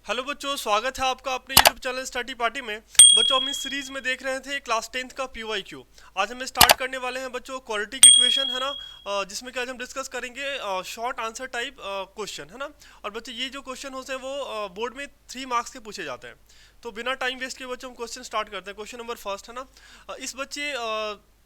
Hello बच्चों, स्वागत है आपका अपने यूट्यूब चैनल स्टडी पार्टी में। बच्चों, हम इस सीरीज में देख रहे थे क्लास 10th का पीवाईक्यू। आज हम स्टार्ट करने वाले हैं बच्चों क्वाड्रेटिक इक्वेशन, है ना। जिसमें कि आज हम डिस्कस करेंगे शॉर्ट आंसर टाइप क्वेश्चन, है ना। और बच्चों, ये जो क्वेश्चन होते हैं वो बोर्ड में 3 मार्क्स के पूछे जाते हैं। तो बिना टाइम वेस्ट किए बच्चों हम क्वेश्चन स्टार्ट करते हैं। क्वेश्चन नंबर फर्स्ट, है ना। इस बच्चे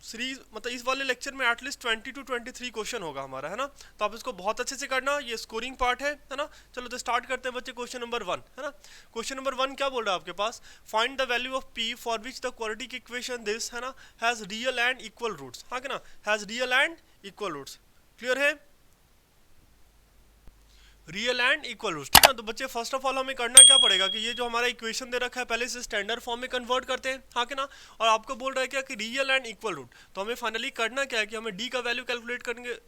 सीरीज मतलब इस वाले लेक्चर में एटलीस्ट 20 to 23 क्वेश्चन होगा हमारा, है ना। तो आप इसको बहुत अच्छे से करना, ये स्कोरिंग पार्ट है ना। चलो तो स्टार्ट करते हैं बच्चे। क्वेश्चन नंबर 1, है ना। क्वेश्चन नंबर 1 क्या बोल रहा है आपके पास? Find the value of p for which the quadratic equation this, है ना, has real and equal roots. हाँ, क्या ना, has real and equal roots. Clear है? रियल एंड इक्वल रूट्स, ठीक है। तो बच्चे फर्स्ट ऑफ ऑल हमें करना क्या पड़ेगा कि ये जो हमारा इक्वेशन दे रखा है पहले से स्टैंडर्ड फॉर्म में कन्वर्ट करते हैं, हाँ कि ना। और आपको बोल रहा है क्या कि रियल एंड इक्वल रूट। तो हमें फाइनली करना क्या है कि हमें डी का वैल्यू कैलकुलेट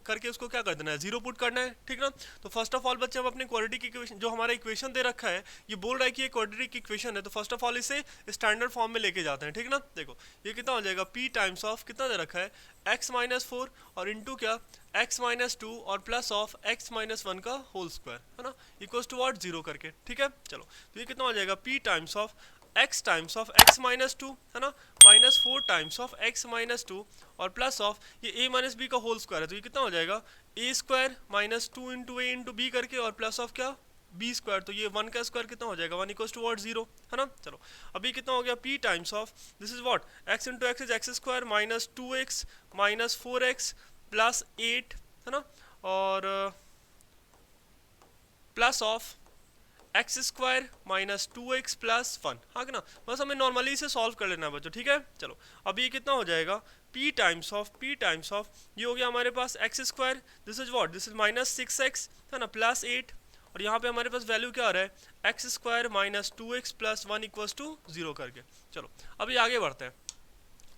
करके उसको क्या कर देना है, जीरो पुट करना है, ठीक ना। तो फर्स्ट ऑफ ऑल बच्चे हम अपने क्वाड्रेटिक इक्वेशन जो हमारा इक्वेशन दे रखा है, ये बोल रहा है कि ये क्वाड्रेटिक इक्वेशन है, तो फर्स्ट ऑफ ऑल इसे स्टैंडर्ड फॉर्म में लेके जाते हैं, ठीक ना। देखो ये कितना हो जाएगा, पी टाइम्स ऑफ कितना दे रखा है, x-4 और इंटू क्या, x-2 और प्लस ऑफ x-1 का होल स्क्वायर, है ना, इक्वल्स टू व्हाट, जीरो करके, ठीक है। चलो तो ये कितना हो जाएगा, p टाइम्स ऑफ x-2, है ना, -4 टाइम्स ऑफ x-2 और प्लस ऑफ ये a - b का होल स्क्वायर है, तो ये कितना हो जाएगा, a² -2 into a into b करके और प्लस ऑफ क्या, बी स्क्वायर। तो ये 1 का स्क्वायर कितना हो जाएगा, 1 इक्वल्स टू व्हाट, जीरो, है ना। चलो अभी कितना हो गया, p times of this is what, x into x is x² -2x -4x plus 8, है ना, और plus of x² -2x plus 1, हाँ कि ना। बस हमें नॉर्मली इसे सॉल्व कर लेना है बच्चों, ठीक है। चलो अभी ये कितना हो जाएगा, p टाइम्स ऑफ ये हो गया हमारे पास x², this is what, this is -6x, है ना, प्लस 8, और यहाँ पे हमारे पास वैल्यू क्या आ रहा है, x² -2x plus 1 equals to 0 करके। चलो अभी आगे बढ़ते हैं।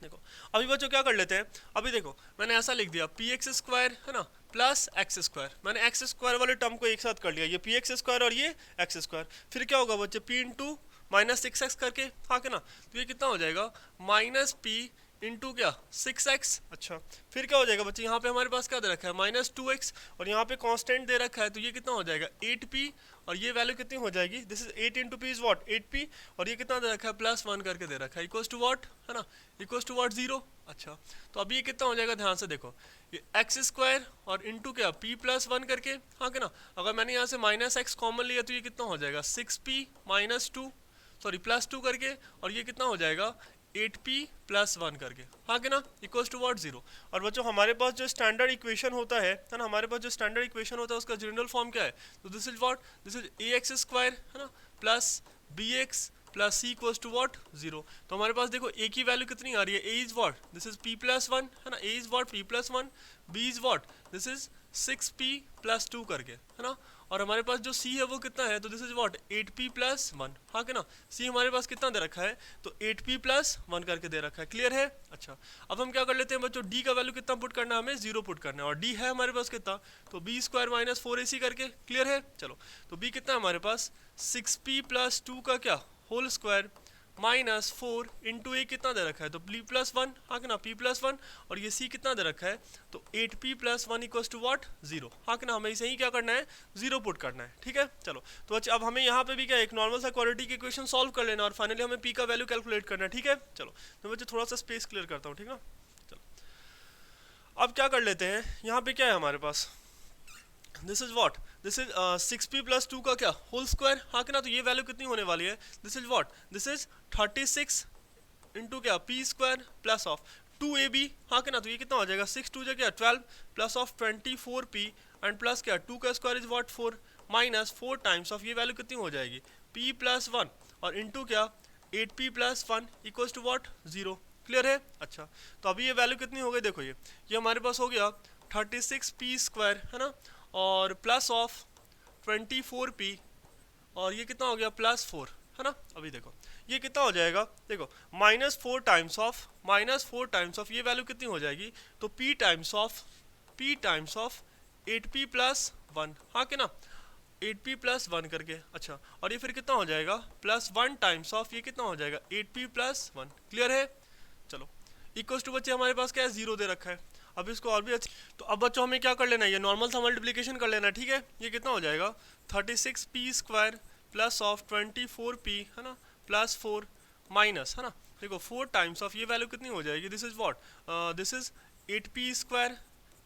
देखो अभी बच्चों क्या कर लेते हैं, अभी देखो मैंने ऐसा लिख दिया px², है ना, प्लस x²। मैंने x² वाले टर्म को एक साथ कर लिया, ये px² और ये x²। फिर क्या होगा बच्चे, p इंटू -6x करके, हाँ क्या ना। तो ये कितना हो जाएगा, -p इंटू क्या, 6x। अच्छा फिर क्या हो जाएगा बच्चे, यहाँ पे हमारे पास क्या दे रखा है, -2x, और यहाँ पे कांस्टेंट दे रखा है, तो ये कितना हो जाएगा 8p, और ये वैल्यू कितनी हो जाएगी, this is 8 into P is what 8p, और ये कितना दे रखा है, +1 करके दे रखा है, इक्वल्स टू व्हाट, है ना, इक्वल्स टू व्हाट, 0। अच्छा तो अभी ये कितना हो जाएगा, ध्यान से देखो, ये x² और इंटू क्या, p+1 करके, हाँ क्या ना। अगर मैंने यहाँ से -x कॉमन लिया तो ये कितना हो जाएगा, 6p -2 सॉरी +2 करके, और ये कितना हो जाएगा 8p +1 करके, हाँ कि ना, इक्वल्स टू व्हाट, 0। और बच्चों हमारे पास जो स्टैंडर्ड इक्वेशन होता है ना, हमारे पास जो स्टैंडर्ड इक्वेशन होता है उसका जनरल फॉर्म क्या है, तो this is what, this is ax², है ना, plus bx plus c equals to what, 0। तो हमारे पास देखो a की वैल्यू कितनी आ रही है, a is what, this is p+1, है ना, a is what p+1, b is what, this is 6p +2 करके, है ना। और हमारे पास जो c है वो कितना है, तो दिस इज व्हाट 8p +1, हाँ कि ना। c हमारे पास कितना दे रखा है, तो 8p +1 करके दे रखा है, क्लियर है। अच्छा अब हम क्या कर लेते हैं बच्चों, d का वैल्यू कितना पुट करना है, हमें 0 पुट करना है, और d है हमारे पास कितना, तो b² -4ac करके, क्लियर है। चलो तो b कितना है हमारे पास, 6p +2 का क्या, होल स्क्वायर -4 इंटू ए कितना दे रखा है, तो p+1, हाँ कि ना, p+1, और ये c कितना दे रखा है, तो 8p +1 इक्वल्स टू व्हाट, 0, हाँ कि ना। हमें इसे ही क्या करना है, 0 पुट करना है, ठीक है। चलो तो अच्छा अब हमें यहाँ पे भी क्या एक नॉर्मल सा क्वाड्रेटिक इक्वेशन सॉल्व कर लेना, और फाइनली हमें p का वैल्यू कैलकुलेट करना है, ठीक है। चलो तो बच्चे थोड़ा सा स्पेस क्लियर करता हूँ, ठीक है। चलो अब क्या कर लेते हैं, यहाँ पे क्या है हमारे पास, this is what, this is 6p +2 का क्या, होल स्क्वायर, हाँ कि ना। तो ये वैल्यू कितनी होने वाली है, this is what, this is 36 into क्या, p² प्लस ऑफ 2ab, हाँ कि ना। तो ये कितना हो जाएगा, 6 2 क्या 12 plus of 24p and plus क्या 2 का square is what 4 -4 times of ये वैल्यू कितनी हो जाएगी, p+1 और इंटू क्या 8p +1 equals to what, 0, clear है। अच्छा तो अभी ये वैल्यू कितनी हो गई, देखो ये हमारे पास हो गया 36p², है ना, और प्लस ऑफ 24p, और ये कितना हो गया +4, है ना। अभी देखो ये कितना हो जाएगा, देखो -4 टाइम्स ऑफ ये वैल्यू कितनी हो जाएगी, तो p टाइम्स ऑफ 8p +1, हाँ कि ना, 8p +1 करके। अच्छा और ये फिर कितना हो जाएगा, +1 टाइम्स ऑफ ये कितना हो जाएगा 8p +1, क्लियर है। चलो इक्वल्स टू बच्चे हमारे पास क्या है, 0 दे रखा है। अब इसको और भी अच्छी, तो अब बच्चों हमें क्या कर लेना है, ये नॉर्मल सा मल्टीप्लिकेशन कर लेना है, ठीक है। ये कितना हो जाएगा 36p² प्लस ऑफ 24p, है ना, प्लस 4 माइनस, है ना, देखो 4 टाइम्स ऑफ ये वैल्यू कितनी हो जाएगी, this is what, this is 8p square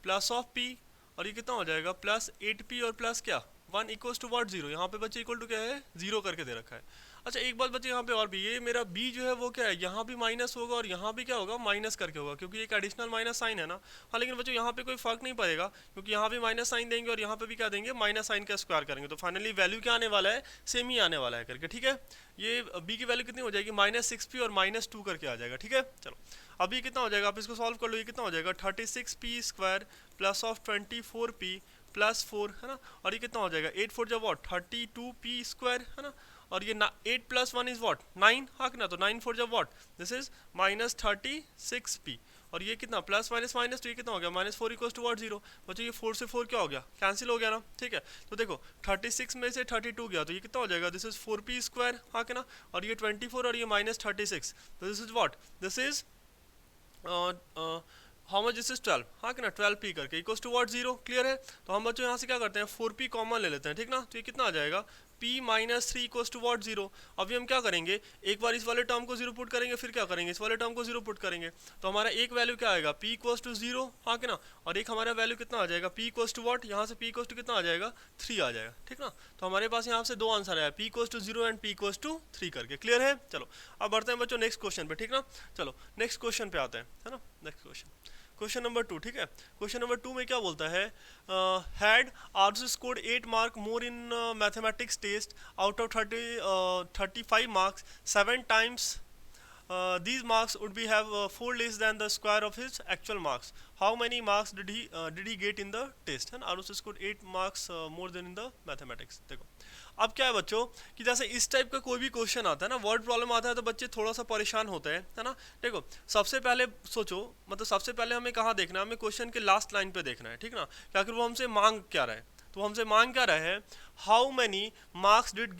plus of p, और ये कितना हो जाएगा प्लस 8p और प्लस क्या 1 इक्वल्स टू व्हाट 0, यहाँ पे बच्चे इक्वल टू क्या है 0 करके दे रखा है। अच्छा एक बात बच्चे यहाँ पे और भी, ये मेरा b जो है वो क्या है, यहाँ भी माइनस होगा और यहाँ भी क्या होगा माइनस करके होगा, क्योंकि एक एडिशनल माइनस साइन है ना। हाँ लेकिन बच्चों यहाँ पे कोई फर्क नहीं पड़ेगा, क्योंकि यहाँ भी माइनस साइन देंगे और यहाँ पे भी क्या देंगे माइनस साइन का स्क्वायर करेंगे, तो फाइनली वैल्यू क्या आने वाला है, सेम ही आने वाला है करके, ठीक है। ये b की वैल्यू कितनी हो जाएगी -6p और -2 करके आ जाएगा, ठीक है। चलो अब ये कितना हो जाएगा, आप इसको सॉल्व कर लो, ये कितना हो जाएगा 36p square plus of 24p plus 4, है ना, और ये कितना हो जाएगा 8 4 जब वॉट 32p स्क्वायर, है ना, और ये 8 प्लस 1 इज वॉट 9, हाँ ना, तो 9 4 जब वॉट दिस इज -36p, और ये कितना प्लस माइनस माइनस, तो ये कितना हो गया -4 इक्वल्स टू वॉट 0। बच्चों ये 4 से 4 क्या हो गया कैंसिल हो गया ना, ठीक है। तो देखो 36 में से 32 गया तो ये कितना हो जाएगा, दिस इज 4p स्क्वायर, हाँ कि ना, और ये 24 और ये -36, तो this is what, this is how much, this is 12, हाँ कि ना 12p करके इक्वल्स टू वॉट 0, क्लियर है। तो हम बच्चों यहाँ से क्या करते हैं 4p कॉमन ले लेते हैं, ठीक ना, तो ये कितना आ जाएगा p -3 इक्वल्स टू वॉट 0। अभी हम क्या करेंगे, एक बार इस वाले टर्म को 0 पुट करेंगे, फिर क्या करेंगे इस वाले टर्म को 0 पुट करेंगे, तो हमारा एक वैल्यू क्या आएगा p इक्वल्स टू 0, हाँ कि ना, और एक हमारा वैल्यू कितना आ जाएगा p इक्वल्स टू वॉट, यहाँ से p इक्वल्स टू कितना आ जाएगा 3 आ जाएगा, ठीक ना। तो हमारे पास यहाँ से दो आंसर आया, p equals to 0 and p equals to 3 करके, क्लियर है। चलो अब बढ़ते हैं बच्चों नेक्स्ट क्वेश्चन पे, ठीक ना। चलो नेक्स्ट क्वेश्चन पे आते हैं, है ना, नेक्स्ट क्वेश्चन नंबर 2, ठीक है। क्वेश्चन नंबर 2 में क्या बोलता है, हैड आर्स scored 8 mark more in mathematics test out of 35 marks 7 times these marks would be have 4 less than the square of his actual marks. How many marks did he get in the test? And Arus scored 8 marks more than in the mathematics. देखो अब क्या है बच्चों कि जैसे इस type का कोई भी क्वेश्चन आता है ना, वर्ड प्रॉब्लम आता है, तो बच्चे थोड़ा सा परेशान होते हैं, है ना। देखो सबसे पहले सोचो, मतलब सबसे पहले हमें कहाँ देखना है, हमें क्वेश्चन के लास्ट लाइन पे देखना है, ठीक ना, कि आखिर वो हमसे मांग क्या रहा है। तो हमसे मांग क्या रहा है, how many marks did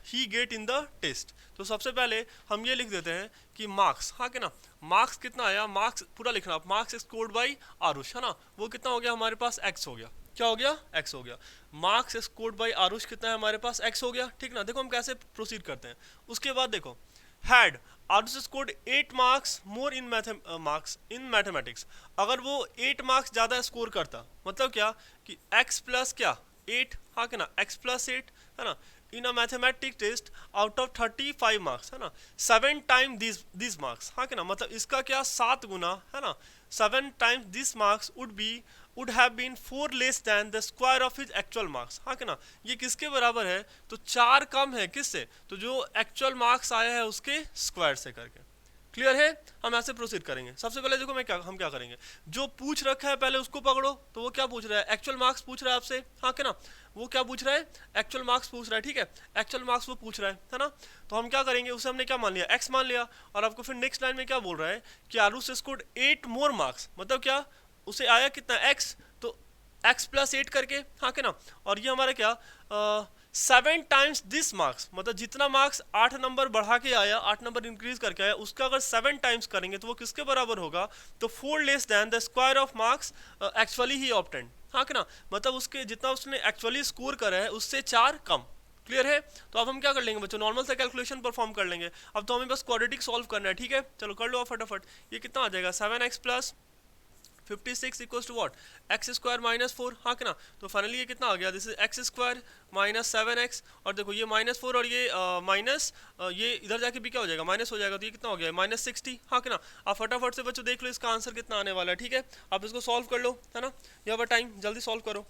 he get in the test. तो सबसे पहले हम ये लिख देते हैं कि मार्क्स, हाँ कि ना, मार्क्स कितना आया, मार्क्स पूरा लिखना, मार्क्स स्कोर्ड बाय आरुष, है ना, वो कितना हो गया हमारे पास x हो गया, क्या हो गया x हो गया। मार्क्स स्कोर्ड बाय आरुष कितना है हमारे पास x हो गया, ठीक ना। देखो हम कैसे प्रोसीड करते हैं, उसके बाद देखो had Aarush scored 8 marks more in mathematics, अगर वो 8 मार्क्स ज़्यादा स्कोर करता, मतलब क्या कि x प्लस क्या 8, हाँ कि ना, x प्लस 8, है ना, in a mathematics test out of 35 marks, है ना, 7 टाइम दिस मार्क्स, हाँ कि ना, मतलब इसका क्या 7 गुना, है ना, 7 times this marks would have been 4 less than the square of his actual marks, हाँ कि ना, ये किसके बराबर है, तो 4 कम है किससे, तो जो एक्चुअल मार्क्स आया है उसके स्क्वायर से करके, क्लियर है। हम ऐसे प्रोसीड करेंगे। सबसे पहले देखो हम क्या करेंगे, जो पूछ रखा है पहले उसको पकड़ो, तो वो क्या पूछ रहा है, एक्चुअल मार्क्स पूछ रहा है आपसे, हाँ कि ना, वो क्या पूछ रहा है, एक्चुअल मार्क्स पूछ रहा है, ठीक है, एक्चुअल मार्क्स वो पूछ रहा है ना। तो हम क्या करेंगे, उसे हमने क्या मान लिया x मान लिया, और आपको फिर नेक्स्ट लाइन में क्या बोल रहा है कि आरुष स्कोर्ड 8 मोर मार्क्स, मतलब क्या उसे आया कितना x, तो x प्लस 8 करके, हाँ कि ना, और ये हमारा क्या 7 टाइम्स दिस मार्क्स, मतलब जितना मार्क्स 8 नंबर बढ़ा के आया, 8 नंबर इंक्रीज करके आया, उसका अगर 7 टाइम्स करेंगे तो वो किसके बराबर होगा, तो 4 less than the square of marks actually he obtained, हाँ कि ना, मतलब उसके जितना उसने एक्चुअली स्कोर करा है उससे 4 कम, क्लियर है। तो अब हम क्या कर लेंगे बच्चों, नॉर्मल से कैलकुलेशन परफॉर्म कर लेंगे। अब तो हमें बस क्वाड्रेटिक सॉल्व करना है, ठीक है, चलो कर लो फटाफट। ये कितना आ जाएगा 7x plus 56 equals to what x square minus 4, हाँ कि ना, तो फाइनली ये कितना आ गया, this is x square minus 7x, और देखो ये -4 और ये माइनस ये इधर जाके भी क्या हो जाएगा माइनस हो जाएगा, तो ये कितना हो गया -60, हाँ कि ना। आप फटाफट से बच्चों देख लो इसका आंसर कितना आने वाला है, ठीक है, आप इसको सॉल्व कर लो, है ना, यह अब टाइम जल्दी सॉल्व करो।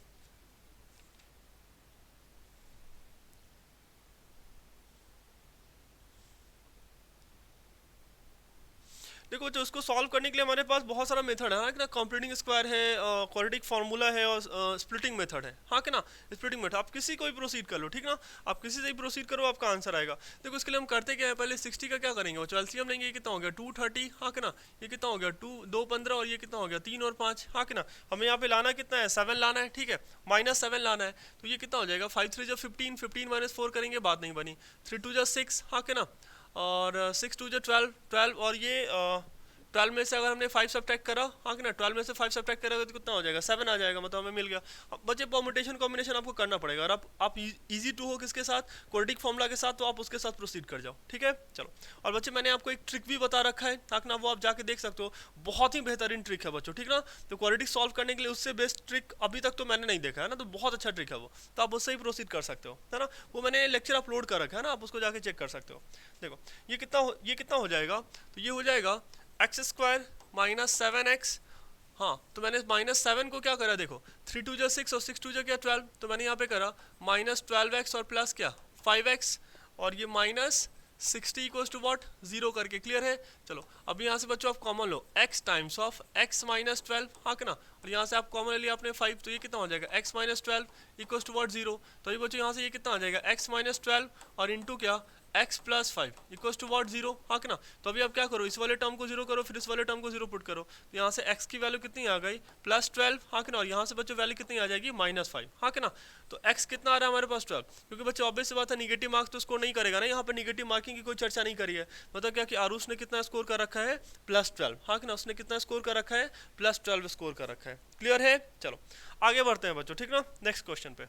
देखो जो उसको सॉल्व करने के लिए हमारे पास बहुत सारा मेथड है ना, कंप्लीटिंग स्क्वायर है, क्वाड्रेटिक फार्मूला है, और स्प्लिटिंग मेथड है, हाँ कि ना, स्प्लिटिंग मेथड आप किसी को भी प्रोसीड कर लो, ठीक ना, आप किसी से भी प्रोसीड करो आपका आंसर आएगा। देखो इसके लिए हम करते क्या है, पहले 60 का क्या करेंगे, वो एलसीएम लेंगे, ये कितना हो गया 230, हाँ कि ना, ये कितना हो गया 2 15, और ये कितना हो गया 3 और 5, हाँ कि ना, हमें यहाँ पे लाना कितना है 7 लाना है, ठीक है, -7 लाना है, तो ये कितना हो जाएगा 5 3 15, 15 -4 करेंगे, बात नहीं बनी, 3 2 6, हाँ कि ना, और 6 2 12 12, और ये 12 में से अगर हमने 5 सब्ट्रैक्ट करा, हाँ कि ना, 12 में से 5 सब्ट्रैक्ट करोगे तो कितना हो जाएगा, 7 आ जाएगा, मतलब हमें मिल गया। अब बच्चे परम्यूटेशन कॉम्बिनेशन आपको करना पड़ेगा, और आप इजी टू हो किसके साथ, क्वाड्रेटिक फॉर्मूला के साथ, तो आप उसके साथ प्रोसीड कर जाओ, ठीक है। चलो, और बच्चे मैंने आपको एक ट्रिक भी बता रखा है, हाँ ना, वो आप जाके देख सकते हो, बहुत ही बेहतरीन ट्रिक है बच्चों, ठीक ना। तो क्वाड्रेटिक सॉल्व करने के लिए उससे बेस्ट ट्रिक अभी तक तो मैंने नहीं देखा है ना, तो बहुत अच्छा ट्रिक है वो, तो आप उससे ही प्रोसीड कर सकते हो, है ना। वो मैंने लेक्चर अपलोड कर रखा है ना, आप उसको जाके चेक कर सकते हो। देखो ये कितना हो जाएगा, तो ये हो जाएगा एक्स स्क्वायर माइनस 7x। हाँ, तो मैंने -7 को क्या करा, देखो 3 2 6 और 6 2 क्या 12, तो मैंने यहाँ पे करा -12x और प्लस क्या 5x, और ये -60 इक्वल्स टू वॉट 0 करके, क्लियर है। चलो अब यहाँ से बच्चों आप common low, x times of x minus 12, हाँ कि ना, और यहाँ से आप कॉमन ले लिया आपने 5, तो ये कितना हो जाएगा x minus 12 equals to what 0। तो ये बच्चों यहाँ से ये कितना आ जाएगा x माइनस 12 और इंटू क्या x plus 5 equals to what 0, हाँ कि ना। तो अभी आप क्या करो, इस वाले टर्म को 0 करो, फिर इस वाले टर्म को 0 पुट करो, तो यहाँ से x की वैल्यू कितनी आ गई +12, हाँ कि ना, और यहाँ से बच्चों वैल्यू कितनी आ जाएगी -5, हाँ कि ना। तो x कितना आ रहा है हमारे पास 12, क्योंकि बच्चों ऑब्वियस सी बात है निगेटिव मार्क्स तो स्कोर नहीं करेगा ना, यहाँ पर निगेटिव मार्किंग की कोई चर्चा नहीं करी है। मतलब क्या कि आरुष ने कितना स्कोर कर रखा है +12, हाँ कि ना, उसने कितना स्कोर कर रखा है +12 स्कोर कर रखा है, क्लियर है। चलो आगे बढ़ते हैं बच्चों, ठीक ना, नेक्स्ट क्वेश्चन पे।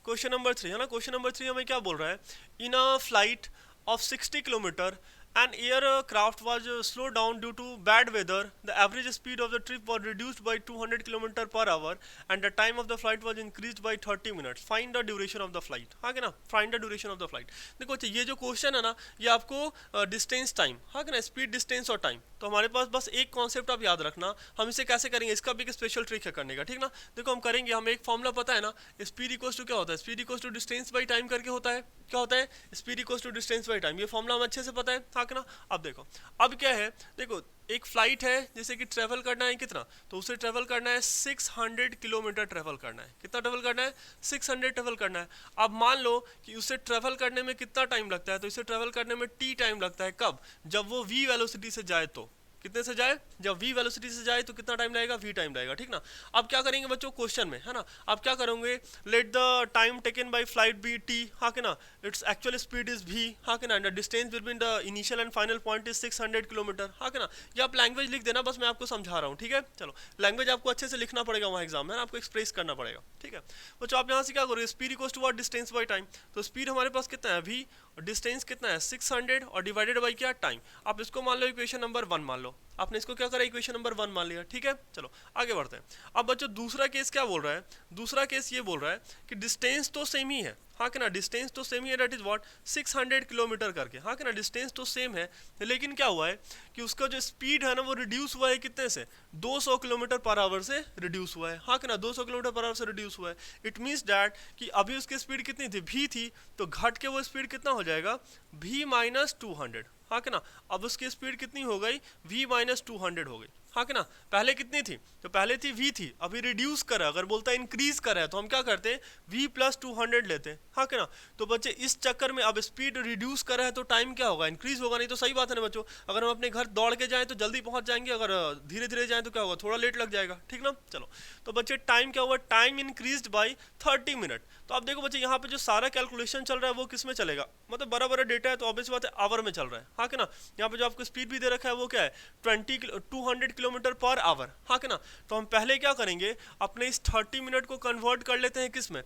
क्वेश्चन नंबर 3 है ना, क्वेश्चन नंबर 3 हमें क्या बोल रहा है, in a flight of 60 kilometre an aircraft was slowed down due to bad weather. The average speed of the trip was reduced by 200 km per hour and the time of the flight was increased by 30 minutes. Find the duration of the flight, हाँ कि ना, find the duration of the flight। देखो ये जो question है ना, ये आपको डिस्टेंस टाइम, हाँ कि ना, स्पीड डिस्टेंस और टाइम, तो हमारे पास बस एक कॉन्सेप्ट आप याद रखना, हम इसे कैसे करेंगे, इसका भी एक स्पेशल ट्रिक है करने का, ठीक ना। देखो हम करेंगे, हमें एक फॉर्मूला पता है ना, स्पीड इक्वल्स टू क्या होता है, speed equals to distance by time करके होता है, क्या होता है, speed equals to distance by time, ये फॉर्मूला हमें अच्छे से पता है, हाँ कि ना। अब देखो अब क्या है, देखो एक फ्लाइट है जैसे कि ट्रेवल करना है कितना, तो उसे ट्रेवल करना है 600 किलोमीटर ट्रेवल करना है, कितना ट्रेवल करना है 600 ट्रेवल करना है। अब मान लो कि उसे ट्रेवल करने में कितना टाइम लगता है, तो इसे ट्रेवल करने में t टाइम लगता है, कब, जब वो v वेलोसिटी से जाए, तो कितने से जाए, जब v वेलोसिटी से जाए तो कितना टाइम लगेगा, v टाइम लगेगा, ठीक ना। अब क्या करेंगे बच्चों क्वेश्चन में, है ना, अब क्या करोगे, let the time taken by flight be t, हाँ कि ना, its actual speed is v, हाँ कि ना, the distance between the initial and final point is 600 kilometre, हाँ कि ना। ये आप लैंग्वेज लिख देना, बस मैं आपको समझा रहा हूँ, ठीक है। चलो लैंग्वेज आपको अच्छे से लिखना पड़ेगा वहाँ एग्जाम में, आपको एक्सप्रेस करना पड़ेगा, ठीक है। बच्चों आप यहाँ से क्या करोगे, speed equals to what distance by time, तो स्पीड हमारे पास कितना है v, और डिस्टेंस कितना है 600 और डिवाइडेड बाई क्या टाइम। आप इसको मान लो इक्वेशन नंबर 1 मान लो, आपने इसको क्या करा, इक्वेशन नंबर 1 मान लिया, ठीक है। चलो आगे बढ़ते हैं। अब बच्चों दूसरा केस क्या बोल रहा है, दूसरा केस ये बोल रहा है कि डिस्टेंस तो सेम ही है, हाँ कि ना, डिस्टेंस तो सेम ही है, दैट इज व्हाट 600 किलोमीटर करके, हाँ कि ना, डिस्टेंस तो सेम है, लेकिन क्या हुआ है कि उसका जो स्पीड है ना वो रिड्यूस हुआ है कितने से, 200 किलोमीटर पर आवर से रिड्यूस हुआ है, हाँ कि ना, 200 किलोमीटर पर आवर से रिड्यूस हुआ है। इट मीन्स डैट कि अभी उसकी स्पीड कितनी थी, v थी, तो घट के वो स्पीड कितना हो जाएगा, v माइनस 200, हाँ कि ना। अब उसकी स्पीड कितनी हो गई, v माइनस 200 हो गई, हाँ कि ना। पहले कितनी थी, तो पहले थी v थी, अभी रिड्यूस करा, अगर बोलता है इंक्रीज करा है तो हम क्या करते हैं v प्लस 200 लेते हैं, हाँ कि ना। तो बच्चे इस चक्कर में अब स्पीड रिड्यूस करा है तो टाइम क्या होगा, इंक्रीज होगा, नहीं तो सही बात है ना बच्चों, अगर हम अपने घर दौड़ के जाएं तो जल्दी पहुंच जाएंगे, अगर धीरे धीरे जाएं तो क्या होगा, थोड़ा लेट लग जाएगा, ठीक ना। चलो तो बच्चे टाइम क्या हुआ, टाइम इंक्रीज बाई 30 मिनट। तो अब देखो बच्चे यहाँ पे जो सारा कैलकुलेशन चल रहा है वो किस में चलेगा, मतलब बड़ा बड़ा डेटा है तो ऑब्वियस बात है आवर में चल रहा है, हाँ कि ना। यहाँ पे जो आपको स्पीड भी दे रखा है वो क्या है 200 किलोमीटर पर आवर, हाँ कि ना। तो हम पहले क्या करेंगे, अपने इस 30 मिनट को कन्वर्ट कर लेते हैं किस में,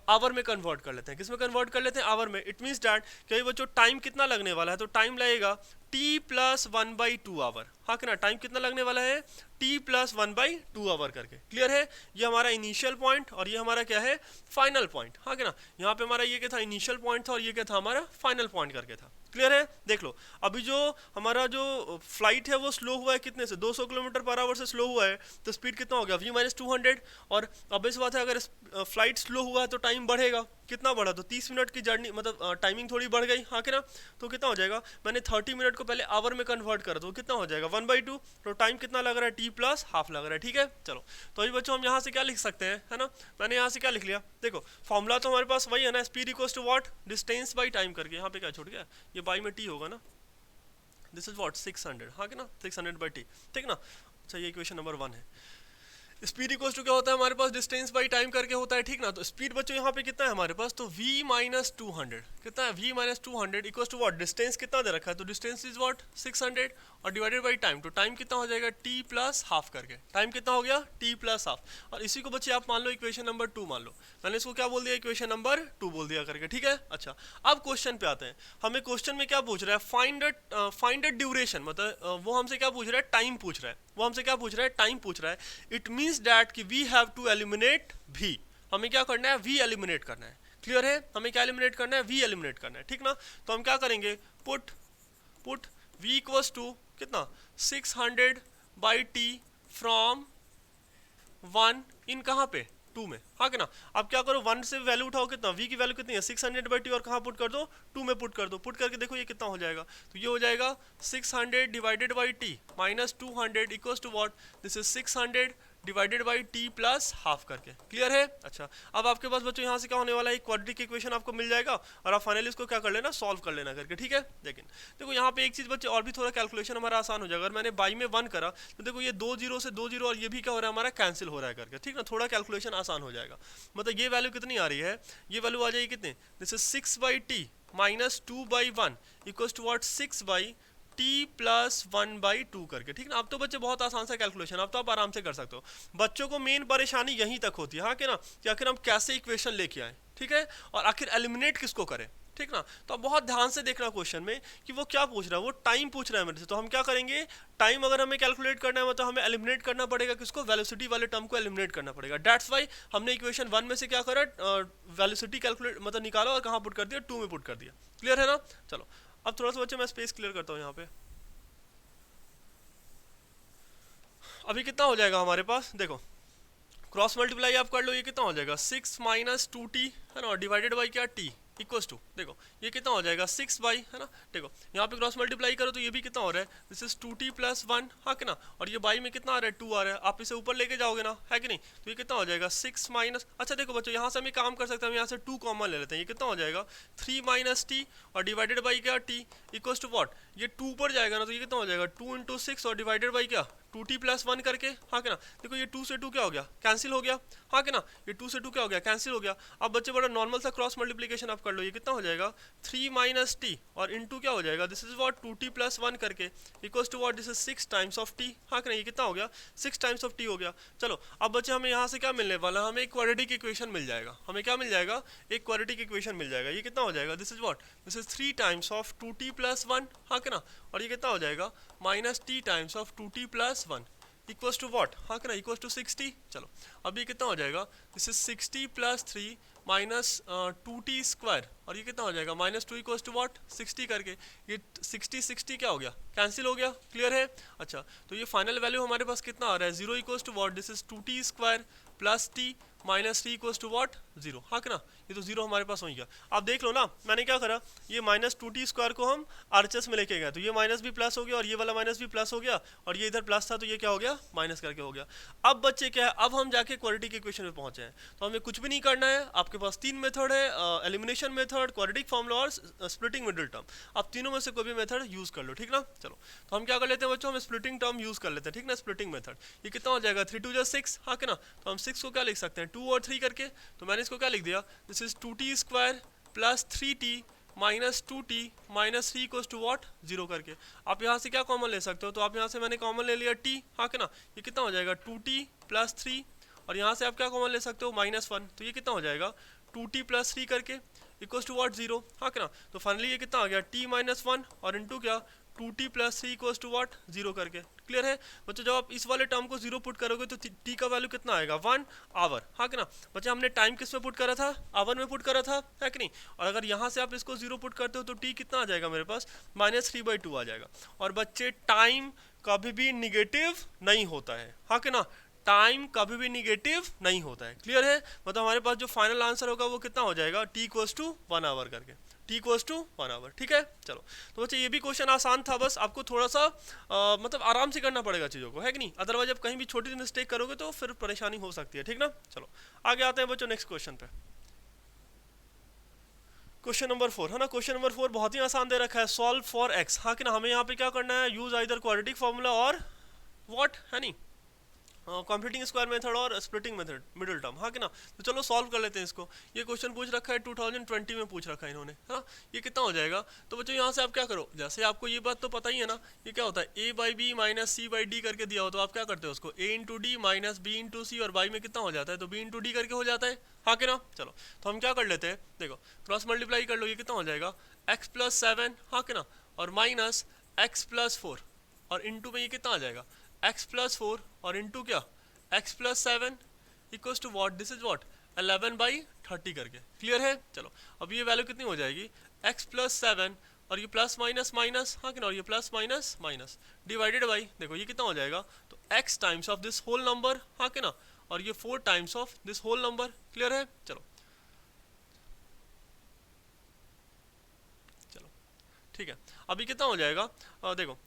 आवर में कन्वर्ट कर लेते हैं, किस में कन्वर्ट कर लेते हैं, आवर में। इट मीन्स डैट कि बच्चों टाइम कितना लगने वाला है, तो टाइम लगेगा t प्लस 1/2 आवर, हाँ कि ना। टाइम कितना लगने वाला है t प्लस 1/2 आवर करके, क्लियर है। ये हमारा इनिशियल पॉइंट और ये हमारा क्या है फाइनल पॉइंट, हाँ कि ना। यहाँ पे हमारा ये क्या था, इनिशियल पॉइंट था और ये क्या था हमारा फाइनल पॉइंट करके था, क्लियर है। देख लो अभी जो हमारा जो फ्लाइट है वो स्लो हुआ है कितने से, 200 किलोमीटर पर आवर से स्लो हुआ है, तो स्पीड कितना हो गया v माइनस 200, और अब इस बात है अगर फ्लाइट स्लो हुआ है तो टाइम बढ़ेगा, कितना बढ़ा, तो 30 मिनट की जर्नी, मतलब टाइमिंग थोड़ी बढ़ गई, हाँ कि ना। तो कितना हो जाएगा, मैंने 30 मिनट को पहले आवर में कन्वर्ट करा तो कितना हो जाएगा 1/2, तो टाइम कितना लग रहा है t प्लस हाफ लग रहा है, ठीक है। चलो तो अभी बच्चों हम यहाँ से क्या लिख सकते हैं, है ना, मैंने यहाँ से क्या लिख लिया, देखो फॉर्मूला तो हमारे पास वही है ना, speed equals to what distance by time करके, यहाँ पे क्या छूट गया, ये बाई में t होगा ना, दिस इज व्हाट 600, हाँ कि ना, 600/t, ठीक ना। अच्छा ये इक्वेशन नंबर 1 है। स्पीड इक्वल टू क्या होता है हमारे पास, डिस्टेंस बाई टाइम करके होता है, ठीक ना। तो स्पीड बच्चों यहाँ पे कितना है हमारे पास, तो v माइनस 200 कितना है, v minus 200 equal to what, distance कितना दे रखा है, तो डिस्टेंस इज व्हाट 600 और डिवाइडेड बाई टाइम, तो टाइम कितना हो जाएगा t प्लस हाफ करके, टाइम कितना हो गया t प्लस हाफ। और इसी को बच्चे आप मान लो इक्वेशन नंबर 2 मान लो, मैंने इसको क्या बोल दिया, इक्वेशन नंबर 2 बोल दिया करके, ठीक है। अच्छा अब क्वेश्चन पे आते हैं, हमें क्वेश्चन में क्या पूछ रहा है, फाइंड द ड्यूरेशन, मतलब वो हमसे क्या पूछ रहा है, टाइम पूछ रहा है, वो हमसे क्या पूछ रहा है, टाइम पूछ रहा है। इट मींस दैट कि we have to eliminate v, हमें क्या करना है, v एलिमिनेट करना है, क्लियर है, हमें क्या एलिमिनेट करना है, v एलिमिनेट करना है, ठीक ना। तो हम क्या करेंगे, पुट v इक्वल्स टू कितना 600 बाई t फ्रॉम 1 इन कहाँ पे 2 में, हाँ कि ना। अब क्या करो, 1 से वैल्यू उठाओ, कितना v की वैल्यू कितनी है 600 बाई टी, और कहाँ पुट कर दो 2 में पुट कर दो, पुट करके देखो ये कितना हो जाएगा, तो ये हो जाएगा 600 divided by t minus 200 equals to what, this is 600 divided by t plus half करके, क्लियर है। अच्छा अब आपके पास बच्चों यहाँ से क्या होने वाला है, क्वाड्रेटिक इक्वेशन आपको मिल जाएगा और आप फाइनली इसको क्या कर लेना, सॉल्व कर लेना करके, ठीक है। लेकिन देखो यहाँ पे एक चीज़ बच्चे और भी थोड़ा कैलकुलेशन हमारा आसान हो जाएगा, अगर मैंने बाई में 1 करा तो देखो ये 2 जीरो से 2 जीरो और ये भी क्या हो रहा है हमारा कैंसिल हो रहा है करके, ठीक ना, थोड़ा कैलकुलेशन आसान हो जाएगा। मतलब ये वैल्यू कितनी आ रही है, ये वैल्यू आ जाएगी कितने, this is 6 by t minus 2 by 1 equals to what 6 by t plus 1 by 2 करके, ठीक ना। अब तो बच्चे बहुत आसान सा कैलकुलेशन, अब तो आप आराम से कर सकते हो। बच्चों को मेन परेशानी यहीं तक होती है, हाँ कि ना, कि आखिर हम कैसे इक्वेशन लेके आए, ठीक है, और आखिर एलिमिनेट किसको करें, ठीक ना। तो आप बहुत ध्यान से देखना क्वेश्चन में कि वो क्या पूछ रहा है, वो टाइम पूछ रहा है मेरे से, तो हम क्या करेंगे, टाइम अगर हमें कैलकुलेट करना है मतलब हमें एलिमिनेट करना पड़ेगा किसको, वेलोसिटी वाले टर्म को एलिमिनेट करना पड़ेगा। दैट्स वाई हमने इक्वेशन 1 में से क्या करा, वेलोसिटी कैलकुलेट मतलब निकाला और कहाँ पुट कर दिया, 2 में पुट कर दिया, क्लियर है ना। चलो अब थोड़ा सा बच्चे मैं स्पेस क्लियर करता हूँ यहाँ पे। अभी कितना हो जाएगा हमारे पास, देखो क्रॉस मल्टीप्लाई आप कर लो, ये कितना हो जाएगा 6 माइनस 2t है ना, डिवाइडेड बाई क्या t इक्वल्स टू, देखो ये कितना हो जाएगा 6 बाई, है ना, देखो यहाँ पे क्रॉस मल्टीप्लाई करो तो ये भी कितना हो रहा है, दिस इज 2t प्लस 1, हाँ कि ना, और ये बाई में कितना आ रहा है 2 आ रहा है, आप इसे ऊपर लेके जाओगे ना, है कि नहीं, तो ये कितना हो जाएगा 6 माइनस, अच्छा देखो बच्चों यहाँ से हम काम कर सकते हैं, हम यहाँ से 2 कॉमन ले लेते हैं, ये कितना हो जाएगा 3 माइनस टी और डिवाइडेड बाई क्या t इक्वल्स टू व्हाट, ये 2 पर जाएगा ना, तो ये कितना हो जाएगा 2 इंटू 6 और डिवाइडेड बाई क्या 2t प्लस 1 करके, हाँ कि ना, देखो ये 2 से 2 क्या हो गया, कैंसिल हो गया, हाँ कि ना, ये 2 से 2 क्या हो गया, कैंसिल हो गया। अब बच्चे बड़ा नॉर्मल सा क्रॉस मल्टीप्लिकेशन आप कर लो, ये कितना हो जाएगा 3 माइनस टी और इंटू क्या हो जाएगा, this is what 2t plus 1 करके equals to what, this is 6 times of t, हाँ कि ना, ये कितना हो गया 6 टाइम्स ऑफ t हो गया। चलो अब बच्चे हमें यहाँ से क्या मिलने वाला, हमें एक क्वाड्रेटिक इक्वेशन मिल जाएगा, हमें क्या मिल जाएगा, एक क्वाड्रेटिक इक्वेशन मिल जाएगा, ये कितना हो जाएगा, this is what, this is 3 times of 2t plus 1, हाँ कि ना, और ये कितना हो जाएगा minus t times of 2t plus 1 equals to what, हाँ कि ना, इक्वल्स टू 60। चलो अब ये कितना हो जाएगा, this is 60 plus 3 minus 2t square और ये कितना हो जाएगा माइनस 2 इक्वल्स टू व्हाट 60 करके, ये 60 क्या हो गया, कैंसिल हो गया, क्लियर है। अच्छा तो ये फाइनल वैल्यू हमारे पास कितना आ रहा है 0 equals to what, this is 2t square plus t minus 3 equals to what 0, हाँ कि ना, ये तो 0 हमारे पास हो गया। आप देख लो ना मैंने क्या करा, ये माइनस 2t स्क्वायर को हम आरएचएस में लेके गए, तो ये माइनस भी प्लस हो गया और ये वाला माइनस भी प्लस हो गया और ये इधर प्लस था तो ये क्या हो गया माइनस करके हो गया। अब बच्चे क्या है, अब हम जाके क्वाड्रेटिक इक्वेशन में पहुंचे हैं, तो हमें कुछ भी नहीं करना है, आपके पास 3 मेथड है, एलिमिनेशन मेथड, क्वाड्रेटिक फॉर्मूला और स्प्लिटिंग मिडिल टर्म, आप तीनों में से कोई भी मेथड यूज कर लो, ठीक ना। चलो तो हम क्या कर लेते हैं बच्चों, हम स्प्लिटिंग टर्म यूज कर लेते हैं, ठीक ना, स्प्लिटिंग मेथड। ये कितना हो जाएगा 3 2 6, हाँ कि ना, तो हम 6 को क्या लिख सकते हैं 2 और 3 करके, तो मैंने इसको क्या लिख दिया, this is 2t square plus 3t minus 2t minus 3 equals to what 0 करके। आप यहाँ से क्या कॉमन ले सकते हो, तो आप यहाँ से मैंने कॉमन ले लिया t, हाँ कि ना, ये कितना हो जाएगा 2t प्लस 3 और यहाँ से आप क्या कॉमन ले सकते हो -1, तो ये कितना हो जाएगा 2t प्लस 3 करके इक्वल्स टू व्हाट 0, हाँ कि ना। तो फाइनली ये कितना आ गया t -1 और इंटू क्या 2t plus 3 equals to what 0 करके, क्लियर है बच्चों। जब आप इस वाले टर्म को 0 पुट करोगे तो t का वैल्यू कितना आएगा 1 आवर, हाँ कि ना। बच्चे हमने टाइम किस में पुट करा था, आवर में पुट करा था, है कि नहीं, और अगर यहाँ से आप इसको 0 पुट करते हो तो t कितना आ जाएगा मेरे पास -3/2 आ जाएगा। और बच्चे टाइम कभी भी निगेटिव नहीं होता है, हाँ कि ना, टाइम कभी भी निगेटिव नहीं होता है, क्लियर है। मतलब हमारे पास जो फाइनल आंसर होगा वो कितना हो जाएगा t इक्वल्स टू 1 आवर करके, t इक्वल्स टू 1 आवर, ठीक है। चलो तो बच्चे ये भी क्वेश्चन आसान था, बस आपको थोड़ा सा मतलब आराम से करना पड़ेगा चीज़ों को, है कि नहीं, अदरवाइज आप कहीं भी छोटी सी मिस्टेक करोगे तो फिर परेशानी हो सकती है, ठीक ना। चलो आगे आते हैं बच्चों नेक्स्ट क्वेश्चन पे, क्वेश्चन नंबर 4 है ना। क्वेश्चन नंबर 4 बहुत ही आसान दे रखा है, सॉल्व फॉर x, हाँ कि ना, हमें यहाँ पे क्या करना है, यूज आइदर क्वाड्रेटिक फॉर्मूला और व्हाट, है नहीं, कंप्लीटिंग स्क्वायर मेथड और स्प्लिटिंग मेथड मिडिल टर्म, हाँ कि ना। तो चलो सॉल्व कर लेते हैं इसको। ये क्वेश्चन पूछ रखा है 2020 में पूछ रखा है इन्होंने, है ना। ये कितना हो जाएगा, तो बच्चों यहाँ से आप क्या करो, जैसे आपको ये बात तो पता ही है ना, ये क्या होता है a by b minus c by d करके दिया हो, तो आप क्या करते हो उसको a into d minus b into c, और बाई में कितना हो जाता है, तो b इंटू डी करके हो जाता है, हाँ कि ना। चलो तो हम क्या कर लेते हैं, देखो क्रॉस मल्टीप्लाई कर लो, ये कितना हो जाएगा x प्लस 7, हाँ कि ना, और माइनस x प्लस 4, और इंटू में ये कितना आ जाएगा x प्लस 4 और इंटू क्या x plus 7 equals to what, this is what 11/30 करके। क्लियर है। चलो अब ये वैल्यू कितनी हो जाएगी x प्लस 7 और ये प्लस माइनस माइनस, हाँ कि ना, और ये plus minus minus divided by, देखो ये कितना हो जाएगा, तो x times of this whole number, हाँ कि ना, और ये 4 times of this whole number. Clear है। चलो ठीक है, अभी कितना हो जाएगा, देखो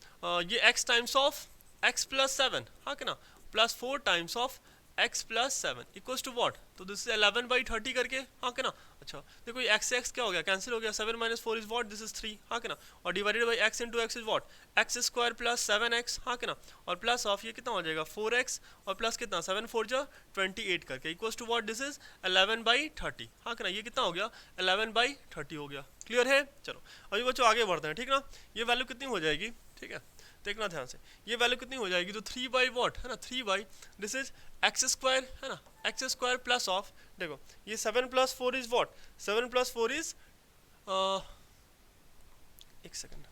ये x times of x plus 7, हाँ कि ना, plus 4 times of x plus 7 equals to what, तो दिस इज 11/30 करके, हाँ कि ना। अच्छा देखो ये x से x क्या हो गया, कैंसिल हो गया, 7 minus 4 is what, this is 3, हाँ कि ना, और divided by x into x is what x square plus 7x, हाँ कि ना, और प्लस ऑफ ये कितना हो जाएगा 4x और प्लस कितना 7 4 जा 28 करके equals to what, this is 11/30, हाँ कि ना, ये कितना हो गया 11/30 हो गया। क्लियर है। चलो अभी बच्चों आगे बढ़ते हैं, ठीक ना। ये वैल्यू कितनी हो जाएगी, ठीक है, देखना ध्यान से, ये वैल्यू कितनी हो जाएगी, तो 3 बाई वॉट है ना, 3 by this is x square, है ना, एक्स स्क्वायर प्लस ऑफ, देखो ये 7 plus 4 is what, 7 plus 4 is, एक सेकेंड,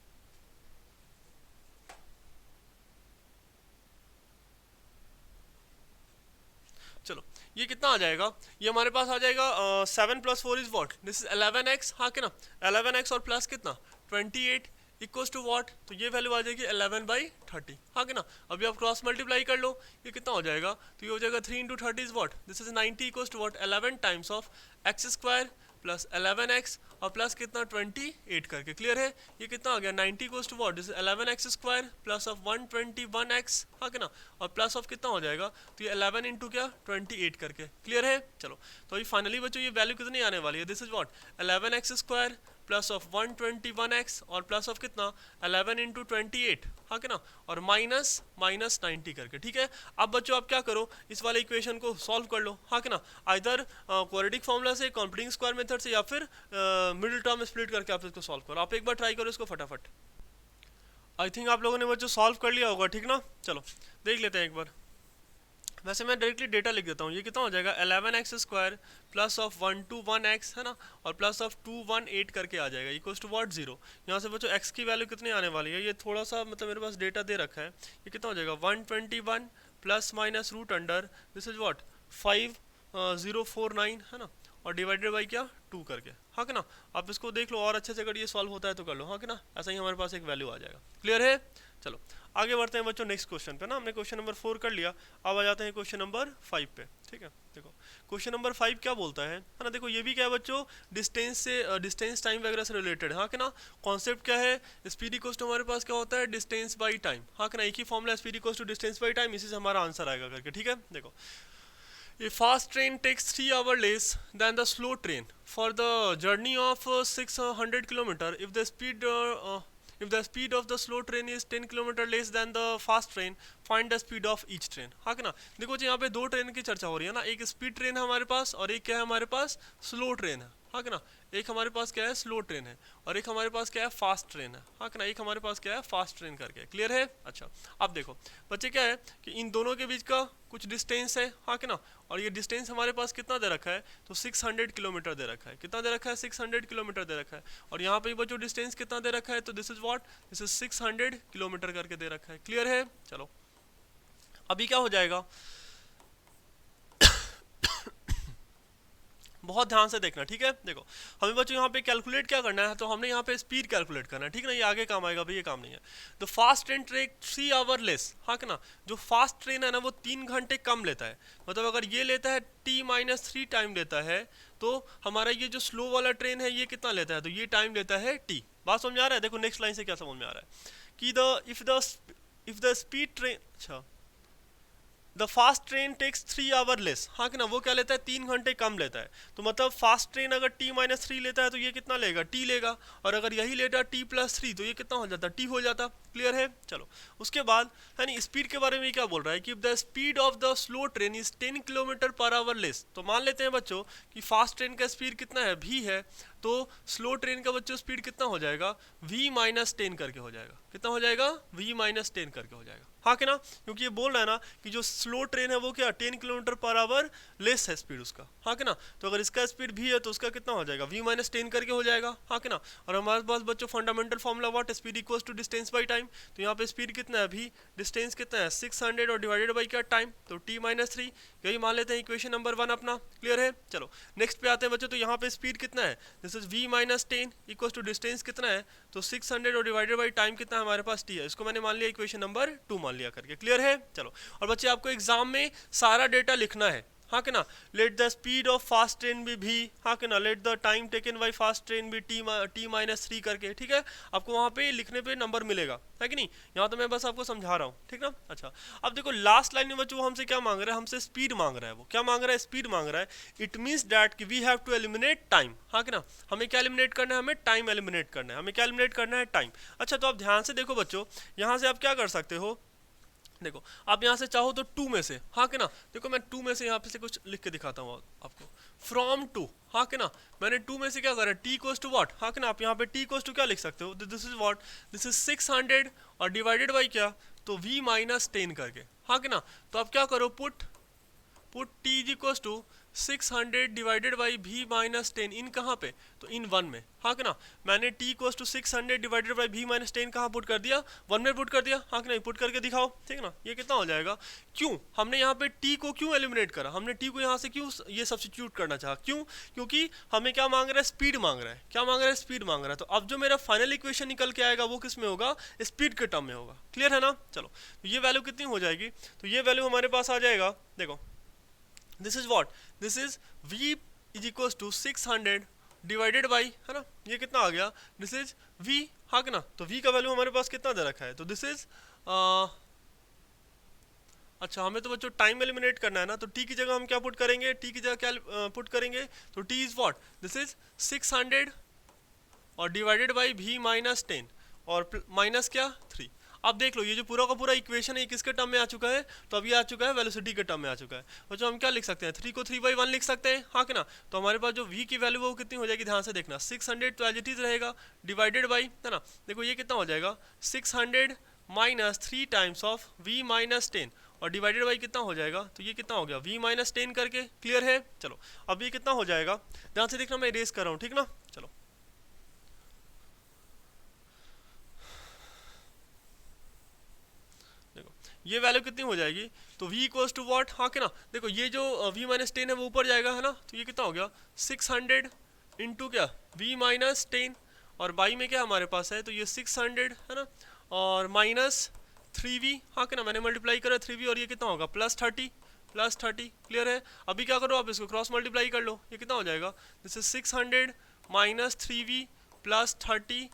चलो ये कितना आ जाएगा, ये हमारे पास आ जाएगा 7 plus 4 is what, this is 11x, हाँ कि ना, 11x और प्लस कितना 28 इक्वल्स टू व्हाट, तो ये वैल्यू आ जाएगी 11/30, हाँ कि ना। अभी आप क्रॉस मल्टीप्लाई कर लो, ये कितना हो जाएगा, तो ये हो जाएगा 3 into 30 is what, this is 90 equals to what 11 times of x square plus 11x और प्लस कितना 28 करके। क्लियर है। ये कितना आ गया 90 equals to what, this is 11x square plus of 121x, हाँ कि ना, और प्लस ऑफ कितना हो जाएगा, तो ये 11 इंटू क्या 28 करके। क्लियर है। चलो तो अभी फाइनली बच्चों ये वैल्यू कितनी आने वाली है, this is what 11x square plus of 121x और प्लस ऑफ कितना 11 इंटू 28, हाँ कि ना, और माइनस माइनस 90 करके। ठीक है। अब बच्चों आप क्या करो, इस वाले इक्वेशन को सॉल्व कर लो, हाँ कि ना, आइदर क्वाड्रेटिक फॉर्मूला से, कंप्लीटिंग स्क्वायर मेथड से, या फिर मिडिल टर्म स्प्लिट करके आप इसको सॉल्व करो। आप एक बार ट्राई करो इसको फटाफट। आई थिंक आप लोगों ने बच्चों सॉल्व कर लिया होगा, ठीक ना। चलो देख लेते हैं एक बार। वैसे मैं डायरेक्टली डेटा लिख देता हूँ, ये कितना हो जाएगा 11x square plus of 121x, है ना, और प्लस ऑफ 218 करके आ जाएगा इक्वल्स टू व्हाट 0। यहाँ से बच्चों x की वैल्यू कितनी आने वाली है, ये थोड़ा सा मतलब मेरे पास डेटा दे रखा है, ये कितना हो जाएगा 121 plus minus root under this is what 5049, है ना, और डिवाइडेड बाई क्या 2 करके, हाँ कि ना। आप इसको देख लो और अच्छे से, अगर ये सॉल्व होता है तो कर लो, हाँ कि ना, ऐसा ही हमारे पास एक वैल्यू आ जाएगा। क्लियर है। चलो आगे बढ़ते हैं बच्चों नेक्स्ट क्वेश्चन पे ना, हमने क्वेश्चन नंबर 4 कर लिया, अब आ जाते हैं क्वेश्चन नंबर 5 पे। ठीक है, देखो क्वेश्चन नंबर 5 क्या बोलता है ना, देखो ये भी क्या है बच्चों, डिस्टेंस से डिस्टेंस टाइम वगैरह से रिलेटेड, हाँ कि ना। कॉन्सेप्ट क्या है, स्पीड इक्वल्स टू हमारे पास क्या होता है डिस्टेंस बाई टाइम, हाँ कि ना, एक ही formula speed equals to distance by time, इसी से हमारा आंसर आएगा करके। ठीक है, देखो A fast train takes 3 hours less than the slow train for the journey of 600 km. If the speed of the slow train is 10 km less than the fast train, find the speed of each train. हाँ कि ना। देखो जी यहाँ पे दो train की चर्चा हो रही है ना, एक स्पीड ट्रेन है हमारे पास और एक क्या है हमारे पास स्लो ट्रेन है, हाँ कि ना। एक हमारे पास क्या है स्लो ट्रेन है और एक हमारे पास क्या है फास्ट ट्रेन है, हाँ कि ना, एक हमारे पास क्या है फास्ट ट्रेन करके। क्लियर है। अच्छा अब देखो बच्चे क्या है कि इन दोनों के बीच का कुछ डिस्टेंस है, हाँ कि ना, और ये डिस्टेंस हमारे पास कितना दे रखा है, तो 600 किलोमीटर दे रखा है। कितना दे रखा है 600 किलोमीटर दे रखा है, और यहाँ पे बच्चों डिस्टेंस कितना दे रखा है, तो this is what, this is 600 kilometre करके दे रखा है। क्लियर है। चलो अभी क्या हो जाएगा, बहुत ध्यान से देखना, ठीक है। देखो हमें बच्चों यहाँ पे कैलकुलेट क्या करना है, तो हमने यहाँ पे स्पीड कैलकुलेट करना है, ठीक है ना, ये आगे काम आएगा भाई, ये काम नहीं है। तो fast train take 3 hour less, हाँ कि ना, जो फास्ट ट्रेन है ना वो 3 घंटे कम लेता है, मतलब अगर ये लेता है t-3 टाइम लेता है, तो हमारा ये जो स्लो वाला ट्रेन है ये कितना लेता है, तो ये टाइम लेता है t। बात समझ आ रहा है। देखो नेक्स्ट लाइन से क्या समझ में आ रहा है कि इफ द स्पीड ट्रेन, अच्छा the fast train takes 3 hour less, हाँ कि ना, वो क्या लेता है, 3 घंटे कम लेता है। तो मतलब फास्ट ट्रेन अगर t-3 लेता है तो ये कितना लेगा, t लेगा, और अगर यही लेता t+3 तो ये कितना हो जाता, t हो जाता। क्लियर है। चलो उसके बाद है नी स्पीड के बारे में क्या बोल रहा है कि the speed of the slow train is 10 kilometre per hour less. तो मान लेते हैं बच्चों कि फास्ट ट्रेन का स्पीड कितना है, v है, तो स्लो ट्रेन का बच्चों स्पीड कितना हो जाएगा, v-10 करके हो जाएगा। कितना हो जाएगा, v-10 करके हो जाएगा, हाँ कि ना, क्योंकि ये बोल रहा है ना कि जो स्लो ट्रेन है वो क्या 10 किलोमीटर पर आवर लेस है स्पीड उसका, हाँ कि ना। तो अगर इसका स्पीड भी है तो उसका कितना हो जाएगा, v-10 करके हो जाएगा, हाँ कि ना। और हमारे पास बच्चों fundamental formula what, speed equals to distance by time. तो यहाँ पे स्पीड कितना है, v, डिस्टेंस कितना है 600 और डिवाइडेड बाई क्या, टाइम, तो t-3, यही मान लेते हैं इक्वेशन नंबर 1 अपना। क्लियर है। चलो नेक्स्ट पे आते हैं बच्चों, तो यहाँ पे स्पीड कितना है, this is v-10 equals to distance कितना है, तो 600 और डिवाइडेड बाई टाइम कितना है हमारे पास, t है। इसको मैंने मान लिया इक्वेशन नंबर 2 मान लिया करके। क्लियर है। चलो और बच्चे आपको एग्जाम में सारा डेटा लिखना है, हाँ कि ना। Let the speed of fast train be v, हाँ कि ना, let the time taken by fast train be t-3 करके, ठीक है। आपको वहाँ पे लिखने पे नंबर मिलेगा, है कि नहीं। यहाँ तो मैं बस आपको समझा रहा हूँ, ठीक ना। अच्छा अब देखो लास्ट लाइन में बच्चों वो हमसे क्या मांग रहा है, हमसे स्पीड मांग रहा है। वो क्या मांग रहा है, स्पीड मांग रहा है। इट मीन्स दैट कि we have to eliminate time, हाँ कि ना। हमें क्या एलिमिनेट करना है, हमें टाइम एलिमिनेट करना है। हमें क्या एलिमिनेट करना है, टाइम। अच्छा तो आप ध्यान से देखो बच्चों, यहाँ से आप क्या कर सकते हो, देखो आप यहाँ से चाहो तो 2 में से, हाँ कि ना, देखो मैं 2 में से यहाँ पे से कुछ लिख के दिखाता हूँ आपको, फ्रॉम 2, हाँ कि ना। मैंने 2 में से क्या करा, t इक्वल्स टू व्हाट, हाँ कि ना। आप यहाँ पे t इक्वल्स टू क्या लिख सकते हो, this is what, this is 600 और डिवाइडेड बाई क्या, तो v-10 करके, हाँ कि ना। तो आप क्या करो, put t is equals to 600 divided by v-10 in कहाँ पे, तो इन 1 में, हाँ कि ना। मैंने t equals to 600 divided by v-10 कहाँ पुट कर दिया, 1 में पुट कर दिया, हाँ कि नहीं, पुट करके दिखाओ, ठीक है ना। ये कितना हो जाएगा, क्यों हमने यहाँ पे t को क्यों एलिमिनेट करा, हमने t को यहाँ से क्यों ये सब्स्टिट्यूट करना चाहा, क्यों, क्योंकि हमें क्या मांग रहा है, स्पीड मांग रहा है। क्या मांग रहा है, स्पीड मांग रहा है। तो अब जो मेरा फाइनल इक्वेशन निकल के आएगा वो किस में होगा, स्पीड के टर्म में होगा। क्लियर है ना। चलो तो ये वैल्यू कितनी हो जाएगी, तो ये वैल्यू हमारे पास आ जाएगा, देखो this is what, this is v is equals to 600 divided by, है ना, ये कितना आ गया, दिस इज v, हाँ कि ना। तो v का वैल्यू हमारे पास कितना दे रखा है, तो दिस इज अच्छा हमें तो बच्चों टाइम एलिमिनेट करना है ना, तो t की जगह हम क्या पुट करेंगे, t की जगह क्या पुट करेंगे, तो t is what, this is 600 और डिवाइडेड बाई v-10 और माइनस क्या 3। अब देख लो ये जो पूरा का पूरा इक्वेशन है किसके टर्म में आ चुका है, तो अब ये आ चुका है वेलोसिटी के टर्म में आ चुका है। और जो हम क्या लिख सकते हैं, 3 को 3/1 लिख सकते हैं, हाँ कि ना। तो हमारे पास जो v की वैल्यू वो कितनी हो जाएगी, ध्यान से देखना, 600 तो एज इट इज रहेगा, डिवाइडेड बाई, है ना, देखो ये कितना हो जाएगा, 600 माइनस 3 टाइम्स ऑफ v-10 और डिवाइडेड बाई कितना हो जाएगा, तो ये कितना हो गया v-10 करके। क्लियर है। चलो अब ये कितना हो जाएगा, ध्यान से देखना, मैं इरेज कर रहा हूँ, ठीक ना। चलो देखो ये वैल्यू कितनी हो जाएगी, तो v इक्वल्स टू व्हाट, हाँ कि ना। देखो ये जो v-10 है वो ऊपर जाएगा, है ना, तो ये कितना हो गया 600 इंटू क्या v-10 और बाई में क्या हमारे पास है, तो ये 600 है ना, और माइनस 3v, हाँ कि ना, मैंने मल्टीप्लाई करा 3v और ये कितना होगा +30। क्लियर है। अभी क्या करो, आप इसको क्रॉस मल्टीप्लाई कर लो, ये कितना हो जाएगा, this is 600 minus 3v plus 30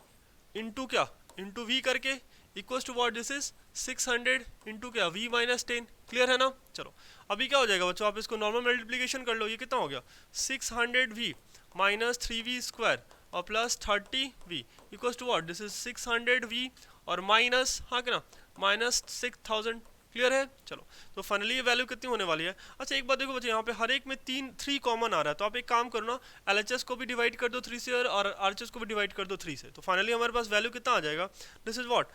into क्या, इंटू v करके equals to what, this is 600 into क्या v-10। क्लियर है ना। चलो अभी क्या हो जाएगा बच्चों, आप इसको नॉर्मल मल्टीप्लिकेशन कर लो, ये कितना हो गया 600v माइनस 3v स्क्वायर और plus 30v equals to what, this is 600v और माइनस, हाँ कि ना, माइनस 6000। क्लियर है। चलो तो फाइनली ये वैल्यू कितनी होने वाली है। अच्छा एक बात देखो बच्चे, यहाँ पे हर एक में 3 कॉमन आ रहा है, तो आप एक काम करो ना, LHS को भी डिवाइड कर दो 3 से और RHS को भी डिवाइड कर दो 3 से, तो फाइनली हमारे पास वैल्यू कितना आ जाएगा, this is what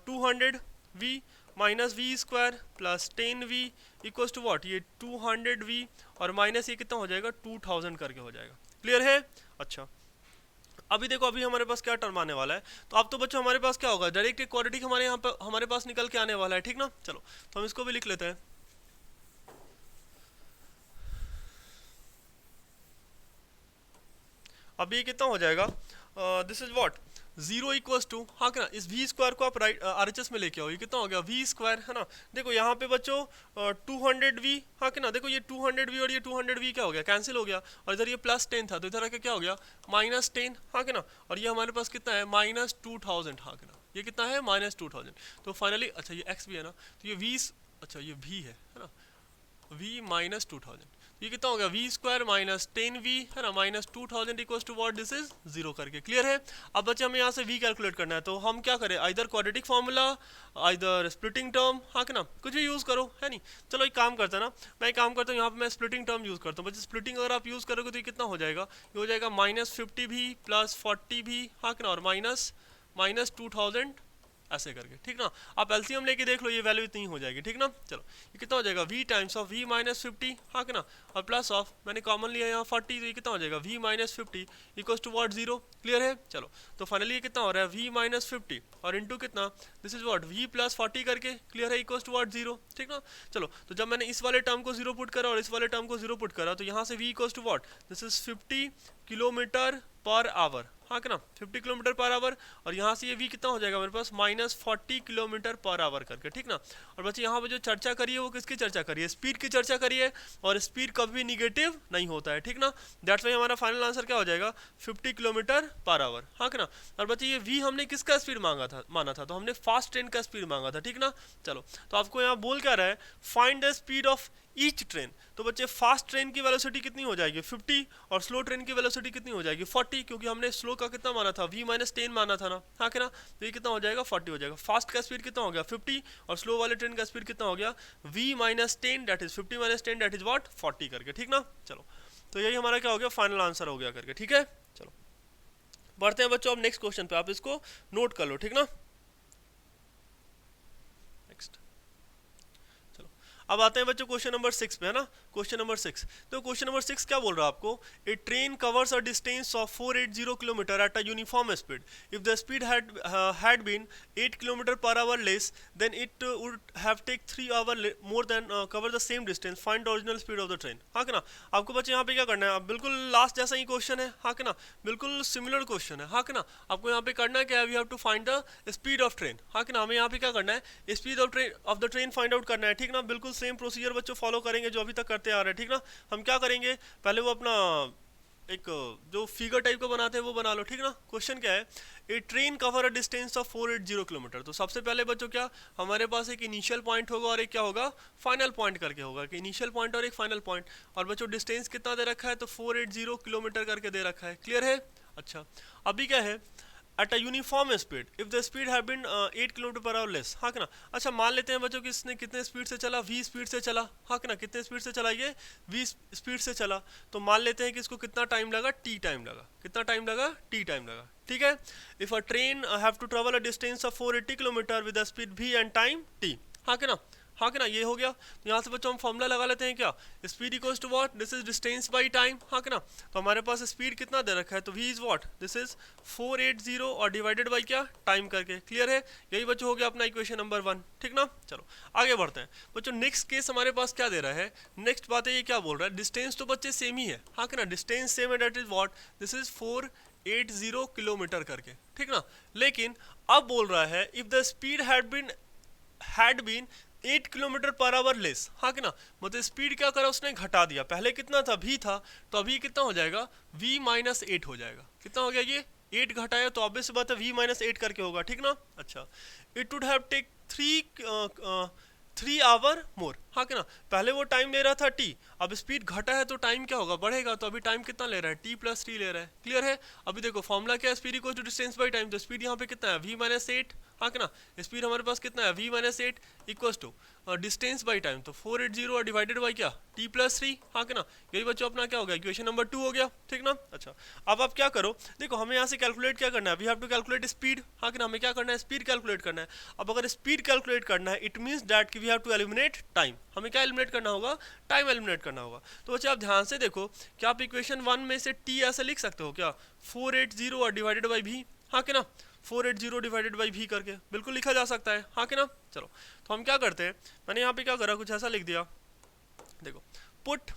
200v minus v square plus 10v equals to what, ये 200v और माइनस ये कितना हो जाएगा 2000 करके हो जाएगा। क्लियर है। अच्छा अभी देखो अभी हमारे पास क्या टर्म आने वाला है, तो अब तो बच्चों हमारे पास क्या होगा, डायरेक्ट क्वाड्रेटिक हमारे यहाँ पर हमारे पास निकल के आने वाला है, ठीक ना। चलो तो हम इसको भी लिख लेते हैं। अभी कितना हो जाएगा, this is what 0 equals to, हाँ क्या, इस v स्क्वायर को आप राइट RHS में लेके आओ, ये कितना हो गया v स्क्वायर, है ना। देखो यहाँ पे बच्चों 200v, हाँ क्या ना, देखो ये 200v और ये 200v क्या हो गया, कैंसिल हो गया, और इधर ये +10 था तो इधर आके क्या हो गया -10, हाँ क्या ना, और ये हमारे पास कितना है -2000, हाँ क्या ना, ये कितना है -2000। तो फाइनली अच्छा ये x भी है ना, तो ये v, अच्छा ये v है ना, v माइनस 2000, ये कितना हो गया v स्क्वायर माइनस 10v है ना minus 2000 equals to what, this is 0 करके। क्लियर है। अब बच्चे हमें यहाँ से v कैलकुलेट करना है, तो हम क्या करें, either quadratic formula, either splitting term, हाँ कि ना, कुछ भी यूज़ करो, है नहीं। चलो एक काम करता है ना, मैं एक काम करता हूँ, यहाँ पे मैं स्प्लिटिंग टर्म यूज़ करता हूँ। बच्चे स्प्लिटिंग अगर आप यूज़ करोगे तो ये कितना हो जाएगा, ये हो जाएगा माइनस 50v प्लस 40v, हाँ कि ना, और माइनस 2000 ऐसे करके, ठीक ना। आप एलसीएम लेके देख लो, ये वैल्यू इतनी हो जाएगी, ठीक ना। चलो ये कितना हो जाएगा, v times of v minus 50, हाँ कि ना, और प्लस ऑफ मैंने कॉमन लिया यहाँ 40, तो ये कितना हो जाएगा v minus 50 equals to what 0। Clear है। चलो तो फाइनली ये कितना हो रहा है, v माइनस 50 और इंटू कितना, this is what v plus 40 करके। क्लियर है, इक्वल्स टू व्हाट 0, ठीक ना। चलो तो जब मैंने इस वाले टर्म को 0 पुट करा और इस वाले टर्म को 0 पुट करा, तो यहाँ से v equals to what, this is 50 kilometre per hour, हाँ कि ना, 50 किलोमीटर पर आवर, और यहाँ से ये v कितना हो जाएगा मेरे पास, माइनस 40 किलोमीटर पर आवर करके, ठीक ना। और बच्चे यहाँ पे जो चर्चा करी है वो किसकी चर्चा करी है, स्पीड की चर्चा करी है, और स्पीड कभी निगेटिव नहीं होता है, ठीक ना। दैट्स वाई हमारा फाइनल आंसर क्या हो जाएगा, 50 किलोमीटर पर आवर, हाँ कि ना। और बच्चे ये v हमने किसका स्पीड माना था, तो हमने फास्ट ट्रेन का स्पीड मांगा था, ठीक ना। चलो तो आपको यहाँ बोल क्या रहा है, find the speed of each train. तो बच्चे फास्ट ट्रेन की वेलोसिटी कितनी हो जाएगी 50, और स्लो ट्रेन की वेलोसिटी कितनी हो जाएगी 40, क्योंकि हमने स्लो का कितना माना था, v माइनस 10 माना था ना, हाँ कि ना। तो ये कितना हो जाएगा 40 हो जाएगा। फास्ट का स्पीड कितना हो गया 50, और स्लो वाले ट्रेन का स्पीड कितना हो गया v minus 10 that is 50 minus 10 that is what 40 करके, ठीक ना। चलो तो यही हमारा क्या हो गया, फाइनल आंसर हो गया करके, ठीक है। चलो बढ़ते हैं बच्चों अब नेक्स्ट क्वेश्चन पे, आप इसको नोट कर लो, ठीक ना। नेक्स्ट अब आते हैं बच्चों क्वेश्चन नंबर 6 पे, है ना। क्वेश्चन नंबर 6, तो क्वेश्चन नंबर 6 क्या बोल रहा है आपको, a train covers a distance of 480 kilometre at a uniform speed, if the speed had been 8 kilometre per hour less, then it would have take 3 hour more then cover the same distance, find the original speed of the train, हाँ कि ना। आपको बच्चे यहाँ पे क्या करना है, बिल्कुल लास्ट जैसा ही क्वेश्चन है, हाँ कि ना, बिल्कुल सिमिलर क्वेश्चन है, हाँ कि ना। आपको यहाँ पे करना है क्या, we have to find the speed of train, हाँ कि ना। हमें यहाँ पे क्या करना है, speed of the train find out करना है, ठीक ना। बिल्कुल सेम प्रोसीजर बच्चों फॉलो करेंगे जो अभी तक करते आ रहे हैं, ठीक ना। हम क्या करेंगे, पहले वो अपना एक जो फिगर टाइप का बनाते हैं वो बना लो, ठीक ना। क्वेश्चन क्या है, a train cover a distance of 480 kilometre. तो सबसे पहले बच्चों क्या, हमारे पास एक इनिशियल पॉइंट होगा और एक क्या होगा, फाइनल पॉइंट करके होगा, कि इनिशियल पॉइंट और एक फाइनल पॉइंट। और बच्चों डिस्टेंस कितना दे रखा है, तो 480 किलोमीटर करके दे रखा है। क्लियर है। अच्छा अभी क्या है, at a uniform speed if the speed have been 8 kilometre per hour less, हाँ कि ना। अच्छा मान लेते हैं बच्चों कि इसने कितने स्पीड से चला, v स्पीड से चला, हाँ कि ना। कितने स्पीड से चला, ये v स्पीड से चला, तो मान लेते हैं कि इसको कितना टाइम लगा, t टाइम लगा, कितना टाइम लगा, t टाइम लगा, ठीक है। If a train have to travel a distance of 480 kilometre with a speed v and time t, हाँ कि ना, हाँ कि ना। ये हो गया, तो यहाँ से बच्चों हम फॉर्मूला लगा लेते हैं क्या, speed equals to what, this is distance by time, हाँ कि ना। तो हमारे पास स्पीड कितना दे रखा है, तो v is what, this is 480 और डिवाइडेड बाय क्या, टाइम करके। क्लियर है, यही बच्चों हो गया अपना इक्वेशन नंबर 1, ठीक ना। चलो आगे बढ़ते हैं बच्चों, नेक्स्ट केस हमारे पास क्या दे रहा है, नेक्स्ट बात है ये क्या बोल रहा है, डिस्टेंस तो बच्चे सेम ही है, हाँ कि ना, डिस्टेंस सेम है, that is what, this is 480 kilometre करके, ठीक ना। लेकिन अब बोल रहा है if the speed had been 8 kilometre per hour less, हाँ कि ना। मतलब स्पीड क्या करा उसने, घटा दिया, पहले कितना था v था, तो अभी कितना हो जाएगा v माइनस 8 हो जाएगा। कितना हो गया ये 8 घटाया, तो ऑब्वियस बात है v माइनस 8 करके होगा, ठीक ना। अच्छा it would have take 3 hour more, हाँ कि ना। पहले वो टाइम ले रहा था t, अब स्पीड घटा है तो टाइम क्या होगा, बढ़ेगा, तो अभी टाइम कितना ले रहा है, t प्लस 3 ले रहा है। क्लियर है। अभी देखो फॉर्मूला क्या है, speed equal to distance by time, तो स्पीड यहाँ पे कितना है v माइनस 8, हाँ कि ना। स्पीड हमारे पास कितना है v minus 8 equals to distance by time, तो 480 और डिवाइडेड बाय क्या, t प्लस 3, हाँ कि ना। यही बच्चों अपना क्या हो गया, इक्वेशन नंबर 2 हो गया, ठीक ना। अच्छा अब आप क्या करो, देखो हमें यहाँ से कैलकुलेट क्या करना है, we have to calculate speed, हाँ कि ना। हमें क्या करना है, स्पीड कैलकुलेट करना है। अब अगर स्पीड कैलकुलेट करना है, इट मीन्स दैट कि we have to eliminate time. हमें क्या एलिमिनेट करना होगा, टाइम एलिमिनेट करना होगा। तो बच्चे आप ध्यान से देखो, क्या आप इक्वेशन 1 में से t ऐसे लिख सकते हो क्या, 480 और डिवाइडेड बाई v, हाँ कि ना। 480 डिवाइडेड बाई v करके बिल्कुल लिखा जा सकता है, हाँ कि ना। चलो तो हम क्या करते हैं, मैंने यहाँ पे क्या करा, कुछ ऐसा लिख दिया, देखो put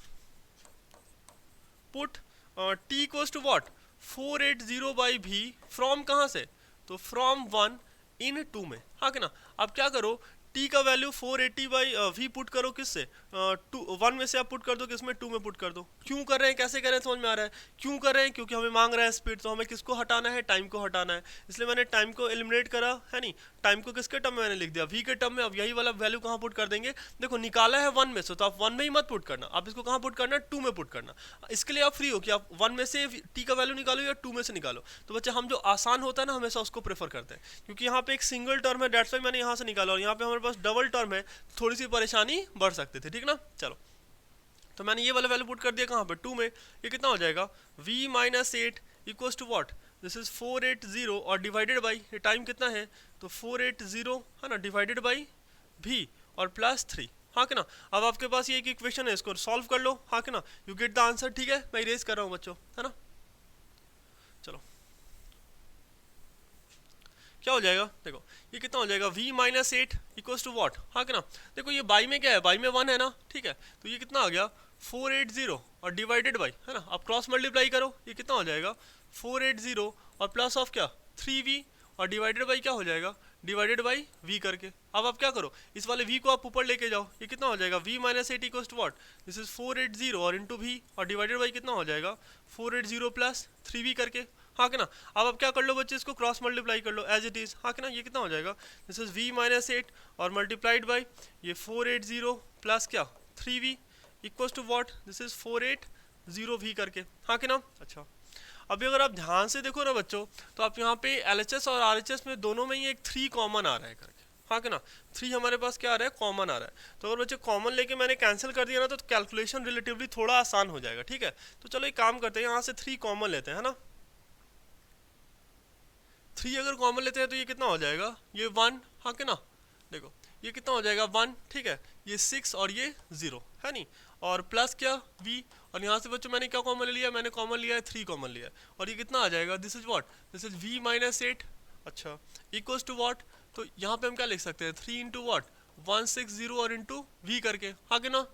t equals to what 480 by v from कहाँ से, तो फ्रॉम 1 इन 2 में, हाँ कि ना। अब क्या करो, t का वैल्यू 480 बाई v पुट करो किससे, टू 1 में से आप पुट कर दो, किसमें 2 में पुट कर दो। क्यों कर रहे हैं, कैसे कर रहे हैं, समझ में आ रहा है। क्यों कर रहे हैं, क्योंकि हमें मांग रहा है स्पीड, तो हमें किसको हटाना है, टाइम को हटाना है, इसलिए मैंने टाइम को एलिमिनेट करा है नहीं, टाइम को किसके टर्म में मैंने लिख दिया, v के टर्म में। अब यही वाला वैल्यू कहाँ पुट कर देंगे, देखो निकाला है 1 में से, तो आप 1 में ही मत पुट करना, आप इसको कहाँ पुट करना, 2 में पुट करना। इसके लिए आप फ्री हो कि आप 1 में से t का वैल्यू निकालो या 2 में से निकालो। तो बच्चे हम जो आसान होता है ना हमेशा उसको प्रेफर करते हैं, क्योंकि यहाँ पे एक सिंगल टर्म है, डेट्स वाई मैंने यहाँ से निकाला, और यहाँ पे हमारे पास डबल टर्म है, थोड़ी सी परेशानी बढ़ सकती थी, ठीक ना। चलो तो मैंने ये वाला वैल्यू पुट कर दिया कहाँ पे, 2 में। ये कितना हो जाएगा, v minus 8 equals to what, this is 480 और डिवाइडेड बाई, ये टाइम कितना है, तो 480 है ना, डिवाइडेड बाई v और प्लस 3, हाँ कि ना। अब आपके पास ये एक इक्वेशन है, इसको सॉल्व कर लो, हाँ कि ना, यू गेट द आंसर, ठीक है। मैं इरेज कर रहा हूँ बच्चों, है ना। चलो क्या हो जाएगा, देखो ये कितना हो जाएगा, v minus 8 equals to what, हाँ कि ना। देखो ये बाई में क्या है, बाई में 1 है ना, ठीक है। तो ये कितना आ गया 480 और डिवाइडेड बाई, है ना, अब क्रॉस मल्टीप्लाई करो, ये कितना हो जाएगा 480 और प्लस ऑफ क्या 3v और डिवाइडेड बाई क्या हो जाएगा, डिवाइडेड बाई v करके। अब आप क्या करो, इस वाले v को आप ऊपर लेके जाओ, ये कितना हो जाएगा v minus 8 equals to what, this is 480 और इंटू v और डिवाइडेड बाई कितना हो जाएगा 480 प्लस 3v करके, हाँ कि ना। अब आप क्या कर लो बच्चे, इसको क्रॉस मल्टीप्लाई कर लो एज इट इज, हाँ कि ना। ये कितना हो जाएगा, दिस इज v माइनस 8 और मल्टीप्लाइड बाई ये 480 प्लस क्या 3v equals to what, this is 480v करके, हाँ कि ना। अच्छा अभी अगर आप ध्यान से देखो ना बच्चों, तो आप यहाँ पे LHS और RHS में दोनों में ही एक 3 कॉमन आ रहा है करके, हाँ कि ना। 3 हमारे पास क्या आ रहा है, कॉमन आ रहा है। तो अगर बच्चे कॉमन लेके मैंने कैंसिल कर दिया ना, तो कैलकुलेशन रिलेटिवली थोड़ा आसान हो जाएगा, ठीक है। तो चलो एक काम करते हैं, यहाँ से 3 कॉमन लेते हैं, है ना। 3 अगर कॉमन लेते हैं तो ये कितना हो जाएगा, ये 1, हाँ कि ना। देखो ये कितना हो जाएगा 1, ठीक है, ये 6 और ये 0 है नहीं, और प्लस क्या v, और यहाँ से बच्चों मैंने क्या कॉमन ले लिया, मैंने कॉमन लिया है 3 कॉमन लिया है, और ये कितना आ जाएगा, this is what, this is v minus 8, अच्छा इक्वल्स टू व्हाट। तो यहाँ पे हम क्या लिख सकते हैं, 3 इंटू व्हाट 160 और इंटू v करके, हाँ कि ना,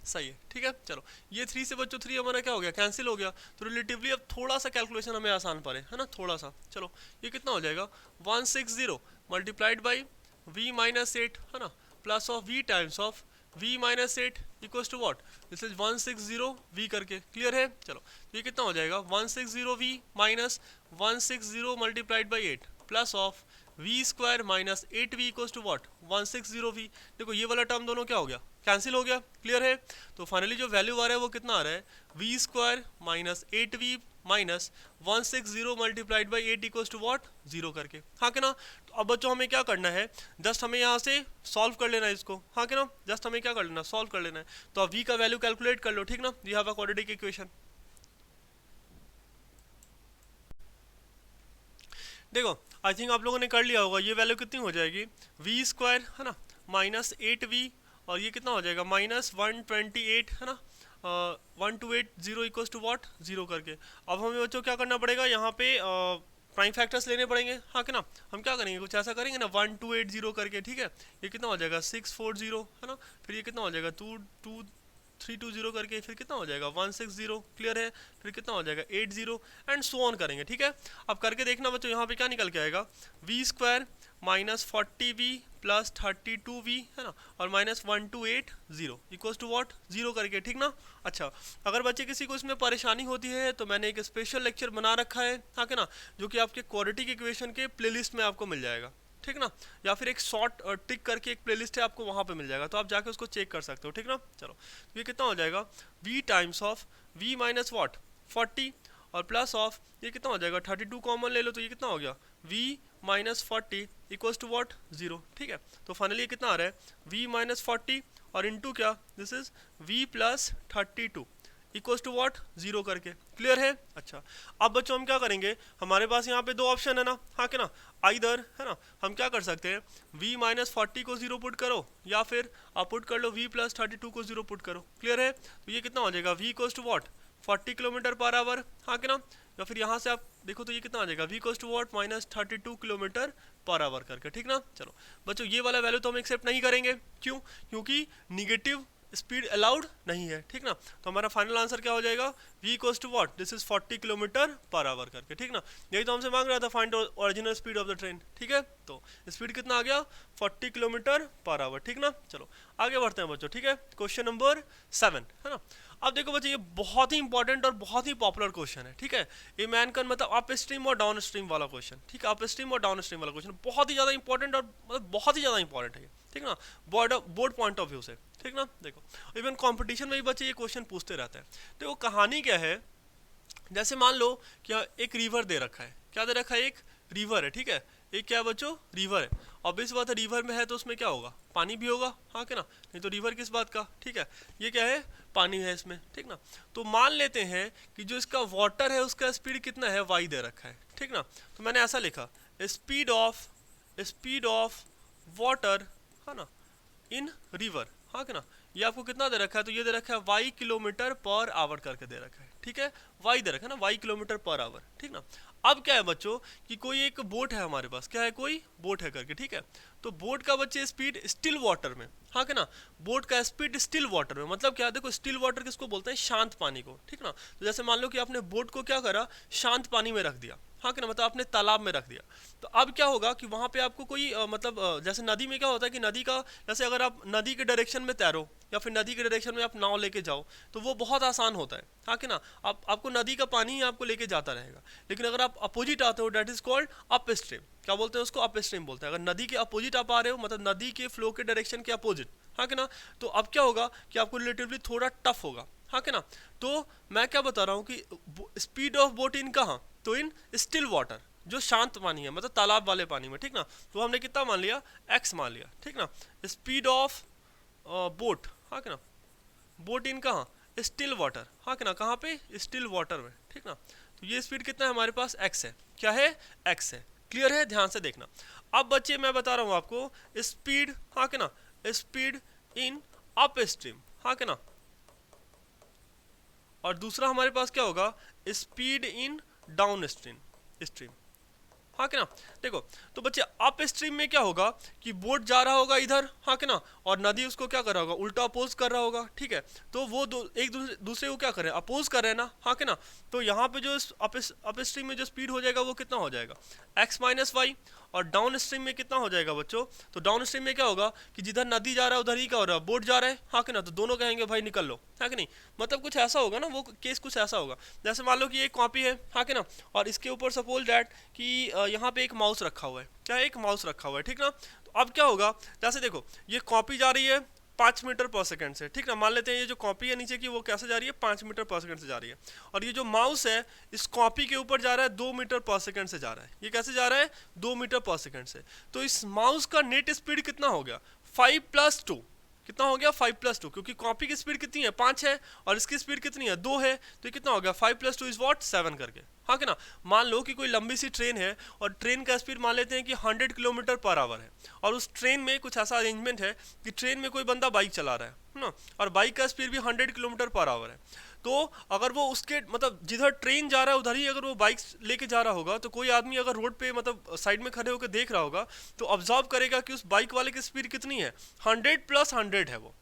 सही है, ठीक है। चलो ये 3 से बच्चों 3 हमारा क्या हो गया, कैंसिल हो गया, तो रिलेटिवली अब थोड़ा सा कैलकुलेशन हमें आसान पड़े, है ना, थोड़ा सा। चलो ये कितना हो जाएगा 160 मल्टीप्लाइड बाई v माइनस 8, है ना, plus of v times of v minus 8 equals to what, this is 160 v करके, क्लियर है। चलो ये कितना हो जाएगा 160 v minus 160 multiplied by 8 plus of v square minus 8v equals to what 160v। देखो ये वाला टर्म दोनों क्या हो गया, कैंसिल हो गया, क्लियर है। तो फाइनली जो वैल्यू आ रहा है वो कितना आ रहा है, v square minus 8v minus 160 multiplied by 8 equals to what 0 करके, हाँ कि ना। तो अब बच्चों हमें क्या करना है, जस्ट हमें यहाँ से सॉल्व कर लेना है इसको, हाँ कि ना, जस्ट हमें क्या कर लेना, सॉल्व कर लेना है। तो अब v का वैल्यू कैलकुलेट कर लो, ठीक ना, you have a quadratic equation. देखो आई थिंक आप लोगों ने कर लिया होगा, ये वैल्यू कितनी हो जाएगी, v स्क्वायर है ना माइनस 8v, और ये कितना हो जाएगा माइनस 128, है ना, 1280 इक्वल्स टू व्हाट 0 करके। अब हमें बच्चों क्या करना पड़ेगा, यहाँ पे प्राइम फैक्टर्स लेने पड़ेंगे, हाँ कि ना। हम क्या करेंगे, कुछ ऐसा करेंगे ना 1280 करके, ठीक है। ये कितना हो जाएगा 640, है ना, फिर ये कितना हो जाएगा 320 करके, फिर कितना हो जाएगा 160, क्लियर है, फिर कितना हो जाएगा 80 एंड सो ऑन करेंगे, ठीक है। अब करके देखना बच्चों, यहाँ पे क्या निकल के आएगा, v square minus 40v plus 32v, है ना, और माइनस 1280 इक्वल्स टू व्हाट 0 करके, ठीक ना। अच्छा अगर बच्चे किसी को इसमें परेशानी होती है तो मैंने एक स्पेशल लेक्चर बना रखा है, हाँ कि ना, जो कि आपके क्वाड्रेटिक इक्वेशन के प्लेलिस्ट में आपको मिल जाएगा, ठीक ना, या फिर एक शॉर्ट टिक करके एक प्लेलिस्ट है आपको वहाँ पे मिल जाएगा, तो आप जाके उसको चेक कर सकते हो, ठीक ना। चलो तो ये कितना हो जाएगा, v times of v minus what 40 और प्लस ऑफ ये कितना हो जाएगा 32 कॉमन ले लो, तो ये कितना हो गया v minus 40 equals to what 0, ठीक है। तो फाइनली ये कितना आ रहा है v माइनस 40 और इंटू क्या, this is v plus 32 equals to what 0 करके, क्लियर है। अच्छा अब बच्चों हम क्या करेंगे, हमारे पास यहाँ पे दो ऑप्शन है ना, हाँ कि ना, आइदर, है ना, हम क्या कर सकते हैं v माइनस 40 को 0 पुट करो, या फिर आप पुट कर लो v प्लस 32 को 0 पुट करो, क्लियर है। तो ये कितना हो जाएगा v equals to what 40 kilometre per hour, हाँ कि ना, या फिर यहाँ से आप देखो तो ये कितना आ जाएगा v equals to what minus 32 kilometre per hour करके, ठीक ना। चलो बच्चों ये वाला वैल्यू तो हम एक्सेप्ट नहीं करेंगे, क्यों, क्योंकि निगेटिव स्पीड अलाउड नहीं है, ठीक ना। तो हमारा फाइनल आंसर क्या हो जाएगा, v equals to what, this is 40 kilometre per hour करके, ठीक ना। यही तो हमसे मांग रहा था, find original speed of the train, ठीक है। तो स्पीड कितना आ गया, 40 किलोमीटर पर आवर, ठीक ना। चलो आगे बढ़ते हैं बच्चों, ठीक है। क्वेश्चन नंबर 7 है ना। अब देखो बच्चों, ये बहुत ही इंपॉर्टेंट और बहुत ही पॉपुलर क्वेश्चन है, ठीक है। ये मैन का मतलब अप स्ट्रीम और डाउन स्ट्रीम वाला क्वेश्चन, ठीक है। अप स्ट्रीम और डाउन स्ट्रीम वाला क्वेश्चन बहुत ही ज़्यादा इंपॉर्टेंट और मतलब बहुत ही ज़्यादा इंपॉर्टेंट है, ठीक ना, बोर्ड पॉइंट ऑफ व्यू से, ठीक ना। देखो इवन कंपटीशन में भी बच्चे ये क्वेश्चन पूछते रहते हैं। देखो कहानी क्या है, जैसे मान लो कि एक रिवर दे रखा है, क्या दे रखा है, एक रिवर है, ठीक है। एक क्या है बच्चों, रिवर है। ऑब्वियस बात है, रिवर में है तो उसमें क्या होगा, पानी भी होगा, हाँ क्या ना। नहीं तो रिवर किस बात का, ठीक है। ये क्या है, पानी है इसमें, ठीक ना। तो मान लेते हैं कि जो इसका वाटर है उसका स्पीड कितना है, वाई दे रखा है, ठीक ना। तो मैंने ऐसा लिखा, स्पीड ऑफ वाटर, है ना, इन रिवर, हाँ क्या ना। ये आपको कितना दे रखा है, तो ये दे रखा है वाई किलोमीटर पर आवर करके दे रखा है, ठीक है। वाई दे रखा है ना, वाई किलोमीटर पर आवर, ठीक ना। अब क्या है बच्चों कि कोई एक बोट है हमारे पास, क्या है, कोई बोट है करके, ठीक है। तो बोट का बच्चे स्पीड स्टिल वाटर में, हाँ क्या ना, बोट का स्पीड स्टिल वाटर में, मतलब क्या, देखो स्टिल वाटर किसको बोलते हैं, शांत पानी को, ठीक ना। तो जैसे मान लो कि आपने बोट को क्या करा, शांत पानी में रख दिया, हाँ कि ना, मतलब आपने तालाब में रख दिया। तो अब क्या होगा कि वहाँ पे आपको कोई जैसे नदी में क्या होता है कि नदी का, जैसे अगर आप नदी के डायरेक्शन में तैरो या फिर नदी के डायरेक्शन में आप नाव लेके जाओ तो वो बहुत आसान होता है, हाँ कि ना। आपको नदी का पानी ही आपको लेके जाता रहेगा। लेकिन अगर आप अपोजिट आते हो, that is called upstream, क्या बोलते हैं उसको, अप स्ट्रीम बोलते हैं। अगर नदी के अपोजिट आप आ रहे हो, मतलब नदी के फ्लो के डायरेक्शन के अपोजिट, हाँ कि ना, तो अब क्या होगा कि आपको रिलेटिवली थोड़ा टफ होगा, हाँ कि ना। तो मैं क्या बता रहा हूँ कि स्पीड ऑफ बोट इन कहाँ, तो इन स्टिल वाटर, जो शांत पानी है, मतलब तालाब वाले पानी में, ठीक ना। तो हमने कितना मान लिया, x मान लिया, ठीक ना। स्पीड ऑफ बोट, हाँ कि ना, बोट इन कहाँ, स्टिल वाटर, हाँ कि ना, कहाँ पे, स्टिल वाटर में, ठीक ना। तो ये स्पीड कितना है हमारे पास, x है, क्या है, x है। क्लियर है, ध्यान से देखना। अब बच्चे मैं बता रहा हूँ आपको स्पीड, हाँ कि ना, स्पीड इन अप स्ट्रीम, हाँ कि ना, और दूसरा हमारे पास क्या होगा, स्पीड इन डाउन स्ट्रीम, हाँ कि ना। देखो तो बच्चे अप स्ट्रीम में क्या होगा कि बोट जा रहा होगा इधर, हाँ कि ना, और नदी उसको क्या कर रहा होगा, उल्टा अपोज कर रहा होगा, ठीक है। तो वो एक दूसरे को क्या कर रहे हैं, अपोज कर रहे हैं ना, हाँ कि ना। तो यहाँ पे जो अप स्ट्रीम में जो स्पीड हो जाएगा वो कितना हो जाएगा, x माइनस वाई। और डाउन स्ट्रीम में कितना हो जाएगा बच्चों, तो डाउन स्ट्रीम में क्या होगा कि जिधर नदी जा रहा है उधर ही क्या हो रहा है, बोट जा रहा है, हाँ कि ना। तो दोनों कहेंगे भाई निकल लो, है कि नहीं। मतलब कुछ ऐसा होगा ना, वो केस कुछ ऐसा होगा। जैसे मान लो कि एक कॉपी है, हाँ कि ना, और इसके ऊपर सपोज डैट कि यहाँ पे एक माउस रखा हुआ है, क्या, एक माउस रखा हुआ है, ठीक ना। तो अब क्या होगा, जैसे देखो ये कॉपी जा रही है 5 मीटर पर सेकंड से, ठीक ना। मान लेते हैं ये जो कॉपी है नीचे की वो कैसे जा रही है, 5 मीटर पर सेकंड से जा रही है। और ये जो माउस है इस कॉपी के ऊपर जा रहा है 2 मीटर पर सेकंड से जा रहा है। ये कैसे जा रहा है, 2 मीटर पर सेकंड से। तो इस माउस का नेट स्पीड कितना हो गया, 5 + 2, कितना हो गया, 5 + 2, क्योंकि कॉपी की स्पीड कितनी है, 5 है, और इसकी स्पीड कितनी है, 2 है। तो ये कितना हो गया, 5 + 2 इज वॉट, 7 करके, हाँ कि ना। मान लो कि कोई लंबी सी ट्रेन है और ट्रेन का स्पीड मान लेते हैं कि 100 किलोमीटर पर आवर है, और उस ट्रेन में कुछ ऐसा अरेंजमेंट है कि ट्रेन में कोई बंदा बाइक चला रहा है ना, और बाइक का स्पीड भी 100 किलोमीटर पर आवर है। तो अगर वो उसके मतलब जिधर ट्रेन जा रहा है उधर ही अगर वो बाइक लेके जा रहा होगा, तो कोई आदमी अगर रोड पे मतलब साइड में खड़े होकर देख रहा होगा तो ऑब्जर्व करेगा कि उस बाइक वाले की स्पीड कितनी है, 100 + 100 है वो।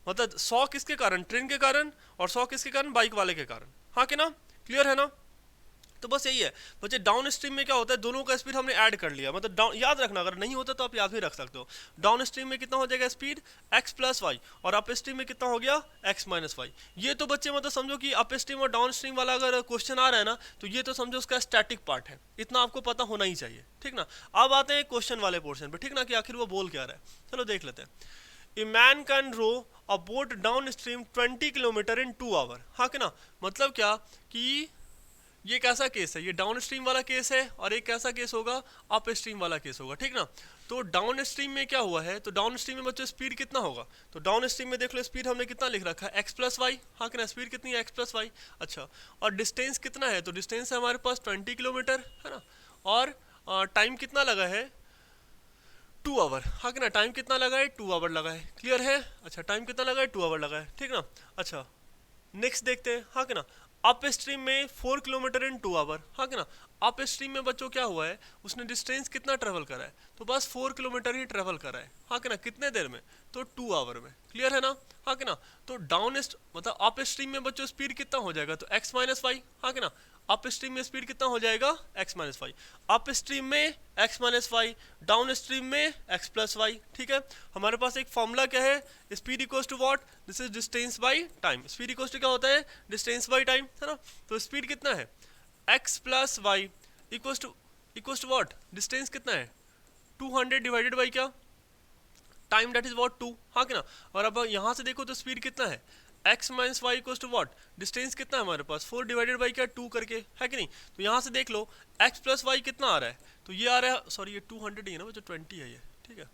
मतलब 100 किसके कारण, ट्रेन के कारण, और 100 किसके कारण, बाइक वाले के कारण, हाँ कि ना। क्लियर है ना। तो बस यही है बच्चे, डाउन स्ट्रीम में क्या होता है, दोनों का स्पीड हमने ऐड कर लिया, मतलब डाउन, याद रखना, अगर नहीं होता तो आप याद भी रख सकते हो। डाउन स्ट्रीम में कितना हो जाएगा स्पीड, x + y, और अप स्ट्रीम में कितना हो गया, x - y। ये तो बच्चे मतलब समझो कि अप स्ट्रीम और डाउन स्ट्रीम वाला अगर क्वेश्चन आ रहा है ना, तो ये तो समझो उसका स्टैटिक पार्ट है, इतना आपको पता होना ही चाहिए, ठीक ना। अब आते हैं क्वेश्चन वाले पोर्शन पे, ठीक ना, कि आखिर वो बोल क्या रहा है। चलो देख लेते हैं। A man can row a boat downstream 20 kilometre in 2 hour, हाँ कि ना। मतलब क्या कि ये कैसा केस है, ये डाउन स्ट्रीम वाला केस है, और एक कैसा केस होगा, अप स्ट्रीम वाला केस होगा, ठीक ना। तो डाउन स्ट्रीम में क्या हुआ है, तो डाउन स्ट्रीम में बच्चों स्पीड कितना होगा, तो डाउन स्ट्रीम में देख लो स्पीड हमने कितना लिख रखा है, x + y, हाँ कि ना, स्पीड कितनी है, x + y। अच्छा, और डिस्टेंस कितना है, तो डिस्टेंस है हमारे पास 20 किलोमीटर, है ना। और टाइम कितना लगा है, 2 आवर, हाँ कि ना, टाइम कितना लगा है, 2 आवर लगा है। क्लियर है। अच्छा, टाइम कितना लगा है, 2 आवर लगा है, ठीक ना। अच्छा नेक्स्ट देखते हैं, हाँ कि ना। अप स्ट्रीम में 4 किलोमीटर इन 2 आवर, हाँ कि ना। अप स्ट्रीम में बच्चों क्या हुआ है, उसने डिस्टेंस कितना ट्रेवल करा है, तो बस 4 किलोमीटर ही ट्रेवल करा है, हाँ कि ना, कितने देर में, तो 2 आवर में, क्लियर है ना, हाँ कि ना। तो डाउन मतलब अप स्ट्रीम में बच्चों स्पीड कितना हो जाएगा, तो x माइनस वाई, हाँ कि ना, अप स्ट्रीम में स्पीड कितना हो जाएगा, x minus y, upstream में x minus y, downstream में x प्लस वाई, ठीक है। हमारे पास एक फॉर्मूला क्या है, speed equals to what, this is distance by time, speed equals to क्या होता है, डिस्टेंस बाई टाइम, है ना। तो स्पीड कितना है, x plus y equals to what, distance कितना है 200 डिवाइडेड बाई क्या, टाइम, दैट इज व्हाट 2, हाँ कि ना। और अब यहाँ से देखो तो स्पीड कितना है, x minus y equals to what, distance कितना है हमारे पास 4 डिवाइडेड बाई क्या 2 करके, है कि नहीं। तो यहाँ से देख लो x प्लस वाई कितना आ रहा है, तो ये आ रहा है, सॉरी ये 200 ही है ना बच्चों, 20 है ये, ठीक है।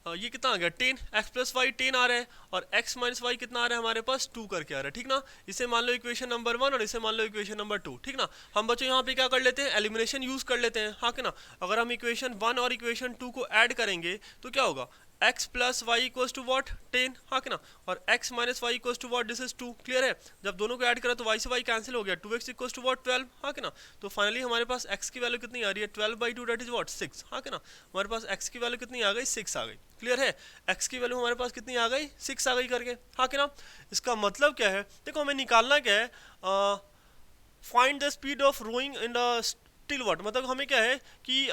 ये कितना आ गया 10, x प्लस वाई 10 आ रहा है, और x माइनस वाई कितना आ रहा है हमारे पास 2 करके आ रहा है, ठीक ना। इसे मान लो इक्वेशन नंबर 1 और इसे मान लो इक्वेशन नंबर 2, ठीक ना। हम बच्चों यहाँ पे क्या कर लेते हैं, एलिमिनेशन यूज कर लेते हैं, हाँ कि ना। अगर हम इक्वेशन 1 और इक्वेशन 2 को ऐड करेंगे तो क्या होगा, x plus y equals to what 10, हाँ कि ना, और x minus y equals to what, this is 2, clear है। जब दोनों को ऐड करा तो y से y कैंसिल हो गया, 2x इक्वल्स टू वॉट 12, हाँ कि ना। तो फाइनली हमारे पास x की वैल्यू कितनी आ रही है, 12/2, दैट इज वॉट 6, हाँ कि ना। हमारे पास x की वैल्यू कितनी आ गई, 6 आ गई, क्लियर है। x की वैल्यू हमारे पास कितनी आ गई, 6 आ गई करके, हाँ कि ना। इसका मतलब क्या है, देखो हमें निकालना क्या है, find the speed of rowing in the still water, मतलब हमें क्या है कि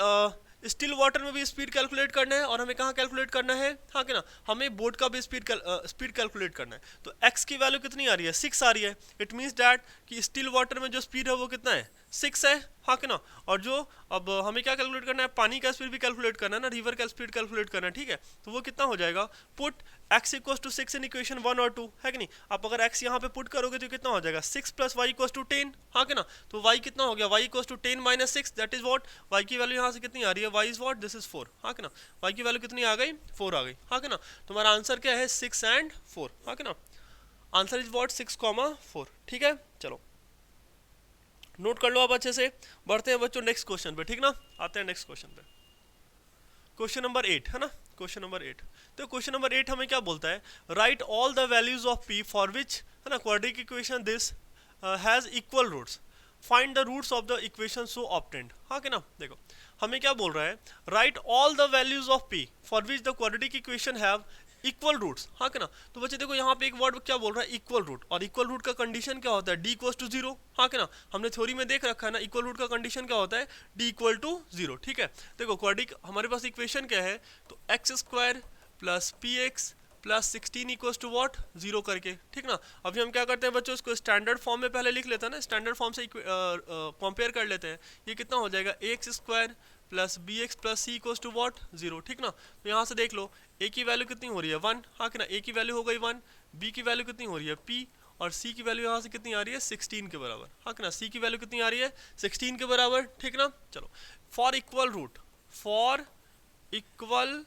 स्टिल वाटर में भी स्पीड कैलकुलेट करना है, और हमें कहाँ कैलकुलेट करना है, हाँ कि ना, हमें बोट का भी स्पीड कैलकुलेट करना है। तो x की वैल्यू कितनी आ रही है, 6 आ रही है, इट मीन्स दैट कि स्टिल वाटर में जो स्पीड है वो कितना है, 6 है, हाँ कि ना। और जो अब हमें क्या कैलकुलेट करना है, पानी का स्पीड भी कैलकुलेट करना है ना, रिवर का स्पीड कैलकुलेट करना है, ठीक है। तो वो कितना हो जाएगा, put x equals to 6 in equation 1 और 2, है कि नहीं। आप अगर x यहाँ पे पुट करोगे तो कितना हो जाएगा, 6 प्लस वाई इक्वल्स टू 10, हाँ कि ना। तो y कितना हो गया, y equals to 10 minus 6, that is what, y की वैल्यू यहाँ से कितनी आ रही है, y is what, this is 4, हाँ कि ना। y की वैल्यू कितनी आ गई, 4 आ गई, हाँ कि ना। तुम्हारा आंसर क्या है, 6 एंड 4, हाँ कि ना। आंसर इज व्हाट 6,4, ठीक है। चलो नोट कर लो आप अच्छे से, बढ़ते हैं बच्चों नेक्स्ट क्वेश्चन पे, ठीक ना। आते हैं नेक्स्ट क्वेश्चन पे, क्वेश्चन नंबर 8 है ना, क्वेश्चन नंबर 8। तो क्वेश्चन नंबर 8 हमें क्या बोलता है, write all the values of p for which, है ना, quadratic equation this has equal roots, find the roots of the equation so obtained, हाँ कि ना। देखो हमें क्या बोल रहा है, write all the values of p for which the quadratic equation have equal roots, हाँ कि ना। तो बच्चे देखो यहाँ पे एक वर्ड क्या बोल रहा है, इक्वल रूट, और इक्वल रूट का कंडीशन क्या होता है, d इक्वल्स टू 0, हाँ कि ना। हमने थ्योरी में देख रखा है ना, इक्वल रूट का कंडीशन क्या होता है, d इक्वल टू 0, ठीक है। देखो क्वाड्रेटिक हमारे पास इक्वेशन क्या है, तो x square plus p x plus 16 equals to what 0 करके, ठीक ना। अभी हम क्या करते हैं बच्चों, इसको स्टैंडर्ड फॉर्म में पहले लिख लेते हैं ना, स्टैंडर्ड फॉर्म से कंपेयर कर लेते हैं। ये कितना हो जाएगा, a x square plus b x plus c equals to what 0, ठीक ना। तो यहाँ से देख लो ए की वैल्यू कितनी हो रही है 1, हाँ कि ना, ए की वैल्यू हो गई 1, बी की वैल्यू कितनी हो रही है p, और c की वैल्यू यहाँ से कितनी आ रही है 16 के बराबर, हाँ कि ना। c की वैल्यू कितनी आ रही है 16 के बराबर, ठीक ना। चलो for equal root, for equal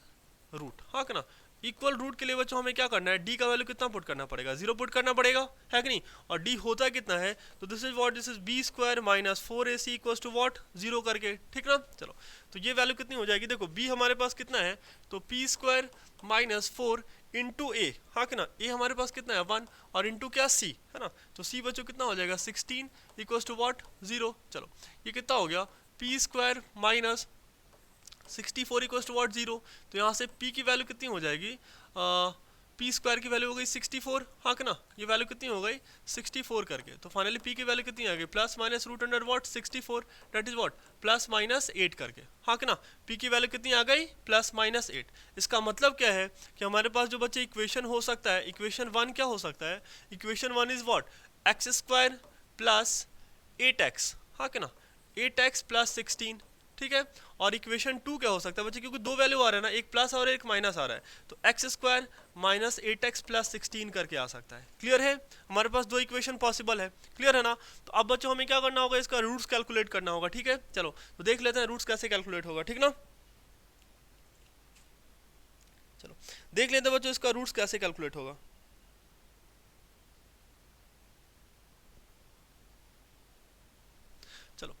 root, हाँ कि ना। इक्वल रूट के लिए बच्चों हमें क्या करना है, d का वैल्यू कितना पुट करना पड़ेगा, 0 पुट करना पड़ेगा, है कि नहीं। और d होता कितना है, तो this is what, this is b square minus 4ac equals to what 0 करके, ठीक ना। चलो तो ये वैल्यू कितनी हो जाएगी, देखो b हमारे पास कितना है, तो p स्क्वायर माइनस 4 इंटू ए, हाँ कि ना। a हमारे पास कितना है 1, और इंटू क्या c, है ना। तो c बच्चों कितना हो जाएगा 16 इक्वल्स टू व्हाट 0। चलो ये कितना हो गया, p square minus 64 equals to what 0। तो यहाँ से p की वैल्यू कितनी हो जाएगी, p स्क्वायर की वैल्यू हो गई 64, हाँ कि ना। ये वैल्यू कितनी हो गई 64 करके, तो फाइनली p की वैल्यू कितनी आ गई, plus minus root under what 64, that is what plus minus 8 करके, हाँ कि ना। p की वैल्यू कितनी आ गई, प्लस माइनस 8। इसका मतलब क्या है कि हमारे पास जो बच्चे इक्वेशन हो सकता है, इक्वेशन 1 क्या हो सकता है, equation 1 is what x square plus 8x, हाँ कि ना, 8x प्लस 16, ठीक है। और इक्वेशन 2 क्या हो सकता है बच्चे, क्योंकि दो वैल्यू आ रहा है ना, एक प्लस और एक माइनस आ रहा है, तो x square minus 8x plus 16 करके आ सकता है, क्लियर है। हमारे पास दो इक्वेशन पॉसिबल है, क्लियर है ना। तो अब बच्चों हमें क्या करना होगा, इसका रूट्स कैलकुलेट करना होगा, ठीक है। चलो तो देख लेते हैं रूट्स कैसे कैलकुलेट होगा, ठीक ना। चलो देख लेते हैं बच्चों इसका रूट्स कैसे कैलकुलेट होगा। चलो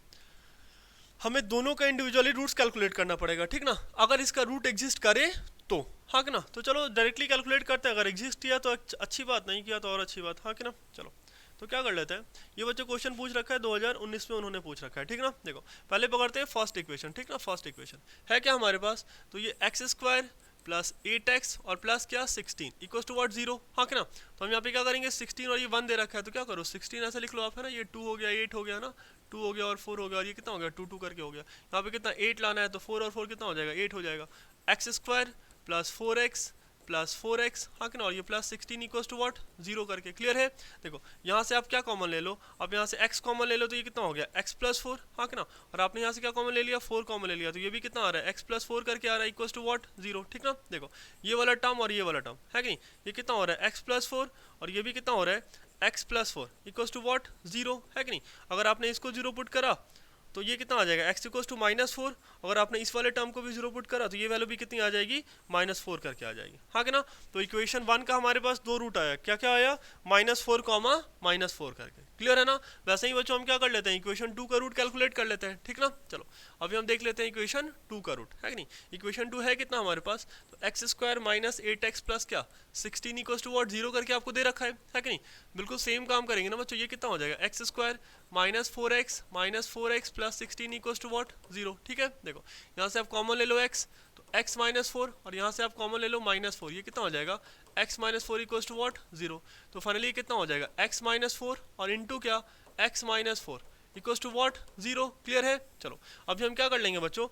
हमें दोनों का इंडिविजुअली रूट्स कैलकुलेट करना पड़ेगा, ठीक ना। अगर इसका रूट एग्जिस्ट करे तो, हाँ कि ना। तो चलो डायरेक्टली कैलकुलेट करते हैं, अगर एग्जिस्ट किया तो अच्छी बात, नहीं किया तो और अच्छी बात, हाँ कि ना। चलो तो क्या कर लेते हैं, ये बच्चे क्वेश्चन पूछ रखा है 2019 में उन्होंने पूछ रखा है, ठीक ना। देखो पहले पकड़ते हैं फर्स्ट इक्वेशन, ठीक ना। फर्स्ट इक्वेशन है क्या हमारे पास, तो ये एक्स स्क्वायर प्लस 8x और प्लस क्या 16 इक्वल टू व्हाट 0, हाँ क्या ना। तो हम यहाँ पे क्या करेंगे 16 और ये 1 दे रखा है तो क्या करो 16 ऐसे लिख लो आप, है ना। ये 2 हो गया 8 हो गया ना, 2 हो गया और 4 हो गया, और ये कितना हो गया 2 2 करके हो गया। यहाँ पे कितना 8 लाना है तो 4 और 4 कितना हो जाएगा 8 हो जाएगा। X square plus 4x plus 4x, हाँ कि ना, और ये प्लस 16 इक्वल्स टू व्हाट 0 करके। क्लियर है। देखो यहाँ से आप क्या कॉमन ले लो, आप यहाँ से x कॉमन ले लो तो ये कितना हो गया x प्लस 4, हाँ कि ना। और आपने यहाँ से क्या कॉमन ले लिया 4 कॉमन ले लिया तो ये भी कितना आ रहा है x प्लस 4 करके आ रहा है इक्वल्स टू व्हाट 0, ठीक ना। देखो ये वाला टर्म और ये वाला टर्म है कि नहीं, ये कितना हो रहा है x प्लस 4 और ये भी कितना हो रहा है x plus 4 equals to what 0 है कि नहीं। अगर आपने इसको 0 पुट करा तो ये कितना आ जाएगा x इक्वल्स टू -4। अगर आपने इस वाले टर्म को भी 0 पुट करा तो ये वैल्यू भी कितनी आ जाएगी -4 करके आ जाएगी, हाँ कि ना। तो इक्वेशन 1 का हमारे पास दो रूट आया, क्या क्या आया -4 -4 करके। क्लियर है ना। वैसे ही बच्चों हम क्या कर लेते हैं इक्वेशन 2 का रूट कैलकुलेट कर लेते हैं, ठीक ना। चलो अभी हम देख लेते हैं इक्वेशन 2 का रूट, है कि नहीं। इक्वेशन 2 है कितना हमारे पास, तो x square minus 8x plus क्या 16 इक्वल्स टू व्हाट 0 करके आपको दे रखा है कि नहीं। बिल्कुल सेम काम करेंगे ना बच्चों, ये कितना हो जाएगा x square -4x plus 16 equals to what 0, ठीक है। देखो यहाँ से आप कॉमन ले लो x, तो x -4 और यहाँ से आप कॉमन ले लो -4, ये कितना हो जाएगा x -4 इक्वल्स टू व्हाट 0। तो फाइनली कितना हो जाएगा x -4 और इंटू क्या x -4 equals to what 0। Clear है। चलो अभी हम क्या कर लेंगे बच्चों,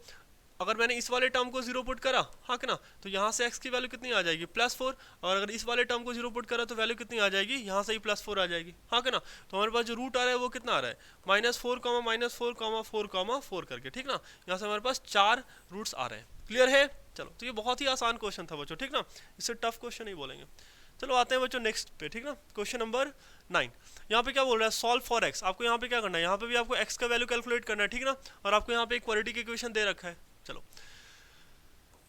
अगर मैंने इस वाले टर्म को 0 पुट करा, हाँ कि ना, तो यहाँ से x की वैल्यू कितनी आ जाएगी +4, और अगर इस वाले टर्म को 0 पुट करा तो वैल्यू कितनी आ जाएगी यहाँ से ही +4 आ जाएगी, हाँ कि ना। तो हमारे पास जो रूट आ रहा है वो कितना आ रहा है -4, -4, -4 करके, ठीक ना। यहाँ से हमारे पास 4 रूट्स आ रहे हैं। क्लियर है। चलो तो ये बहुत ही आसान क्वेश्चन था बच्चों, ठीक ना, इससे टफ क्वेश्चन नहीं बोलेंगे। चलो आते हैं बच्चों नेक्स्ट पे, ठीक ना। क्वेश्चन नंबर 9, यहाँ पे क्या बोल रहा है सॉल्व फॉर x। आपको यहाँ पे क्या करना है, यहाँ पे भी आपको x का वैल्यू कैलकुलेट करना है, ठीक ना। और आपको यहाँ पे एक क्वाड्रेटिक इक्वेशन दे रखा है। चलो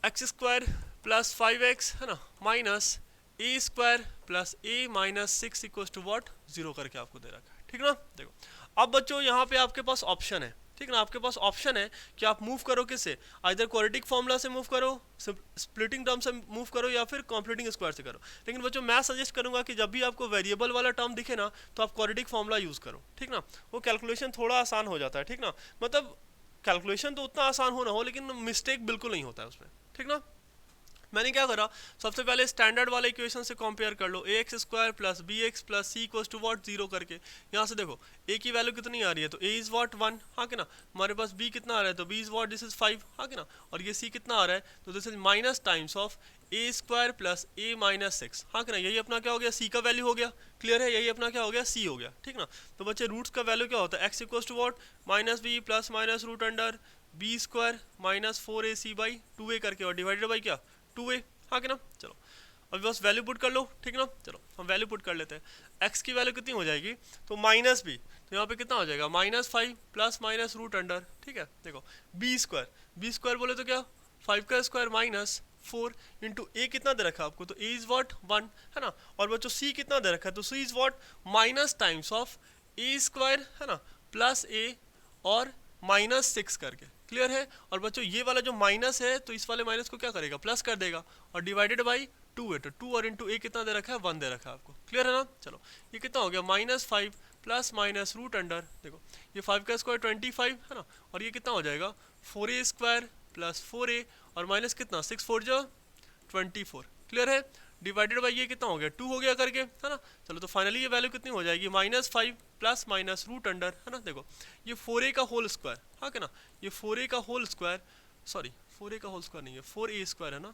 एक्स स्क्वायर प्लस 5x है ना minus a square plus a minus 6 equals to what 0 करके आपको दे रखा है, ठीक ना। देखो अब बच्चों यहाँ पे आपके पास ऑप्शन है, ठीक ना। आपके पास ऑप्शन है कि आप मूव करो किससे, आइदर क्वाड्रेटिक फॉर्मूला से मूव करो, स्प्लिटिंग टर्म से मूव करो, या फिर कॉम्प्लीटिंग स्क्वायर से करो। लेकिन बच्चों मैं सजेस्ट करूंगा कि जब भी आपको वेरिएबल वाला टर्म दिखे ना तो आप क्वाड्रेटिक फॉर्मूला यूज़ करो, ठीक ना। वो कैलकुलेशन थोड़ा आसान हो जाता है, ठीक ना। मतलब कैलकुलेशन तो उतना आसान हो ना हो लेकिन मिस्टेक बिल्कुल नहीं होता है उसमें, ठीक ना। मैंने क्या करा, सबसे पहले स्टैंडर्ड वाले इक्वेशन से कंपेयर कर लो, a x square plus b x plus c equals to what 0 करके। यहाँ से देखो ए की वैल्यू कितनी आ रही है, तो ए इज़ व्हाट 1, हाँ कि ना। हमारे पास बी कितना आ रहा है, तो b is what this is 5, हाँ कि ना। और ये सी कितना आ रहा है, तो this is minus times of a square plus a minus 6, हाँ कि ना। यही अपना क्या हो गया सी का वैल्यू हो गया। क्लियर है। यही अपना क्या हो गया सी हो गया, ठीक ना। तो बच्चे रूट्स का वैल्यू क्या होता है, x equals to what minus b plus minus root under b square minus 4ac by 2a करके, और डिवाइडेड बाई क्या 2a, हाँ कि ना। चलो अभी बस वैल्यू पुट कर लो, ठीक ना। चलो हम वैल्यू पुट कर लेते हैं। x की वैल्यू कितनी हो जाएगी, तो माइनस बी, तो यहाँ पे कितना हो जाएगा -5 प्लस माइनस रूट अंडर, ठीक है। देखो बी स्क्वायर बोले तो क्या 5 का स्क्वायर -4 इंटू ए कितना दे रखा है आपको, तो ए इज़ व्हाट 1, है ना। और बच्चों सी कितना दे रखा है, तो c is what minus times of a square, है ना, प्लस ए और -6 करके। क्लियर है। और बच्चों ये वाला जो माइनस है तो इस वाले माइनस को क्या करेगा प्लस कर देगा, और डिवाइडेड बाई 2 है, तो 2 और इंटू ए कितना दे रखा है 1 दे रखा है आपको। क्लियर है ना। चलो ये कितना हो गया -5 प्लस माइनस रूट अंडर, देखो ये 5 का स्क्वायर 25, है ना। और ये कितना हो जाएगा 4a स्क्वायर प्लस 4a और माइनस कितना 6 4 जो 24। क्लियर है। डिवाइडेड बाई ये कितना हो गया 2 हो गया करके, है ना। चलो तो फाइनली ये वैल्यू कितनी हो जाएगी -5 प्लस माइनस रूट अंडर, है ना। देखो ये 4a का होल स्क्वायर, हाँ क्या ना, ये 4a का होल स्क्वायर, सॉरी 4a का होल स्क्वायर नहीं है 4a स्क्वायर है ना,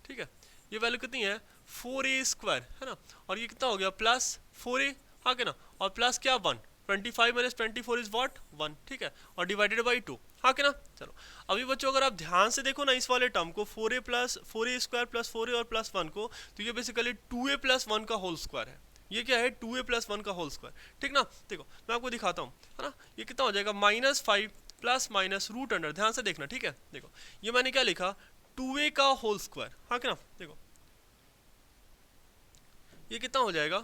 ठीक है। ये वैल्यू कितनी है 4a स्क्वायर, है ना। और ये कितना हो गया प्लस 4a, हाँ क्या ना, और प्लस क्या 1, 25 माइनस 24 इज व्हाट 1, ठीक है। और डिवाइडेड बाई 2, हाँ क्या ना। चलो अभी बच्चों अगर आप ध्यान से देखो ना इस वाले टर्म को 4a स्क्वायर प्लस 4a और प्लस 1 को, तो ये बेसिकली 2a प्लस 1 का होल स्क्वायर है। ये क्या है 2a प्लस 1 का होल स्क्वायर, ठीक ना। देखो मैं आपको दिखाता हूँ, है ना। ये कितना हो जाएगा -5 प्लस माइनस रूट अंडर, ध्यान से देखना, ठीक है। देखो ये मैंने क्या लिखा 2a का होल स्क्वायर, हाँ क्या ना। देखो ये कितना हो जाएगा,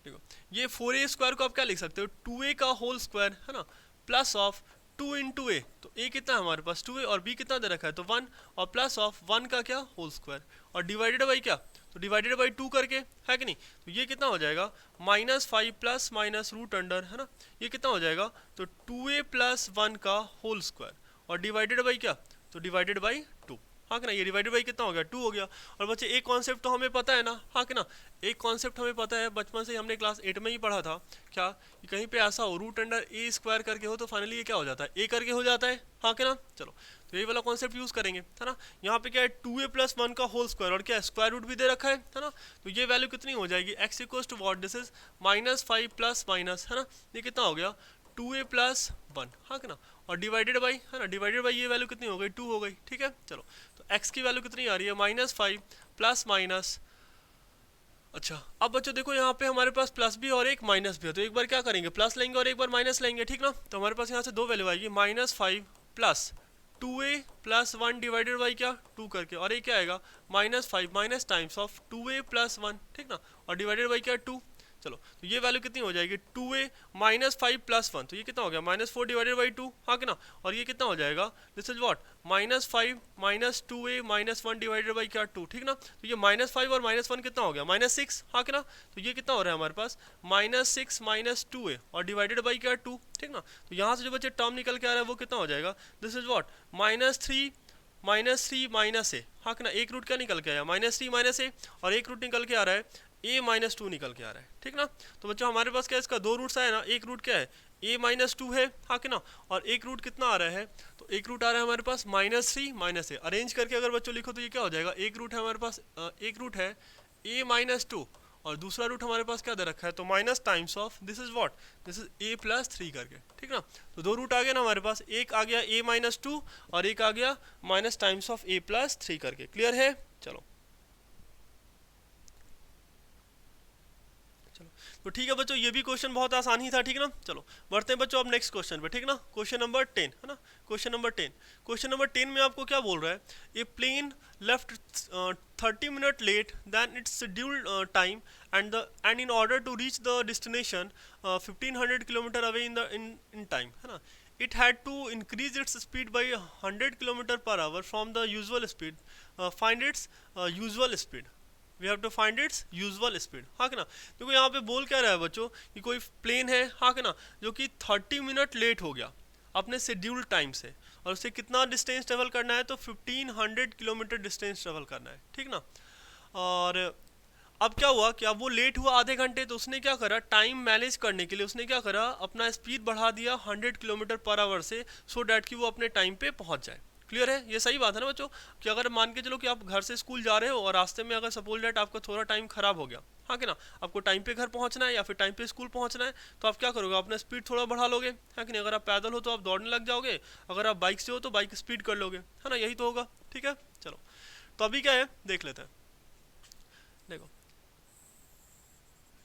देखो ये 4a स्क्वायर को आप क्या लिख सकते हो 2a का होल स्क्वायर, है ना, प्लस ऑफ टू इंटू ए, तो ए कितना है हमारे पास 2a और b कितना दे रखा है तो 1 और प्लस ऑफ 1 का क्या होल स्क्वायर और डिवाइडेड बाई क्या तो डिवाइडेड बाई 2 करके है कि नहीं। तो ये कितना हो जाएगा -5 प्लस माइनस रूट अंडर है ना, ये कितना हो जाएगा तो 2a प्लस 1 का होल स्क्वायर और डिवाइडेड बाई क्या तो डिवाइडेड बाई 2, हाँ कि ना। ये डिवाइडेड बाई कितना हो गया 2 हो गया। और बच्चे एक कॉन्सेप्ट तो हमें पता है ना, हाँ कि ना, एक कॉन्सेप्ट हमें पता है बचपन से हमने क्लास 8 में ही पढ़ा था क्या कि कहीं पे ऐसा हो रूट अंडर ए स्क्वायर करके हो तो फाइनली ये क्या हो जाता है ए करके हो जाता है, हाँ कि ना। चलो तो ये वाला कॉन्सेप्ट यूज करेंगे है ना। यहाँ पे क्या है 2a प्लस 1 का होल स्क्वायर और क्या स्क्वायर रूट भी दे रखा है ना। तो ये वैल्यू कितनी हो जाएगी x equals to what this is -5 plus minus है ना, ये कितना हो गया 2a प्लस 1, हाँ कि ना। और डिवाइडेड बाई है ना, डिवाइडेड बाई ये वैल्यू कितनी हो गई 2 हो गई, ठीक है। चलो तो x की वैल्यू कितनी आ रही है -5 प्लस माइनस। अच्छा अब बच्चों देखो यहाँ पे हमारे पास प्लस भी और एक माइनस भी है, तो एक बार क्या करेंगे प्लस लेंगे और एक बार माइनस लेंगे, ठीक ना। तो हमारे पास यहाँ से दो वैल्यू आएगी -5 plus 2a plus 1 divided by क्या 2 करके, और ये क्या आएगा -5 minus times of 2a plus 1, ठीक ना, और डिवाइडेड बाई क्या 2। चलो तो ये वैल्यू कितनी हो जाएगी 2a -5 प्लस 1, तो ये कितना हो गया -4 डिवाइडेड बाई 2, हाँ कि ना। और ये कितना हो जाएगा this is what -5 minus 2a minus 1 divided by क्या 2, ठीक ना। तो ये -5 और -1 कितना हो गया -6, हाँ कि ना। तो ये कितना हो रहा है हमारे पास -6 माइनस 2a और डिवाइडेड बाई क्या 2, ठीक ना। तो यहाँ से जो बच्चे टर्म निकल के आ रहा है वो कितना हो जाएगा दिस इज व्हाट -3 माइनस ए, हाँ कि ना। एक रूट क्या निकल के आया -3 माइनस ए और एक रूट निकल के आ रहा है a-2 निकल के आ रहा है, ठीक ना। तो बच्चों हमारे पास क्या है इसका दो रूट्स आए ना, एक रूट क्या है a-2 है, हाँ कि ना, और एक रूट कितना आ रहा है तो एक रूट आ रहा है हमारे पास -3 माइनस ए। अरेंज करके अगर बच्चों लिखो तो ये क्या हो जाएगा एक रूट है हमारे पास एक रूट है a-2 और दूसरा रूट हमारे पास क्या दे रखा है तो minus times of this is what this is a plus 3 करके, ठीक ना। तो दो रूट आ गया ना हमारे पास, एक आ गया a-2 और एक आ गया minus times of a plus 3 करके। क्लियर है। चलो तो ठीक है बच्चों, ये भी क्वेश्चन बहुत आसान ही था, ठीक है ना। चलो बढ़ते हैं बच्चों अब नेक्स्ट क्वेश्चन पे, ठीक ना। क्वेश्चन नंबर 10 है ना, क्वेश्चन नंबर 10 में आपको क्या बोल रहा है a plane left 30 minute late then its scheduled time and in order to reach the destination 1500 kilometre away in time है ना, it had to increase its speed by 100 kilometre per hour from the usual speed, find its usual speed, we have to find its usual speed, हाँ कि ना। देखो यहाँ पे बोल क्या रहा है बच्चों कि कोई प्लेन है, हाँ कि ना, जो कि 30 मिनट लेट हो गया अपने शेड्यूल टाइम से और उसे कितना डिस्टेंस ट्रेवल करना है तो 1500 किलोमीटर डिस्टेंस ट्रेवल करना है, ठीक ना। और अब क्या हुआ कि अब वो लेट हुआ आधे घंटे, तो उसने क्या करा टाइम मैनेज करने के लिए उसने क्या करा अपना स्पीड बढ़ा दिया 100 किलोमीटर पर आवर से, सो डैट कि वो अपने टाइम पे पहुंच जाए। क्लियर है, ये सही बात है ना बच्चों कि अगर मान के चलो कि आप घर से स्कूल जा रहे हो और रास्ते में अगर सपोज दैट आपका थोड़ा टाइम खराब हो गया, हाँ कि ना, आपको टाइम पे घर पहुंचना है या फिर टाइम पे स्कूल पहुंचना है, तो आप क्या करोगे अपना स्पीड थोड़ा बढ़ा लोगे, है कि नहीं। अगर आप पैदल हो तो आप दौड़ने लग जाओगे, अगर आप बाइक से हो तो बाइक स्पीड कर लोगे, है ना, यही तो होगा, ठीक है। चलो तो अभी क्या है देख लेते हैं। देखो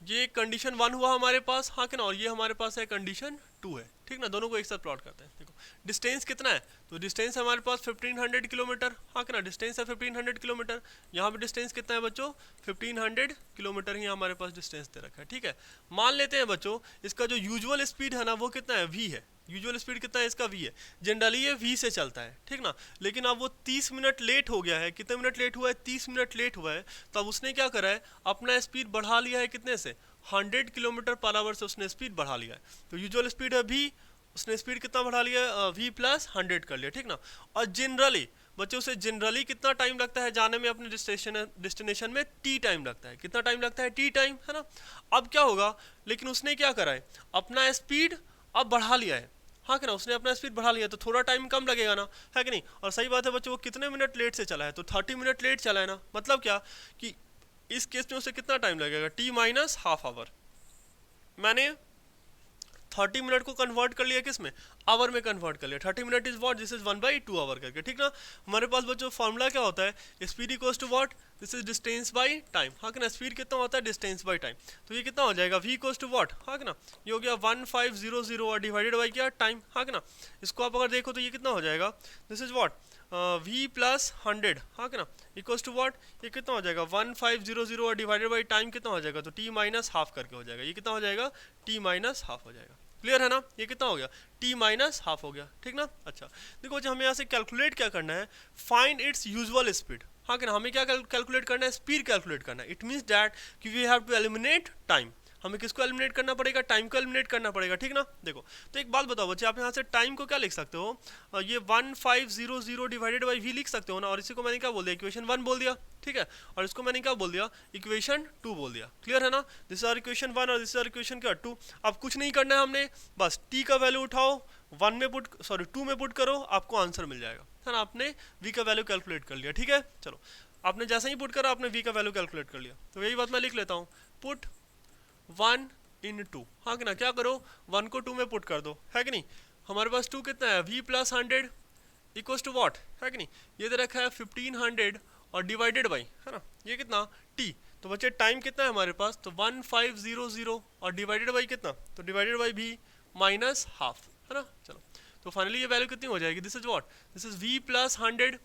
ये कंडीशन 1 हुआ हमारे पास, हाँ कि ना, और ये हमारे पास है कंडीशन 2 है, ठीक ना। दोनों को एक साथ प्लॉट करते हैं। देखो डिस्टेंस कितना है तो डिस्टेंस हमारे पास 1500 किलोमीटर, हाँ कि ना, डिस्टेंस है 1500 किलोमीटर। यहाँ पे डिस्टेंस कितना है बच्चों 1500 किलोमीटर ही हमारे पास डिस्टेंस दे रखा है, ठीक है। मान लेते हैं बच्चों इसका जो यूजुअल स्पीड है ना वो कितना है v है, यूजुअल स्पीड कितना है इसका v है, जनरली ये v से चलता है, ठीक ना। लेकिन अब वो 30 मिनट लेट हो गया है, कितने मिनट लेट हुआ है 30 मिनट लेट हुआ है, तो अब उसने क्या करा है अपना स्पीड बढ़ा लिया है कितने से 100 किलोमीटर पर आवर से उसने स्पीड बढ़ा लिया है। तो यूजुअल स्पीड है v, उसने स्पीड कितना बढ़ा लिया v प्लस 100 कर लिया, ठीक ना। और जनरली बच्चों से जनरली कितना टाइम लगता है जाने में अपने डेस्टिनेशन में t टाइम लगता है, कितना टाइम लगता है t टाइम, है ना। अब क्या होगा लेकिन उसने क्या करा है अपना स्पीड अब बढ़ा लिया है, हाँ कि ना, उसने अपना स्पीड बढ़ा लिया तो थोड़ा टाइम कम लगेगा ना, है कि नहीं। और सही बात है बच्चों वो कितने मिनट लेट से चला है तो 30 मिनट लेट चला है ना, मतलब क्या कि इस केस में उसे कितना टाइम लगेगा t माइनस हाफ आवर। मैंने 30 मिनट को कन्वर्ट कर लिया किस में आवर में कन्वर्ट कर लिया, 30 minute is what this is 1/2 hour करके, ठीक ना। हमारे पास बच्चों फॉर्मूला क्या होता है speed equals to what this is distance by time, हाँ कि ना। स्पीड कितना होता है डिस्टेंस बाय टाइम, तो ये कितना हो जाएगा v इक्वल्स टू व्हाट, हाँ कि ना, ये हो गया 1500 और डिवाइडेड बाय क्या टाइम, हाँ कि ना। इसको आप अगर देखो तो ये कितना हो जाएगा this is what v plus 100, हाँ कि ना, इक्वल्स टू व्हाट ये कितना हो जाएगा 1500 और डिवाइडेड बाई टाइम कितना हो जाएगा तो t माइनस हाफ करके हो जाएगा, ये कितना हो जाएगा t माइनस हाफ हो जाएगा, क्लियर है ना, ये कितना हो गया, t माइनस हाफ हो गया, ठीक ना। अच्छा देखो जो हमें यहाँ से कैलकुलेट क्या करना है, फाइंड इट्स यूजुअल स्पीड, हाँ कि ना, हमें क्या कैलकुलेट करना है, स्पीड कैलकुलेट करना है। इट मीन्स दैट कि we have to eliminate time, हमें किसको एलिमिनेट करना पड़ेगा, टाइम को एलिमिनेट करना पड़ेगा, ठीक ना। देखो तो एक बात बताओ बच्चे, आप यहाँ से टाइम को क्या लिख सकते हो, ये 1500 डिवाइडेड बाई वी लिख सकते हो ना, और इसी को मैंने क्या बोल दिया, इक्वेशन 1 बोल दिया, ठीक है, और इसको मैंने क्या बोल दिया, इक्वेशन 2 बोल दिया, क्लियर है ना। दिस आर इक्वेशन 1 और दिस आर इक्वेशन क्या 2। अब कुछ नहीं करना है हमने, बस टी का वैल्यू उठाओ, 2 में पुट करो, आपको आंसर मिल जाएगा, है ना। आपने वी का वैल्यू कैलकुलेट कर लिया, ठीक है। चलो आपने जैसे ही पुट करा आपने वी का वैल्यू कैलकुलेट कर लिया, तो यही बात मैं लिख लेता हूँ, पुट 1 इन 2, हाँ कि ना, क्या करो 1 को 2 में पुट कर दो, है कि नहीं। हमारे पास 2 कितना है, v plus 100 equals to what, है कि नहीं, ये दे रखा है 1500 और डिवाइडेड बाई, है ना, ये कितना t। तो बच्चे टाइम कितना है हमारे पास, तो 1500 और डिवाइडेड बाई कितना, तो divided by v minus half, है ना। चलो तो फाइनली ये वैल्यू कितनी हो जाएगी, this is what, this is v plus 100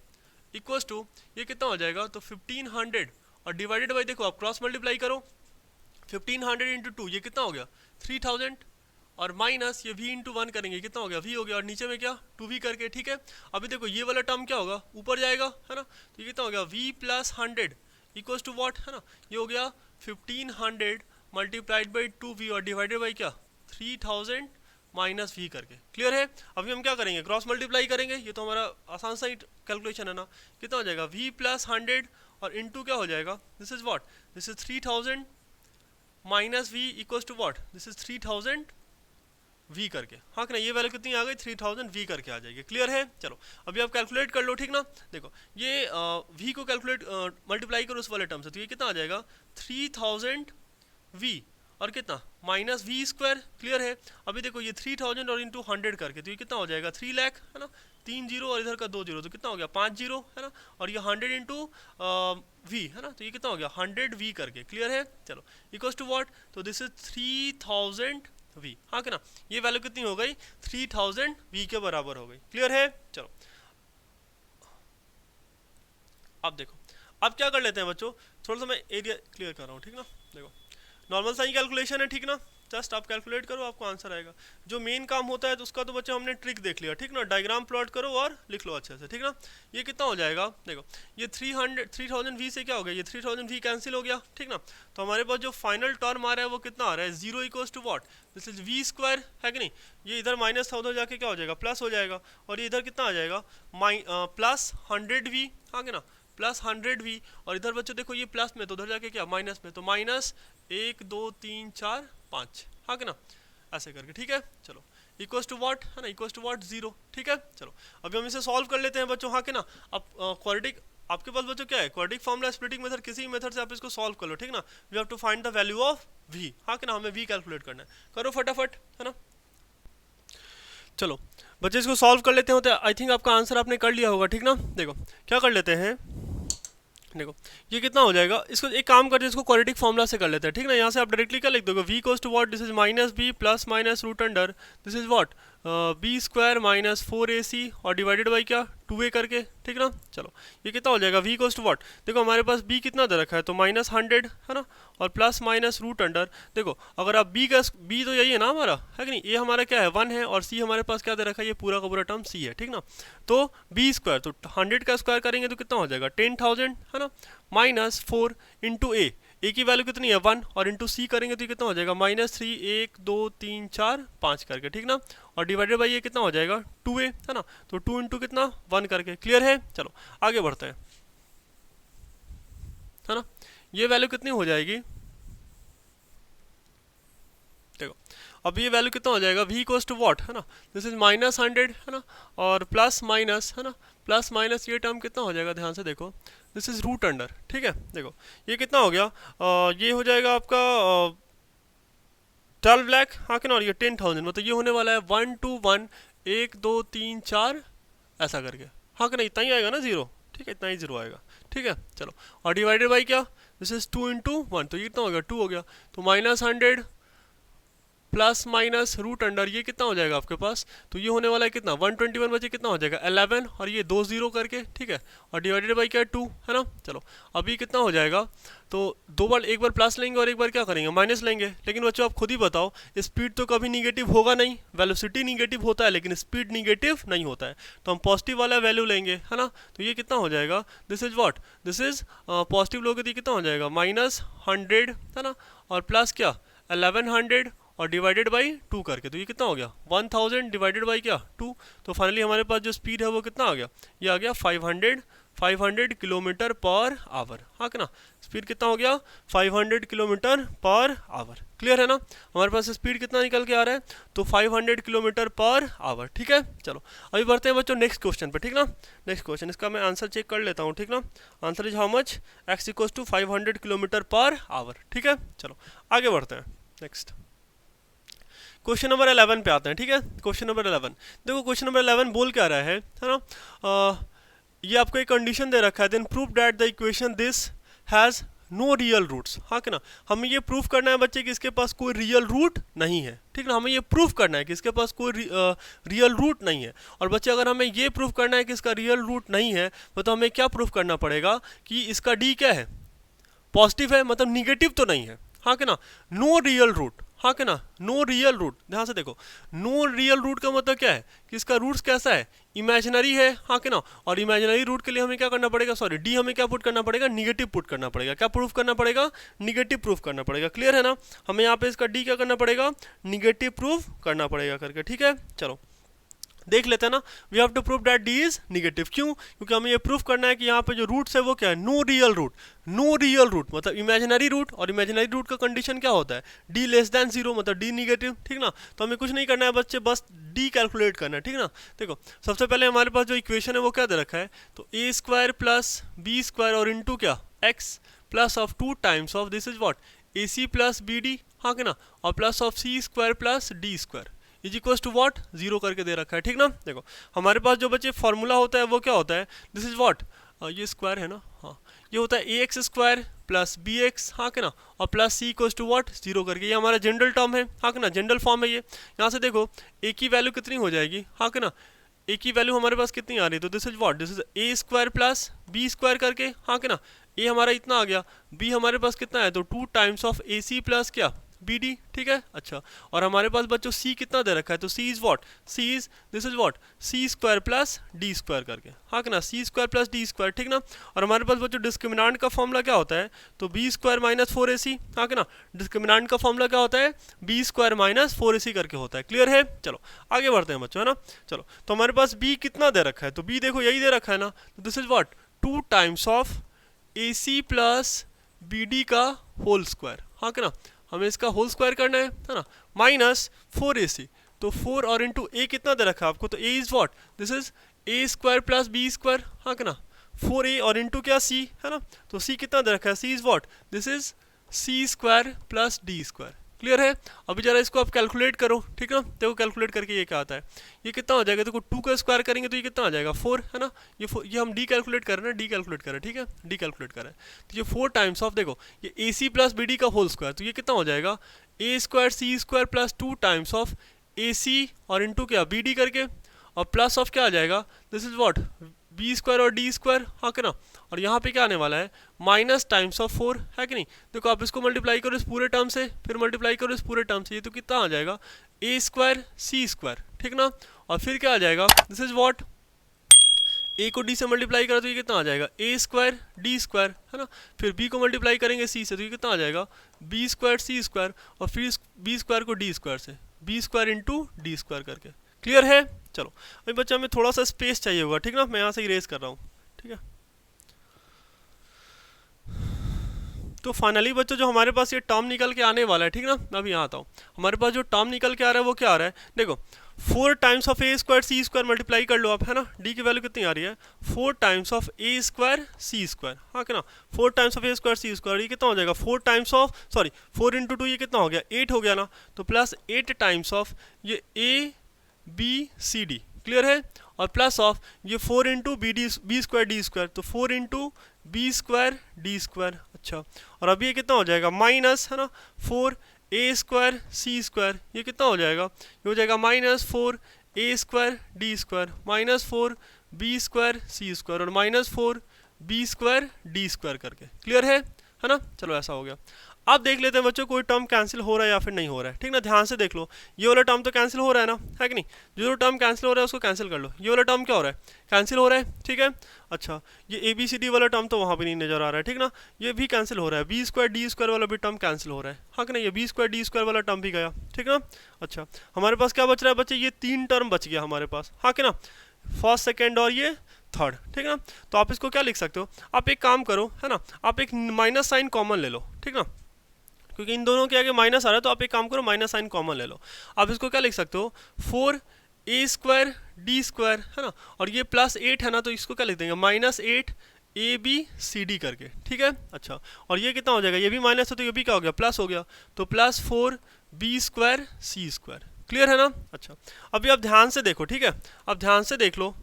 equals to, ये कितना हो जाएगा, तो 1500 और डिवाइडेड बाई, देखो आप क्रॉस मल्टीप्लाई करो, 1500 इंटू 2 ये कितना हो गया 3000, और माइनस ये v इंटू 1 करेंगे कितना हो गया v हो गया, और नीचे में क्या 2v करके, ठीक है। अभी देखो ये वाला टर्म क्या होगा, ऊपर जाएगा, है ना, तो ये कितना हो गया v plus 100 equals to what, है ना, ये हो गया 1500 मल्टीप्लाइड बाई 2v और डिवाइडेड बाई क्या 3000 माइनस v करके, क्लियर है। अभी हम क्या करेंगे, क्रॉस मल्टीप्लाई करेंगे, ये तो हमारा आसान सा ही कैलकुलेशन है ना, कितना हो जाएगा v प्लस 100 और इंटू क्या हो जाएगा, this is what, this is 3000 minus v equals to what, this is 3000 v करके, हाँ कि ना, ये वैल्यू कितनी आ गई 3000 v करके आ जाएगी, क्लियर है। चलो अभी आप कैलकुलेट कर लो, ठीक ना। देखो ये v को कैलकुलेट मल्टीप्लाई करो उस वाले टर्म से, तो ये कितना आ जाएगा 3000 v और कितना माइनस वी स्क्वायर, क्लियर है। अभी देखो ये 3000 और इंटू 100 करके, तो ये कितना हो जाएगा 3 लाख, है ना, 3 जीरो और इधर का 2 जीरो, तो कितना हो गया 5 जीरो, है ना, और ये 100 इंटू वी, है ना, तो ये कितना हो गया 100 वी करके, क्लियर है। चलो इक्वल्स टू व्हाट, तो दिस इज 3000 वी, हाँ कि ना, ये वैल्यू कितनी हो गई 3000 वी के बराबर हो गई, क्लियर है। चलो अब देखो अब क्या कर लेते हैं बच्चों, थोड़ा सा मैं एरिया क्लियर कर रहा हूँ, ठीक ना। देखो नॉर्मल सा ही कैलकुलेशन है, ठीक ना, जस्ट आप कैलकुलेट करो आपको आंसर आएगा। जो मेन काम होता है तो उसका तो बच्चे हमने ट्रिक देख लिया, ठीक ना, डायग्राम प्लॉट करो और लिख लो अच्छे से, ठीक ना। ये कितना हो जाएगा, देखो ये 3000 वी से क्या हो गया, ये 3000 वी कैंसिल हो गया, ठीक ना। तो हमारे पास जो फाइनल टर्म आ रहा है वो कितना आ रहा है 0 equals to what, this is v square, है कि नहीं। ये इधर माइनस था, उधर जाके क्या हो जाएगा प्लस हो जाएगा, और ये इधर कितना आ जाएगा प्लस 100 वी, हाँ कि ना, प्लस 100 वी, और इधर बच्चों देखो ये प्लस में तो उधर जाके क्या माइनस में, तो माइनस 1 2 3 4 5, हाँ कि ना, ऐसे करके, ठीक है। चलो इक्वल्स टू व्हाट, है ना, इक्वल्स टू व्हाट 0, ठीक है। चलो अभी हम इसे सॉल्व कर लेते हैं बच्चों, हाँ कि ना। अब क्वाड्रेटिक आपके पास बच्चों क्या है, क्वाड्रेटिक फॉर्मूला स्प्लिटिंग मेथड, किसी मेथड से आप इसको सॉल्व कर लो, ठीक ना। We have to find the value of v, हाँ कि ना, हमें वी कैलकुलेट करना है, करो फटाफट, है ना। चलो बच्चे इसको सॉल्व कर लेते हैं, तो आई थिंक आपका आंसर आपने कर लिया होगा, ठीक ना। देखो क्या कर लेते हैं, देखो ये कितना हो जाएगा, इसको एक काम करते हैं, इसको क्वाड्रेटिक फॉर्मूला से कर लेते हैं, ठीक ना। यहाँ से आप डायरेक्टली क्या लिख दोगे, v equals to what, this is minus b plus minus root under, this is what b square minus 4ac और डिवाइडेड बाई क्या 2a करके, ठीक ना। चलो ये कितना हो जाएगा, v इक्वल्स टू व्हाट, देखो हमारे पास b कितना दे रखा है, तो माइनस 100, है ना, और प्लस माइनस रूट अंडर, देखो अगर आप b तो यही है ना हमारा, है कि नहीं, ये हमारा क्या है 1 है, और c हमारे पास क्या दे रखा है, ये पूरा का पूरा टर्म c है, ठीक ना। तो b स्क्वायर, तो 100 का स्क्वायर करेंगे तो कितना हो जाएगा 10,000, है ना, माइनस 4 इंटू ए की वैल्यू कितनी है 1, और इंटू सी करेंगे तो ये कितना हो जाएगा माइनस 3 1 2 3 4 5 करके, ठीक ना, और डिवाइडेड बाई ये कितना हो जाएगा 2a, है ना, तो 2 इंटू कितना 1 करके, क्लियर है। चलो आगे बढ़ते हैं, है ना, ये वैल्यू कितनी हो जाएगी, देखो अब ये वैल्यू कितना हो जाएगा, v इक्वल्स टू व्हाट, है ना, दिस इज माइनस 100, है ना, और प्लस माइनस, है ना, प्लस माइनस ये टर्म कितना हो जाएगा, ध्यान से देखो, दिस इज रूट अंडर, ठीक है। देखो ये कितना हो गया, ये हो जाएगा आपका 12 लाख, हाँ कि ना, और ये 10,000, मतलब ये होने वाला है 1 2 1 1 2 3 4 ऐसा करके, हाँ कि ना, इतना ही आएगा ना 0, ठीक है, इतना ही 0 आएगा, ठीक है। चलो और डिवाइडेड बाई क्या, दिस इज 2 इंटू 1, तो ये कितना हो गया 2 हो गया, तो minus 100 plus minus root under ये कितना हो जाएगा आपके पास, तो ये होने वाला है कितना 121 बचे कितना हो जाएगा 11 और ये 2 0 करके, ठीक है, और डिवाइडेड बाई क्या 2 है ना। चलो अभी कितना हो जाएगा, तो दो बार, एक बार प्लस लेंगे और एक बार क्या करेंगे माइनस लेंगे। लेकिन बच्चों आप खुद ही बताओ, स्पीड तो कभी निगेटिव होगा नहीं, वेलोसिटी निगेटिव होता है लेकिन स्पीड निगेटिव नहीं होता है, तो हम पॉजिटिव वाला वैल्यू लेंगे है ना। तो ये कितना हो जाएगा, this is what, this is positive लोगे तो ये कितना हो जाएगा -100 है ना, और प्लस क्या 1100 और डिवाइडेड बाई 2 करके, तो ये कितना हो गया 1000 डिवाइडेड बाई क्या 2। तो फाइनली हमारे पास जो स्पीड है वो कितना आ गया, ये आ गया 500 किलोमीटर पर आवर, हाँ कि ना। स्पीड कितना हो गया 500 किलोमीटर पर आवर, क्लियर है ना। हमारे पास स्पीड कितना निकल के आ रहा है, तो 500 किलोमीटर पर आवर, ठीक है। चलो अभी बढ़ते हैं बच्चों नेक्स्ट क्वेश्चन पे, ठीक ना। नेक्स्ट क्वेश्चन, इसका मैं आंसर चेक कर लेता हूँ, ठीक ना। Answer is how much, x equals to 500 kilometre per hour, ठीक है। चलो आगे बढ़ते हैं नेक्स्ट क्वेश्चन नंबर 11 पे आते हैं, ठीक है। क्वेश्चन नंबर 11 देखो, क्वेश्चन नंबर 11 बोल क्या रहा है ना, ये आपको एक कंडीशन दे रखा है, then prove that the equation this has no real roots, हाँ कि ना। हमें ये प्रूफ करना है बच्चे कि इसके पास कोई रियल रूट नहीं है, ठीक ना। हमें ये प्रूफ करना है कि इसके पास कोई रियल रूट नहीं है। और बच्चे अगर हमें ये प्रूफ करना है कि इसका रियल रूट नहीं है, तो हमें क्या प्रूफ करना पड़ेगा कि इसका डी क्या है, पॉजिटिव है, मतलब निगेटिव तो नहीं है, हाँ कि ना। नो रियल रूट, हाँ कि ना, नो रियल रूट, ध्यान से देखो, नो रियल रूट का मतलब क्या है कि इसका रूट्स कैसा है, इमेजिनरी है, हाँ कि ना। और इमेजिनरी रूट के लिए हमें क्या करना पड़ेगा, सॉरी डी हमें क्या पुट करना पड़ेगा, निगेटिव पुट करना पड़ेगा। क्या प्रूफ करना पड़ेगा, निगेटिव प्रूफ करना पड़ेगा, क्लियर है ना। हमें यहाँ पे इसका डी क्या करना पड़ेगा, निगेटिव प्रूफ करना पड़ेगा करके, ठीक है। चलो देख लेते हैं ना, we have to prove that D is negative, क्यों, क्योंकि हमें ये प्रूफ करना है कि यहाँ पे जो रूट्स है वो क्या है, no real root. No real root मतलब इमेजिनरी रूट, और इमेजिनरी रूट का कंडीशन क्या होता है, डी लेस देन 0 मतलब डी निगेटिव, ठीक ना। तो हमें कुछ नहीं करना है बच्चे, बस डी कैलकुलेट करना है, ठीक ना। देखो सबसे पहले हमारे पास जो इक्वेशन है वो क्या दे रखा है, तो a square plus B square और इंटू क्या x plus of 2 times of this is what a c plus b d, हाँ कि ना, और plus of c square plus D square is equals to what 0 करके दे रखा है, ठीक ना। देखो हमारे पास जो बच्चे फॉर्मूला होता है वो क्या होता है, दिस इज व्हाट, ये स्क्वायर है ना, हाँ, ये होता है a x square plus b x, हाँ कि ना, और plus c equals to what 0 करके, ये हमारा जनरल टर्म है, हाँ कि ना, जनरल फॉर्म है ये। यहाँ से देखो ए की वैल्यू कितनी हो जाएगी, हाँ कि ना, ए की वैल्यू हमारे पास कितनी आ रही है, तो this is what, this is a square plus B square करके, हाँ कि ना। ए हमारा इतना आ गया, बी हमारे पास कितना है, तो 2 times of a c plus क्या बी डी, ठीक है। अच्छा, और हमारे पास बच्चों सी कितना दे रखा है, तो c is what, c is this is what c square plus D square करके, हाँ कि ना, c square plus D square, ठीक ना। और हमारे पास बच्चों डिस्क्रिमिनेंट का फॉर्मूला क्या होता है, तो बी स्क्वायर माइनस 4ac, हाँ कि ना। डिस्क्रिमिनेंट का फॉर्मूला क्या होता है, बी स्क्वायर माइनस 4ac करके होता है, क्लियर है। चलो आगे बढ़ते हैं बच्चों, है ना। चलो तो हमारे पास बी कितना दे रखा है, तो बी देखो यही दे रखा है ना, तो this is what 2 times of a c plus b d का होल स्क्वायर, हाँ कि ना। हमें इसका होल स्क्वायर करना है ना, माइनस 4ac, तो 4 और इंटू ए कितना दे रखा है आपको, तो a is what, this is a square plus B square, हाँ कि ना, 4a और इंटू क्या सी, है ना। तो सी कितना दे रखा है, c is what, this is c square plus D square, clear है। अभी जरा इसको आप कैलकुलेट करो, ठीक है। देखो कैलकुलेट करके ये क्या आता है, ये कितना हो जाएगा, देखो 2 का स्क्वायर करेंगे तो ये कितना आ जाएगा 4, है ना। ये हम डी कैलकुलेट कर रहे हैं, डी कैलकुलेट कर रहे हैं, ठीक है, डी कैलकुलेट कर रहे हैं। तो ये 4 टाइम्स ऑफ देखो ये a c plus b d का होल स्क्वायर, तो ये कितना हो जाएगा a square c square plus 2 times of a c और इंटू क्या बी डी करके, और प्लस ऑफ क्या आ जाएगा, this is what b square और डी स्क्वायर, हाँ कि ना। और यहाँ पे क्या आने वाला है माइनस टाइम्स ऑफ 4, है कि नहीं। देखो आप इसको मल्टीप्लाई करो इस पूरे टर्म से, फिर मल्टीप्लाई करो इस पूरे टर्म से, ये तो कितना आ जाएगा ए स्क्वायर सी स्क्वायर, ठीक ना। और फिर क्या आ जाएगा, दिस इज व्हाट ए को डी से मल्टीप्लाई करा तो ये कितना आ जाएगा ए स्क्वायर डी स्क्वायर, है ना। फिर बी को मल्टीप्लाई करेंगे सी से तो ये कितना आ जाएगा बी स्क्वायर सी स्क्वायर, और फिर बी स्क्वायर को डी स्क्वायर से, b square into d square करके, क्लियर है। चलो अभी बच्चा हमें थोड़ा सा स्पेस चाहिए होगा, ठीक ना, मैं यहाँ से इरेज कर रहा हूँ, ठीक है। तो फाइनली बच्चों जो हमारे पास ये टर्म निकल के आने वाला है, ठीक ना, मैं अभी यहाँ आता हूँ। हमारे पास जो टर्म निकल के आ रहा है वो क्या आ रहा है, देखो 4 times of a square c square multiply कर लो आप, है ना। डी की वैल्यू कितनी आ रही है 4 times of a square c square, हाँ कि ना, 4 times of a square c square, ये कितना हो जाएगा 4 टाइम्स ऑफ, सॉरी 4 इंटू 2 ये कितना हो गया 8 हो गया ना, तो प्लस 8 टाइम्स ऑफ ये a b c d, clear है। और प्लस ऑफ ये 4 into b square d square, तो 4 into b square d square, अच्छा। और अभी ये कितना हो जाएगा माइनस, है ना, 4 ए स्क्वायर सी स्क्वायर, ये कितना हो जाएगा, ये हो जाएगा minus 4 a square d square minus 4 b square c square और minus 4 b square d square करके। क्लियर है ना? चलो ऐसा हो गया। अब देख लेते हैं बच्चों कोई टर्म कैंसिल हो रहा है या फिर नहीं हो रहा है, ठीक ना? ध्यान से देख लो, ये वाला टर्म तो कैंसिल हो रहा है ना, है कि नहीं? जो टर्म कैंसिल हो रहा है उसको कैंसिल कर लो। ये वाला टर्म क्या हो रहा है, कैंसिल हो रहा है, ठीक है। अच्छा, ये ए बी सी डी वाला टर्म तो वहाँ पे नहीं नजर आ रहा है, ठीक ना? ये भी कैंसिल हो रहा है, बी स्क्वायर डी स्क्वायर वाला भी टर्म कैंसिल हो रहा है, हाँ कि नहीं? ये बी स्क्वायर डी स्क्वायर वाला टर्म भी गया, ठीक ना? अच्छा, हमारे पास क्या बच रहा है बच्चे, ये 3 टर्म बच गया हमारे पास, हाँ कि ना? फर्स्ट सेकेंड और ये थर्ड, ठीक ना? तो आप इसको क्या लिख सकते हो, आप एक काम करो, है ना, आप एक माइनस साइन कॉमन ले लो, ठीक ना? क्योंकि इन दोनों के आगे माइनस आ रहा है तो आप एक काम करो माइनस साइन कॉमन ले लो। आप इसको क्या लिख सकते हो, 4 ए स्क्वायर डी स्क्वायर, है ना, और ये प्लस 8 है ना, तो इसको क्या लिख देंगे, minus 8 a b c d करके, ठीक है। अच्छा, और ये कितना हो जाएगा, ये भी माइनस है तो ये भी क्या हो गया, प्लस हो गया, तो plus 4 b square c square. Clear है ना? अच्छा, अभी आप ध्यान से देखो, ठीक है, अब ध्यान से देख लो,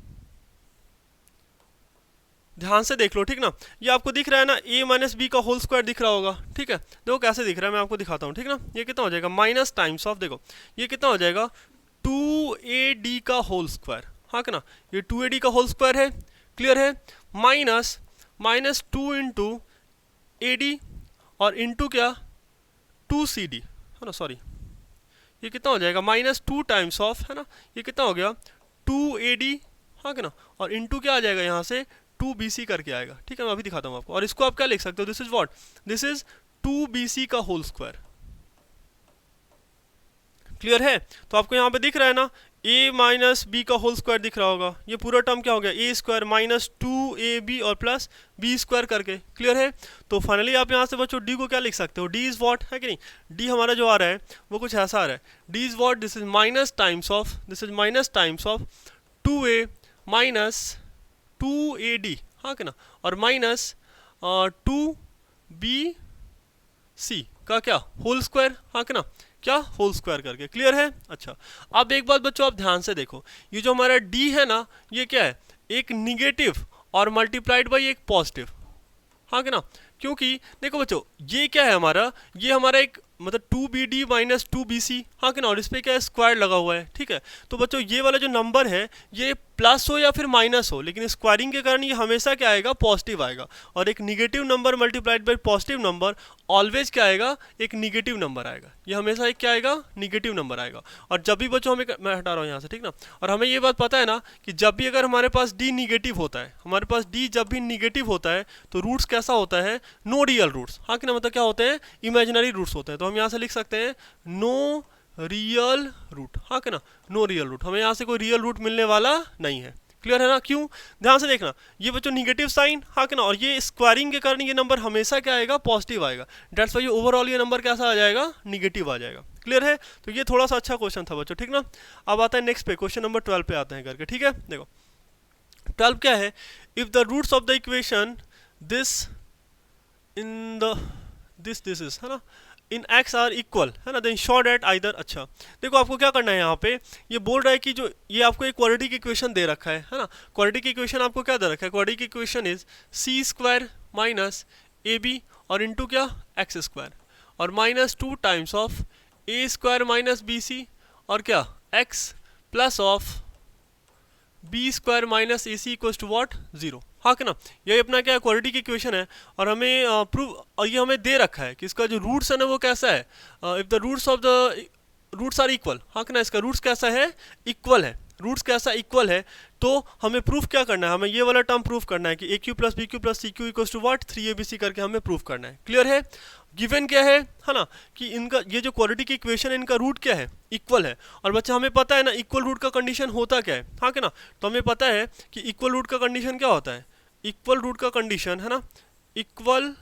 ध्यान से देख लो, ठीक ना? ये आपको दिख रहा है ना, a माइनस बी का होल स्क्वायर दिख रहा होगा, ठीक है। देखो कैसे दिख रहा है, मैं आपको दिखाता हूँ, ठीक ना? ये कितना हो जाएगा, माइनस टाइम्स ऑफ, देखो ये कितना हो जाएगा, 2ad का होल स्क्वायर, हाँ कि ना? ये 2ad का होल स्क्वायर है, क्लियर है, माइनस माइनस 2 इंटू ad और इंटू क्या 2cd, है ना, सॉरी, ये कितना हो जाएगा, माइनस 2 टाइम्स ऑफ, है ना, ये कितना हो गया 2ad, हाँ कि ना, और इंटू क्या आ जाएगा यहाँ से 2bc करके आएगा, ठीक है। मैं अभी दिखाता हूँ आपको, और इसको आप क्या लिख सकते हो, this is what, this is 2bc का होल स्क्वायर। क्लियर है? तो आपको यहाँ पे दिख रहा है ना, a माइनस बी का होल स्क्वायर दिख रहा होगा, ये पूरा टर्म क्या हो गया, a स्क्वायर माइनस 2ab और प्लस b स्क्वायर करके। क्लियर है? तो फाइनली आप यहाँ से बच्चों d को क्या लिख सकते हो, d इज व्हाट, है कि नहीं? d हमारा जो आ रहा है वो कुछ ऐसा आ रहा है, d is what, this is minus times of, this is minus times of 2a minus 2ad, हाँ कि ना, और माइनस 2bc का क्या होल स्क्वायर, हाँ कि ना, क्या होल स्क्वायर करके। क्लियर है? अच्छा, अब एक बात बच्चों आप ध्यान से देखो, ये जो हमारा d है ना, ये क्या है, एक निगेटिव और मल्टीप्लाइड बाई एक पॉजिटिव, हाँ कि ना? क्योंकि देखो बच्चों ये क्या है हमारा, ये हमारा एक मतलब 2bd माइनस 2bc, हाँ कि ना, और इस पर क्या है, स्क्वायर लगा हुआ है, ठीक है। तो बच्चों ये वाला जो नंबर है ये प्लस हो या फिर माइनस हो, लेकिन स्क्वायरिंग के कारण ये हमेशा क्या आएगा, पॉजिटिव आएगा, और एक negative number multiplied by positive number always क्या आएगा, एक निगेटिव नंबर आएगा, ये हमेशा एक क्या आएगा, निगेटिव नंबर आएगा। और जब भी बच्चों हमें, मैं हटा रहा हूँ यहाँ से, ठीक ना, और हमें ये बात पता है ना कि जब भी अगर हमारे पास d निगेटिव होता है, हमारे पास d जब भी निगेटिव होता है तो रूट्स कैसा होता है, नो रियल रूट्स, हाँ कि ना, मतलब क्या होते हैं, इमेजिनरी रूट्स होते हैं। तो हम यहाँ से लिख सकते हैं नो रियल रूट, हाँ कि ना, नो रियल रूट, हमें यहाँ से कोई रियल रूट मिलने वाला नहीं है। क्लियर है ना? क्यों? ध्यान से देखना, ये बच्चों निगेटिव साइन, हाँ कि ना, और ये स्क्वायरिंग के कारण ये नंबर हमेशा क्या आएगा, पॉजिटिव आएगा, डेट्स वाई ओवरऑल ये नंबर कैसा आ जाएगा, निगेटिव आ जाएगा। क्लियर है? तो ये थोड़ा सा अच्छा क्वेश्चन था बच्चों, ठीक ना। अब आता है नेक्स्ट पे, क्वेश्चन नंबर 12 पे आते हैं करके, ठीक है। देखो 12 क्या है, if the roots of the equation this in the this is, है ना, इन x आर इक्वल, है ना, देन शो दैट आइदर। अच्छा देखो आपको क्या करना है, यहाँ पे ये बोल रहा है कि जो ये आपको एक क्वाड्रेटिक इक्वेशन दे रखा है ना, क्वाड्रेटिक इक्वेशन आपको क्या दे रखा है, quadratic equation is c square minus a b और इंटू क्या एक्स स्क्वायर और minus 2 times of a square minus b c और क्या x plus of b square minus a c equals to what 0, हाँ कि ना। ये अपना क्या क्वाड्रेटिक इक्वेशन है और हमें प्रूव, और ये हमें दे रखा है कि इसका जो रूट्स है ना वो कैसा है, if the roots of the roots are equal, हाँ कि ना, इसका रूट्स कैसा है, इक्वल है, रूट्स कैसा इक्वल है। तो हमें प्रूफ क्या करना है, हमें ये वाला टर्म प्रूफ करना है कि a cube plus b cube plus c cube equals to what 3abc करके हमें प्रूफ करना है। क्लियर है? गिवन क्या है ना, कि इनका ये जो क्वाड्रेटिक इक्वेशन है इनका रूट क्या है, इक्वल है। और बच्चा हमें पता है ना इक्वल रूट का कंडीशन होता क्या है, हाँ कि ना, तो हमें पता है कि इक्वल रूट का कंडीशन क्या होता है, इक्वल रूट का कंडीशन है ना, इक्वल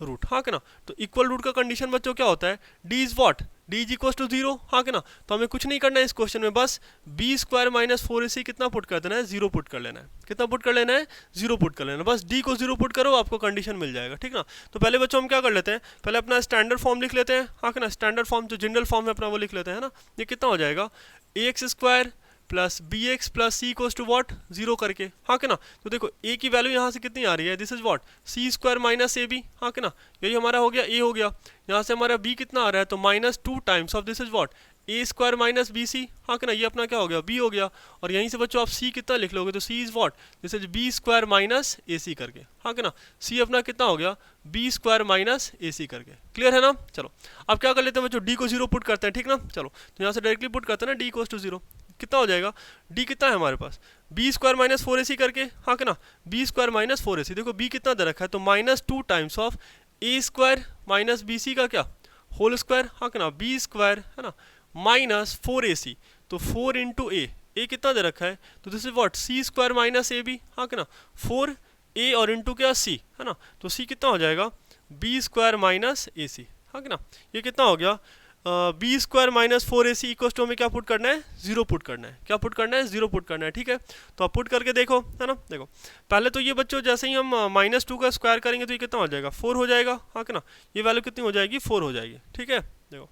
रूट, हाँ कि ना, तो इक्वल रूट का कंडीशन बच्चों क्या होता है, d is what, d is equal to 0, हाँ कि ना। तो हमें कुछ नहीं करना है इस क्वेश्चन में, बस बी स्क्वायर माइनस 4ac कितना पुट कर देना है, 0 पुट कर लेना है। कितना पुट कर लेना है, 0 पुट कर लेना है, बस डी को 0 पुट करो आपको कंडीशन मिल जाएगा, ठीक ना। तो पहले बच्चों हम क्या कर लेते हैं, पहले अपना स्टैंडर्ड फॉर्म लिख लेते हैं, हाँ कि ना, स्टैंडर्ड फॉर्म जो जनरल फॉर्म है अपना वो लिख लेते हैं ना। ये कितना हो जाएगा, ax square plus b x plus c equals to what 0 करके, हाँ कि ना। तो देखो ए की वैल्यू यहाँ से कितनी आ रही है, this is what c square minus a b, हाँ कि ना। यही हमारा हो गया ए हो गया। यहाँ से हमारा बी कितना आ रहा है, तो -2 times of this is what a square minus b c, हाँ कि ना। ये अपना क्या हो गया, बी हो गया। और यहीं से बच्चों आप सी कितना लिख लोगे, तो c is what this is b square minus a c करके, हाँ कि ना। सी अपना कितना हो गया, b square minus a c करके, क्लियर है ना। चलो अब क्या कर लेते हैं बच्चों, डी को 0 पुट करते हैं, ठीक ना। चलो तो यहाँ से डायरेक्टली पुट करते हैं ना, डी इक्वल्स टू 0, कितना हो जाएगा, डी कितना है हमारे पास, बी स्क्वायर माइनस 4ac करके, हाँ कि ना। बी स्क्वायर माइनस 4ac, देखो बी कितना दे रखा है, तो -2 times of a square minus b c का क्या होल स्क्वायर, हाँ कि ना। बी स्क्वायर है ना -4ac, तो 4 इंटू ए कितना दे रखा है, तो this is what c square minus a b, हाँ कि ना। 4 ए और इंटू क्या सी, है ना। तो सी कितना हो जाएगा, b square minus a c, हाँ कि ना। ये कितना हो गया, b square minus 4ac equal to हमें क्या पुट करना है, 0 पुट करना है, क्या पुट करना है, 0 पुट करना है, ठीक है। तो आप पुट करके देखो, है ना। देखो पहले तो ये बच्चों जैसे ही हम -2 का स्क्वायर करेंगे तो ये कितना हो जाएगा, 4 हो जाएगा, हाँ कि ना। ये वैल्यू कितनी हो जाएगी, 4 हो जाएगी, ठीक है। देखो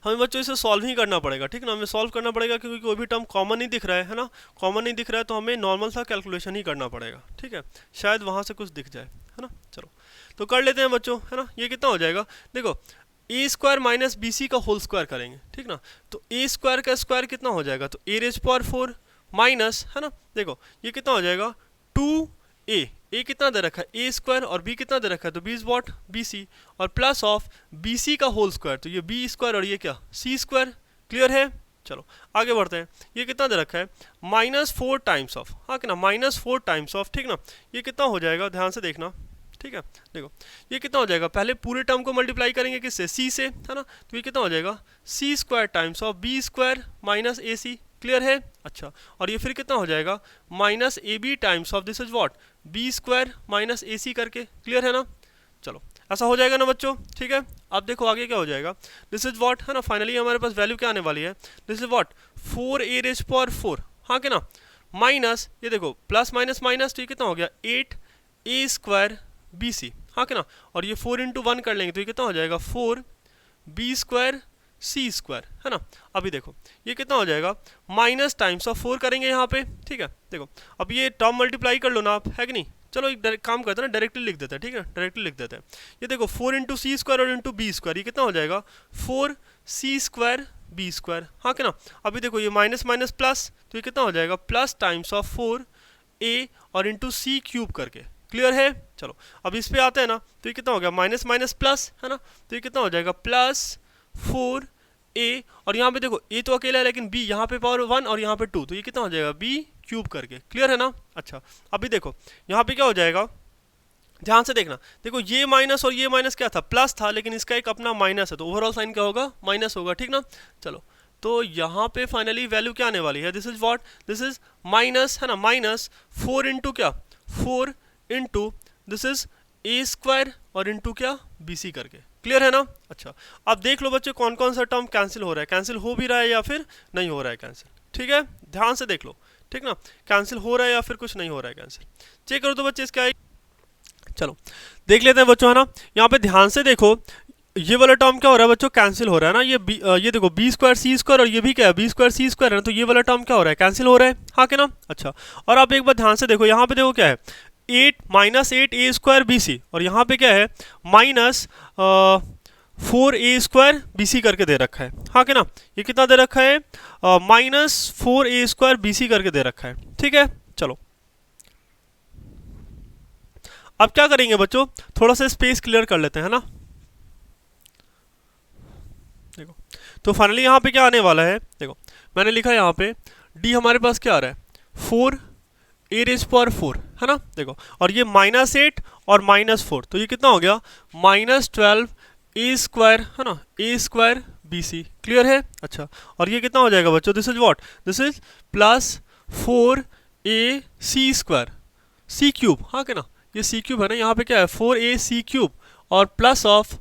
हमें बच्चों इसे सॉल्व ही करना पड़ेगा, ठीक ना। हमें सॉल्व करना पड़ेगा क्योंकि कोई भी टर्म कॉमन नहीं दिख रहा है ना। कॉमन नहीं दिख रहा है तो हमें नॉर्मल सा कैलकुलेशन ही करना पड़ेगा, ठीक है। शायद वहाँ से कुछ दिख जाए, है ना। चलो तो कर लेते हैं बच्चों, है ना। ये कितना हो जाएगा, देखो ए स्क्वायर माइनस बी सी का होल स्क्वायर करेंगे, ठीक ना। तो ए स्क्वायर का स्क्वायर कितना हो जाएगा, तो ए रेज पावर 4 माइनस, है ना। देखो ये कितना हो जाएगा 2a, ए कितना दे रखा है ए स्क्वायर और बी कितना दे रखा है, तो b is what b c, और प्लस ऑफ बी सी का होल स्क्वायर, तो ये बी स्क्वायर और ये क्या सी स्क्वायर, क्लियर है। चलो आगे बढ़ते हैं। ये कितना दे रखा है, -4 टाइम्स ऑफ, हाँ कि ना, -4 टाइम्स ऑफ, ठीक ना। ये कितना हो जाएगा, ध्यान से देखना, ठीक है। देखो ये कितना हो जाएगा, पहले पूरे टर्म को मल्टीप्लाई करेंगे किससे, सी से, है ना। तो ये कितना हो जाएगा, c square times of b square minus a c, clear है। अच्छा और ये फिर कितना हो जाएगा, minus a b times of this is what b square minus a c करके, क्लियर है ना। चलो ऐसा हो जाएगा ना बच्चों, ठीक है। अब देखो आगे क्या हो जाएगा, दिस इज वॉट, है ना। फाइनली हमारे पास वैल्यू क्या आने वाली है, this is what 4a raise power 4, हाँ कि ना, माइनस ये देखो प्लस माइनस माइनस, तो ये कितना हो गया 8a स्क्वायर बी सी, हाँ कि ना। और ये 4 इंटू 1 कर लेंगे तो ये कितना हो जाएगा 4 बी स्क्वायर सी स्क्वायर, है ना। अभी देखो ये कितना हो जाएगा, माइनस टाइम्स ऑफ 4 करेंगे यहाँ पे, ठीक है। देखो अब ये टर्म मल्टीप्लाई कर लो ना आप, है कि नहीं। चलो एक काम करते हैं ना, डायरेक्टली लिख देते हैं, ठीक है, डायरेक्टली लिख देते हैं। ये देखो 4 इंटू सी स्क्वायर और इंटू बी स्क्वायर, ये कितना हो जाएगा 4 सी स्क्वायर बी स्क्वायर, हाँ कि ना। अभी देखो ये माइनस माइनस प्लस, तो ये कितना हो जाएगा प्लस टाइम्स ऑफ 4 ए और इंटू सी क्यूब करके, क्लियर है। चलो अब इस पे आते हैं ना, तो ये कितना हो गया माइनस माइनस प्लस, है ना। तो ये कितना हो जाएगा प्लस 4a, और यहाँ पे देखो a तो अकेला है लेकिन b यहाँ पे पावर 1 और यहाँ पे 2, तो ये कितना हो जाएगा b क्यूब करके, क्लियर है ना। अच्छा अभी देखो यहाँ पे क्या हो जाएगा, ध्यान से देखना। देखो ये माइनस और ये माइनस क्या था, प्लस था, लेकिन इसका एक अपना माइनस है, तो ओवरऑल साइन क्या होगा, माइनस होगा, ठीक ना। चलो तो यहाँ पे फाइनली वैल्यू क्या आने वाली है, this is what, this is minus, है ना, माइनस 4 इंटू क्या 4 into this is a square और इंटू क्या बी सी करके, क्लियर है ना। अच्छा अब देख लो बच्चे कौन कौन सा टर्म कैंसिल हो रहा है, कैंसिल हो भी रहा है या फिर नहीं हो रहा है कैंसिल, ठीक है। ध्यान से देख लो, ठीक ना, कैंसिल हो रहा है या फिर कुछ नहीं हो रहा है कैंसिल, चेक करो तो बच्चे इसका। चलो देख लेते हैं बच्चों, है ना। यहाँ पे ध्यान से देखो ये वाला टर्म क्या हो रहा है बच्चों, कैंसिल हो रहा है ना। ये देखो बी स्क्वायर सी स्क्वायर और ये भी क्या है बी स्क्वायर सी स्क्वायर है ना, तो ये वाला टर्म क्या हो रहा है, कैंसिल हो रहा है, हाँ कि ना। अच्छा और आप एक बार ध्यान से देखो, यहाँ पे देखो क्या है 8 माइनस 8 ए स्क्वायर बी सी, और यहाँ पे क्या है माइनस 4 ए स्क्वायर बी सी करके दे रखा है, हाँ कि ना। ये कितना दे रखा है, माइनस 4 ए स्क्वायर बी सी करके दे रखा है, ठीक है। चलो अब क्या करेंगे बच्चों, थोड़ा सा स्पेस क्लियर कर लेते हैं, है ना। देखो तो फाइनली यहाँ पे क्या आने वाला है, देखो मैंने लिखा है यहाँ पे d हमारे पास क्या आ रहा है 4 ए रेज पावर 4, है ना। देखो और ये -8 और -4, तो ये कितना हो गया -12 ए स्क्वायर, है ना, a square b c, clear है। अच्छा और ये कितना हो जाएगा बच्चों, this is what, this is plus 4 a c square c cube, हाँ कि ना। ये सी क्यूब है ना, यहाँ पे क्या है 4a सी क्यूब और plus of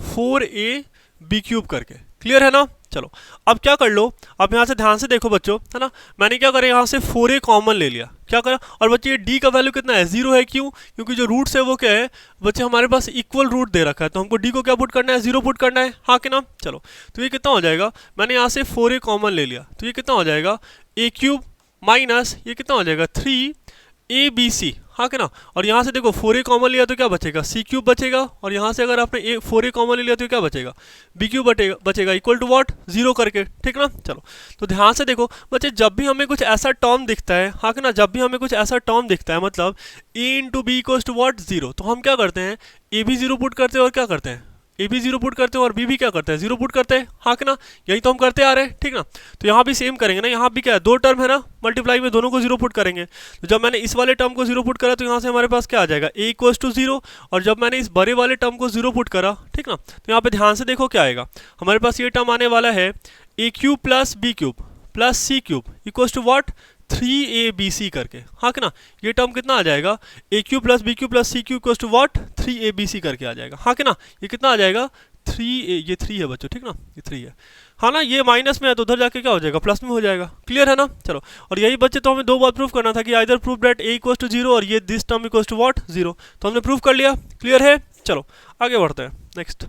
4a b cube करके, क्लियर है ना। चलो अब क्या कर लो, अब यहाँ से ध्यान से देखो बच्चों, है ना, मैंने क्या करा यहाँ से 4a कॉमन ले लिया, क्या करा, और बच्चे ये d का वैल्यू कितना है, 0 है, क्यों, क्योंकि जो रूट्स है वो क्या है बच्चे, हमारे पास इक्वल रूट दे रखा है, तो हमको d को क्या पुट करना है, 0 पुट करना है, हाँ कि ना। चलो तो ये कितना हो जाएगा, मैंने यहाँ से 4a कॉमन ले लिया, तो ये कितना हो जाएगा, a क्यूब माइनस ये कितना हो जाएगा 3abc, हाँ कि ना, और यहाँ से देखो 4a कॉमन लिया तो क्या बचेगा, c क्यूब बचेगा, और यहाँ से अगर आपने 4a कॉमन ले लिया तो क्या बचेगा, b क्यूब बचेगा इक्वल टू व्हाट, 0 करके, ठीक ना। चलो तो ध्यान से देखो बच्चे, जब भी हमें कुछ ऐसा टर्म दिखता है, हाँ कि ना, जब भी हमें कुछ ऐसा टर्म दिखता है, मतलब a into b equals to what 0, तो हम क्या करते हैं, a भी 0 पुट करते हैं और क्या करते हैं, ए भी 0 पुट करते हैं और बी भी क्या करते हैं, 0 पुट करते हैं, हाँ कि ना, यही तो हम करते आ रहे हैं, ठीक ना। तो यहाँ भी सेम करेंगे ना, यहाँ भी क्या है, दो टर्म है ना, मल्टीप्लाई में दोनों को 0 पुट करेंगे, तो जब मैंने इस वाले टर्म को 0 पुट करा तो यहाँ से हमारे पास क्या आ जाएगा, ए इक्वल्स टू 0, और जब मैंने इस बड़े वाले टर्म को 0 पुट करा, ठीक ना, तो यहाँ पे ध्यान से देखो क्या आएगा, हमारे पास ये टर्म आने वाला है a cube plus b cube plus c cube equals to what 3abc करके, हाँ कि ना, ये टर्म कितना आ जाएगा, a cube plus b cube plus c cube equals to what 3abc करके आ जाएगा, हाँ कि ना, ये कितना आ जाएगा 3a, ये 3 है बच्चों, ठीक ना, ये 3 है, हाँ ना, ये माइनस में है तो उधर जाके क्या हो जाएगा, प्लस में हो जाएगा, क्लियर है ना। चलो और यही बच्चे तो हमें दो बार प्रूफ करना था कि either proof that a equals to 0 और ये this term equals to what 0, तो हमने प्रूफ कर लिया, क्लियर है। चलो आगे बढ़ते हैं, नेक्स्ट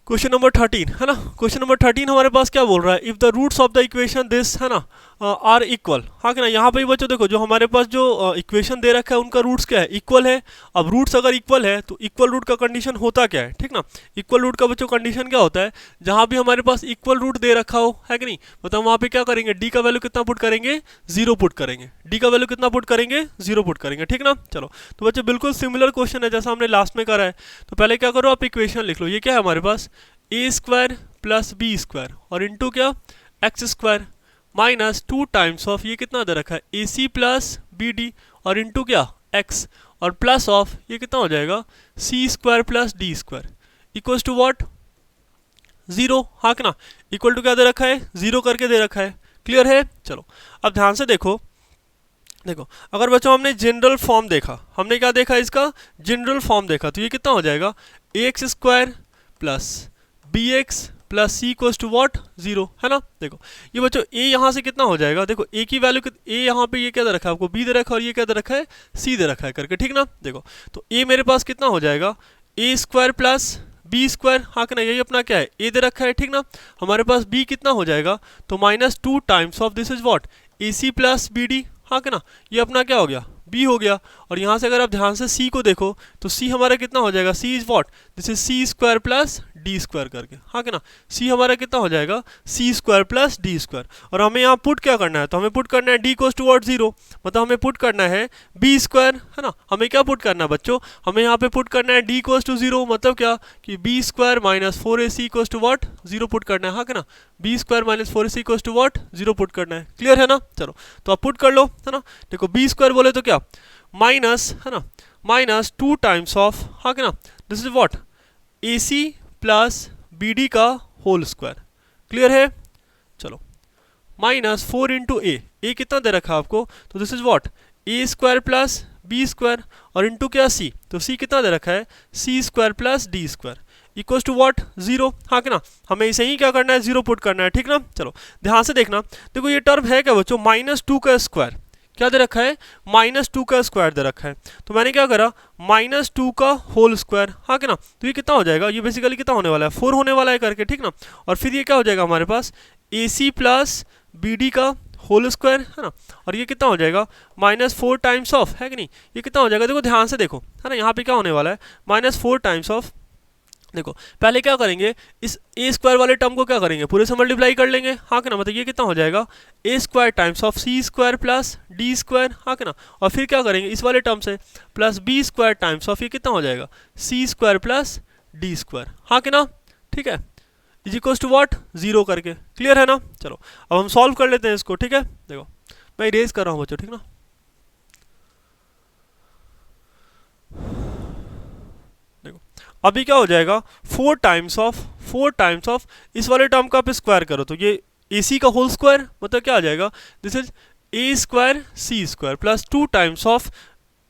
क्वेश्चन नंबर 13, है ना, क्वेश्चन नंबर 13 हमारे पास क्या बोल रहा है, if the roots of the equation this, है ना, आर इक्वल, हाँ कि ना, यहाँ पे बच्चों देखो जो हमारे पास जो इक्वेशन दे रखा है उनका रूट्स क्या है, इक्वल है। अब रूट्स अगर इक्वल है तो इक्वल रूट का कंडीशन होता क्या है, ठीक ना, इक्वल रूट का बच्चों कंडीशन क्या होता है, जहाँ भी हमारे पास इक्वल रूट दे रखा हो, है कि नहीं, मतलब वहाँ पे क्या करेंगे, डी का वैल्यू कितना पुट करेंगे, 0 पुट करेंगे, डी का वैल्यू कितना पुट करेंगे, 0 पुट करेंगे, ठीक ना। चलो तो बच्चे बिल्कुल सिमिलर क्वेश्चन है जैसा हमने लास्ट में करा है, तो पहले क्या करो, आप इक्वेशन लिख लो, ये क्या है हमारे पास, a square plus B square और इंटू क्या x square minus 2 times of ये कितना दे रखा है, a c plus b d और इंटू क्या एक्स और प्लस ऑफ ये कितना हो जाएगा, c square plus D square equals to what 0, हाँ कि ना, इक्वल टू क्या दे रखा है, 0 करके दे रखा है, क्लियर है। चलो अब ध्यान से देखो, देखो अगर बच्चों हमने जनरल फॉर्म देखा, हमने क्या देखा, इसका जनरल फॉर्म देखा, तो ये कितना हो जाएगा, a x square plus b x plus c equals to what 0, है ना। देखो ये बच्चों ए यहाँ से कितना हो जाएगा, देखो ए की वैल्यू ए यहाँ पे ये क्या दे रखा है आपको, बी दे रखा है और ये क्या दे रखा है, सी दे रखा है करके, ठीक ना। देखो तो ए मेरे पास कितना हो जाएगा, a square plus B square, हाँ कि ना, यही अपना क्या है, ए दे रखा है, ठीक ना। हमारे पास बी कितना हो जाएगा, तो minus 2 times of this is what a c plus b d, हाँ कि ना, ये अपना क्या हो गया, बी हो गया। और यहाँ से अगर आप ध्यान से सी को देखो तो सी हमारा कितना हो जाएगा, c is what, this is c square plus D square करके, हाँ कि ना, सी हमारा कितना हो जाएगा, c square plus D square, और हमें यहाँ पुट क्या करना है, तो हमें पुट करना है डी इक्वल्स टू व्हाट 0, मतलब हमें पुट करना है बी स्क्वायर, है ना, हमें क्या पुट करना है बच्चों, हमें यहाँ पे पुट करना है डी इक्वल्स टू 0, मतलब क्या कि b square minus 4ac equals to what 0 put करना है, हाँ कि ना, b square minus 4ac equals to what 0 put करना है, क्लियर है ना। चलो तो आप पुट कर लो, है ना, देखो बी स्क्वायर बोले तो क्या माइनस, है ना, माइनस 2 टाइम्स ऑफ, हाँ कि ना, this is what a c plus b d का होल स्क्वायर, क्लियर है। चलो माइनस 4 इंटू ए कितना दे रखा है आपको, तो this is what A square plus B square और इंटू क्या सी, तो सी कितना दे रखा है, सी square plus D square equals to what 0, हाँ कि ना, हमें इसे ही क्या करना है, 0 पुट करना है, ठीक ना। चलो ध्यान से देखना, देखो ये टर्म है क्या बच्चों, -2 का स्क्वायर, क्या दे रखा है, -2 का स्क्वायर दे रखा है, तो मैंने क्या करा, -2 का होल स्क्वायर, हाँ कि ना, तो ये कितना हो जाएगा, ये बेसिकली कितना होने वाला है, 4 होने वाला है करके, ठीक ना। और फिर ये क्या हो जाएगा हमारे पास, ए सी प्लस बी डी का होल स्क्वायर, है ना, और ये कितना हो जाएगा, -4 टाइम्स ऑफ, है कि नहीं, ये कितना हो जाएगा, देखो ध्यान से देखो, है ना, यहाँ पे क्या होने वाला है, -4 टाइम्स ऑफ, देखो पहले क्या करेंगे, इस ए स्क्वायर वाले टर्म को क्या करेंगे, पूरे से मल्टीप्लाई कर लेंगे, हाँ कि ना, मतलब ये कितना हो जाएगा, a square times of c square plus D square, हाँ कि ना, और फिर क्या करेंगे इस वाले टर्म से plus B square times of ये कितना हो जाएगा, c square plus D square, हाँ कि ना, ठीक है, इज इक्वल्स टू व्हाट 0 करके, क्लियर है ना। चलो अब हम सॉल्व कर लेते हैं इसको, ठीक है, देखो मैं इरेज कर रहा हूँ बच्चों, ठीक ना। अभी क्या हो जाएगा, 4 टाइम्स ऑफ इस वाले टर्म का आप स्क्वायर करो तो ये ए सी का होल स्क्वायर, मतलब क्या आ जाएगा, this is a square c square plus 2 times of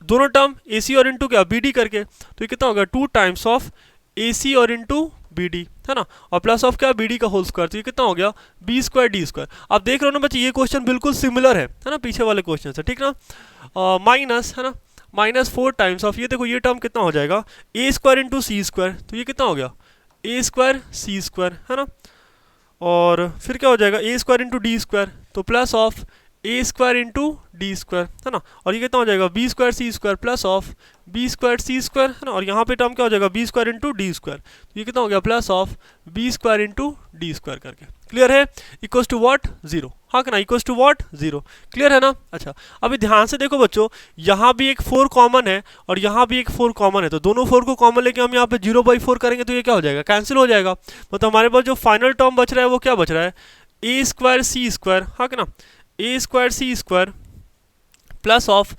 दोनों टर्म ए सी और इंटू क्या बी डी करके, तो ये कितना होगा 2 टाइम्स ऑफ ए सी और इंटू बी डी, है ना, और प्लस ऑफ क्या, बी डी का होल स्क्वायर, तो ये कितना हो गया, बी स्क्वायर डी स्क्वायर। आप देख रहे हो ना बच्चे, ये क्वेश्चन बिल्कुल सिमिलर है ना पीछे वाले क्वेश्चन से, ठीक ना। माइनस, है ना, -4 टाइम्स ऑफ, ये देखो ये टर्म कितना हो जाएगा, a square into C square, तो ये कितना हो गया, ए स्क्वायर सी स्क्वायर, है ना, और फिर क्या हो जाएगा, a square into d square, तो plus of a square into d square, है ना, और ये कितना हो जाएगा, b square c square plus of b square c square, है ना, और यहाँ पे टर्म क्या हो जाएगा, b square into d square, तो ये कितना हो गया, plus of b square into d square करके। क्लियर है, इक्वल्स टू व्हाट, 0, हाँ कि ना, इक्वल्स टू व्हाट, 0। क्लियर है ना। अच्छा, अभी ध्यान से देखो बच्चों, यहाँ भी एक 4 कॉमन है और यहाँ भी एक 4 कॉमन है, तो दोनों 4 को कॉमन लेके हम यहाँ पे 0/4 करेंगे तो ये क्या हो जाएगा, कैंसिल हो जाएगा। मतलब हमारे पास जो फाइनल टर्म बच रहा है वो क्या बच रहा है, ए स्क्वायर सी स्क्वायर, हाँ कि ना, a square c square plus of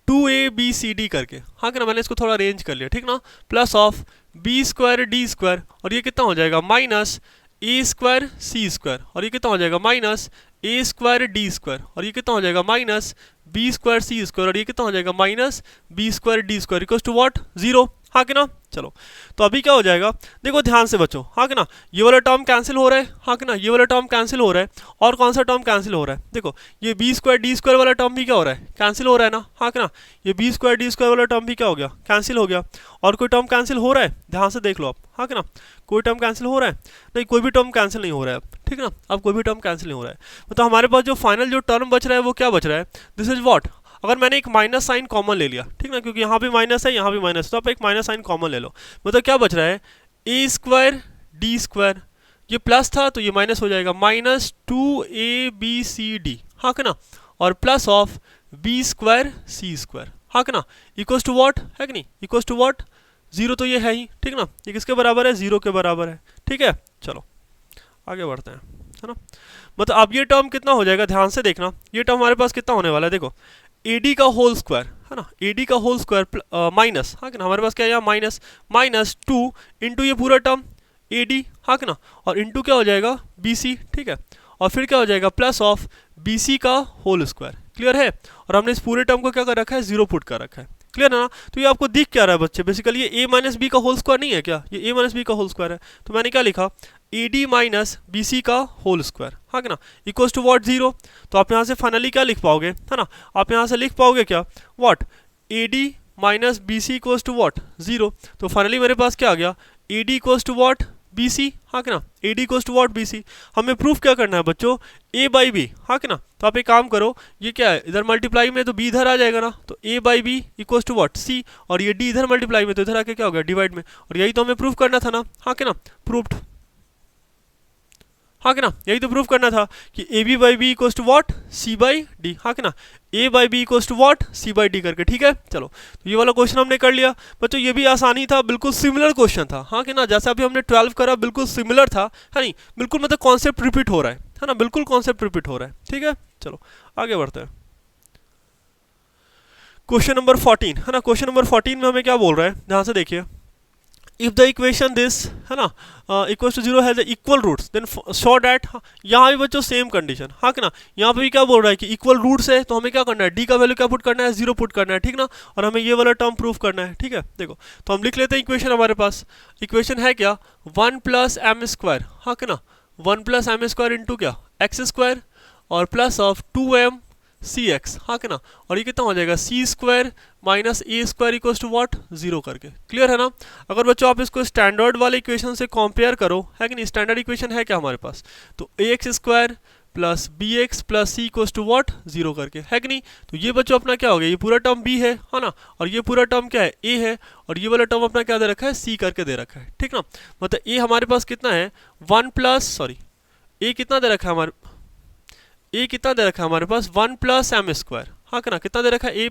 2abcd करके, हाँ कि ना, मैंने इसको थोड़ा अरेंज कर लिया, ठीक ना, plus of b square d square, और ये कितना हो जाएगा, minus a square c square, और ये कितना हो जाएगा, minus a square d square, और ये कितना हो जाएगा, minus b square c square, और ये कितना हो जाएगा, minus b square d square equals to what, 0, हाँ कि ना। चलो, तो अभी क्या हो जाएगा, देखो ध्यान से बच्चों, हाँ कि ना, ये वाला टर्म कैंसिल हो रहा है, हाँ कि ना, ये वाला टर्म कैंसिल हो रहा है, और कौन सा टर्म कैंसिल हो रहा है, देखो ये बी स्क्वायर डी स्क्वायर वाला टर्म भी क्या हो रहा है, कैंसिल हो रहा है ना, हाँ कि ना, ये बी स्क्वायर डी स्क्वायर वाला टर्म भी क्या हो गया, कैंसिल हो गया। और कोई टर्म कैंसिल हो रहा है, ध्यान से देख लो आप, हाँ कि ना, कोई टर्म कैंसिल हो रहा है, नहीं कोई भी टर्म कैंसिल नहीं हो रहा है, ठीक है ना, अब कोई भी टर्म कैंसिल नहीं हो रहा है, मतलब हमारे पास जो फाइनल जो टर्म बच रहा है वो क्या बच रहा है, दिस इज व्हाट, अगर मैंने एक माइनस साइन कॉमन ले लिया, ठीक ना, क्योंकि यहाँ भी माइनस है यहाँ भी माइनस, तो आप एक माइनस साइन कॉमन ले लो, मतलब क्या बच रहा है, ए स्क्वायर डी स्क्वायर, ये प्लस था तो ये माइनस हो जाएगा, माइनस 2abcd, हाँ कि ना, और plus of b square c square, हाँ कि ना, इक्वल्स टू व्हाट, है कि नहीं, इक्वल्स टू व्हाट, 0, तो ये है ही, ठीक ना, ये किसके बराबर है, 0 के बराबर है, ठीक है। चलो आगे बढ़ते हैं, है ना, मतलब अब ये टर्म कितना हो जाएगा, ध्यान से देखना, ये टर्म हमारे पास कितना होने वाला है, देखो AD का होल स्क्वायर, है ना, AD का होल स्क्वायर माइनस, हाँ कि ना, हमारे पास क्या है यहाँ माइनस 2 इंटू ये पूरा टर्म AD, हाँ कि ना, और इंटू क्या हो जाएगा BC, ठीक है, और फिर क्या हो जाएगा, प्लस ऑफ BC का होल स्क्वायर। क्लियर है, और हमने इस पूरे टर्म को क्या कर रखा है, 0 पुट कर रखा है। क्लियर है ना, तो ये आपको दिख क्या रहा है बच्चे, बेसिकली ये a माइनस बी का होल स्क्वायर नहीं है क्या, ये a माइनस बी का होल स्क्वायर है, तो मैंने क्या लिखा, AD माइनस BC का होल स्क्वायर, हाँ कि ना, इक्वल्स टू व्हाट, 0। तो आप यहाँ से फाइनली क्या लिख पाओगे, है ना, आप यहाँ से लिख पाओगे क्या, what, AD minus BC equals to what, 0। तो फाइनली मेरे पास क्या आ गया, AD equals to what, BC, हाँ कि ना, AD equals to what, BC। हमें प्रूफ क्या करना है बच्चों, A बाई B, हाँ कि ना, तो आप एक काम करो, ये क्या है, इधर मल्टीप्लाई में तो B इधर आ जाएगा ना, तो A by B equals to what, C, और ये D इधर मल्टीप्लाई में तो इधर आके क्या हो गया, डिवाइड में, और यही तो हमें प्रूफ करना था ना, हाँ कि ना, प्रूफ्ड, हाँ कि ना, यही तो प्रूफ करना था कि a b by b equals to what, c by d, हाँ कि ना, a by b equals to what, c by d करके, ठीक है। चलो, तो ये वाला क्वेश्चन हमने कर लिया बच्चों, ये भी आसानी था, बिल्कुल सिमिलर क्वेश्चन था, हाँ कि ना, जैसा अभी हमने 12 करा बिल्कुल सिमिलर था, है नहीं, बिल्कुल मतलब कॉन्सेप्ट रिपीट हो रहा है ना, बिल्कुल कॉन्सेप्ट रिपीट हो रहा है, ठीक है। चलो आगे बढ़ते हैं, क्वेश्चन नंबर 14, है ना, क्वेश्चन नंबर 14 में हमें क्या बोल रहा है, ध्यान से देखिए, इफ द इक्वेशन दिस, है ना, equals to 0 has equal roots then show that, यहाँ भी बच्चों सेम कंडीशन, हाँ कि ना, यहाँ पे भी क्या बोल रहा है कि इक्वल रूट्स है, तो हमें क्या करना है, डी का वैल्यू क्या पुट करना है, 0 पुट करना है, ठीक ना, और हमें ये वाला टर्म प्रूफ करना है, ठीक है। देखो, तो हम लिख लेते हैं इक्वेशन, हमारे पास इक्वेशन है क्या, 1 प्लस एम स्क्वायर, हाँ कि ना, 1 प्लस एम स्क्वायर इंटू क्या, एक्स स्क्वायर, और प्लस ऑफ 2m cx, हाँ कि ना, और ये कितना हो जाएगा, c square minus a square equals to what, 0 करके। क्लियर है ना। अगर बच्चों आप इसको स्टैंडर्ड वाले इक्वेशन से कंपेयर करो, है कि नहीं, स्टैंडर्ड इक्वेशन है क्या हमारे पास, तो ax square plus b x plus c equals to what, 0 करके, है कि नहीं। तो ये बच्चों अपना क्या हो गया, ये पूरा टर्म b है ना, और ये पूरा टर्म क्या है, a है, और ये वाला टर्म अपना क्या दे रखा है, c करके दे रखा है, ठीक ना। मतलब a हमारे पास कितना है, a कितना दे रखा है हमारे, ए कितना दे रखा है हमारे पास, 1 प्लस एम स्क्वायर, हाँ कि ना, कितना दे रखा है,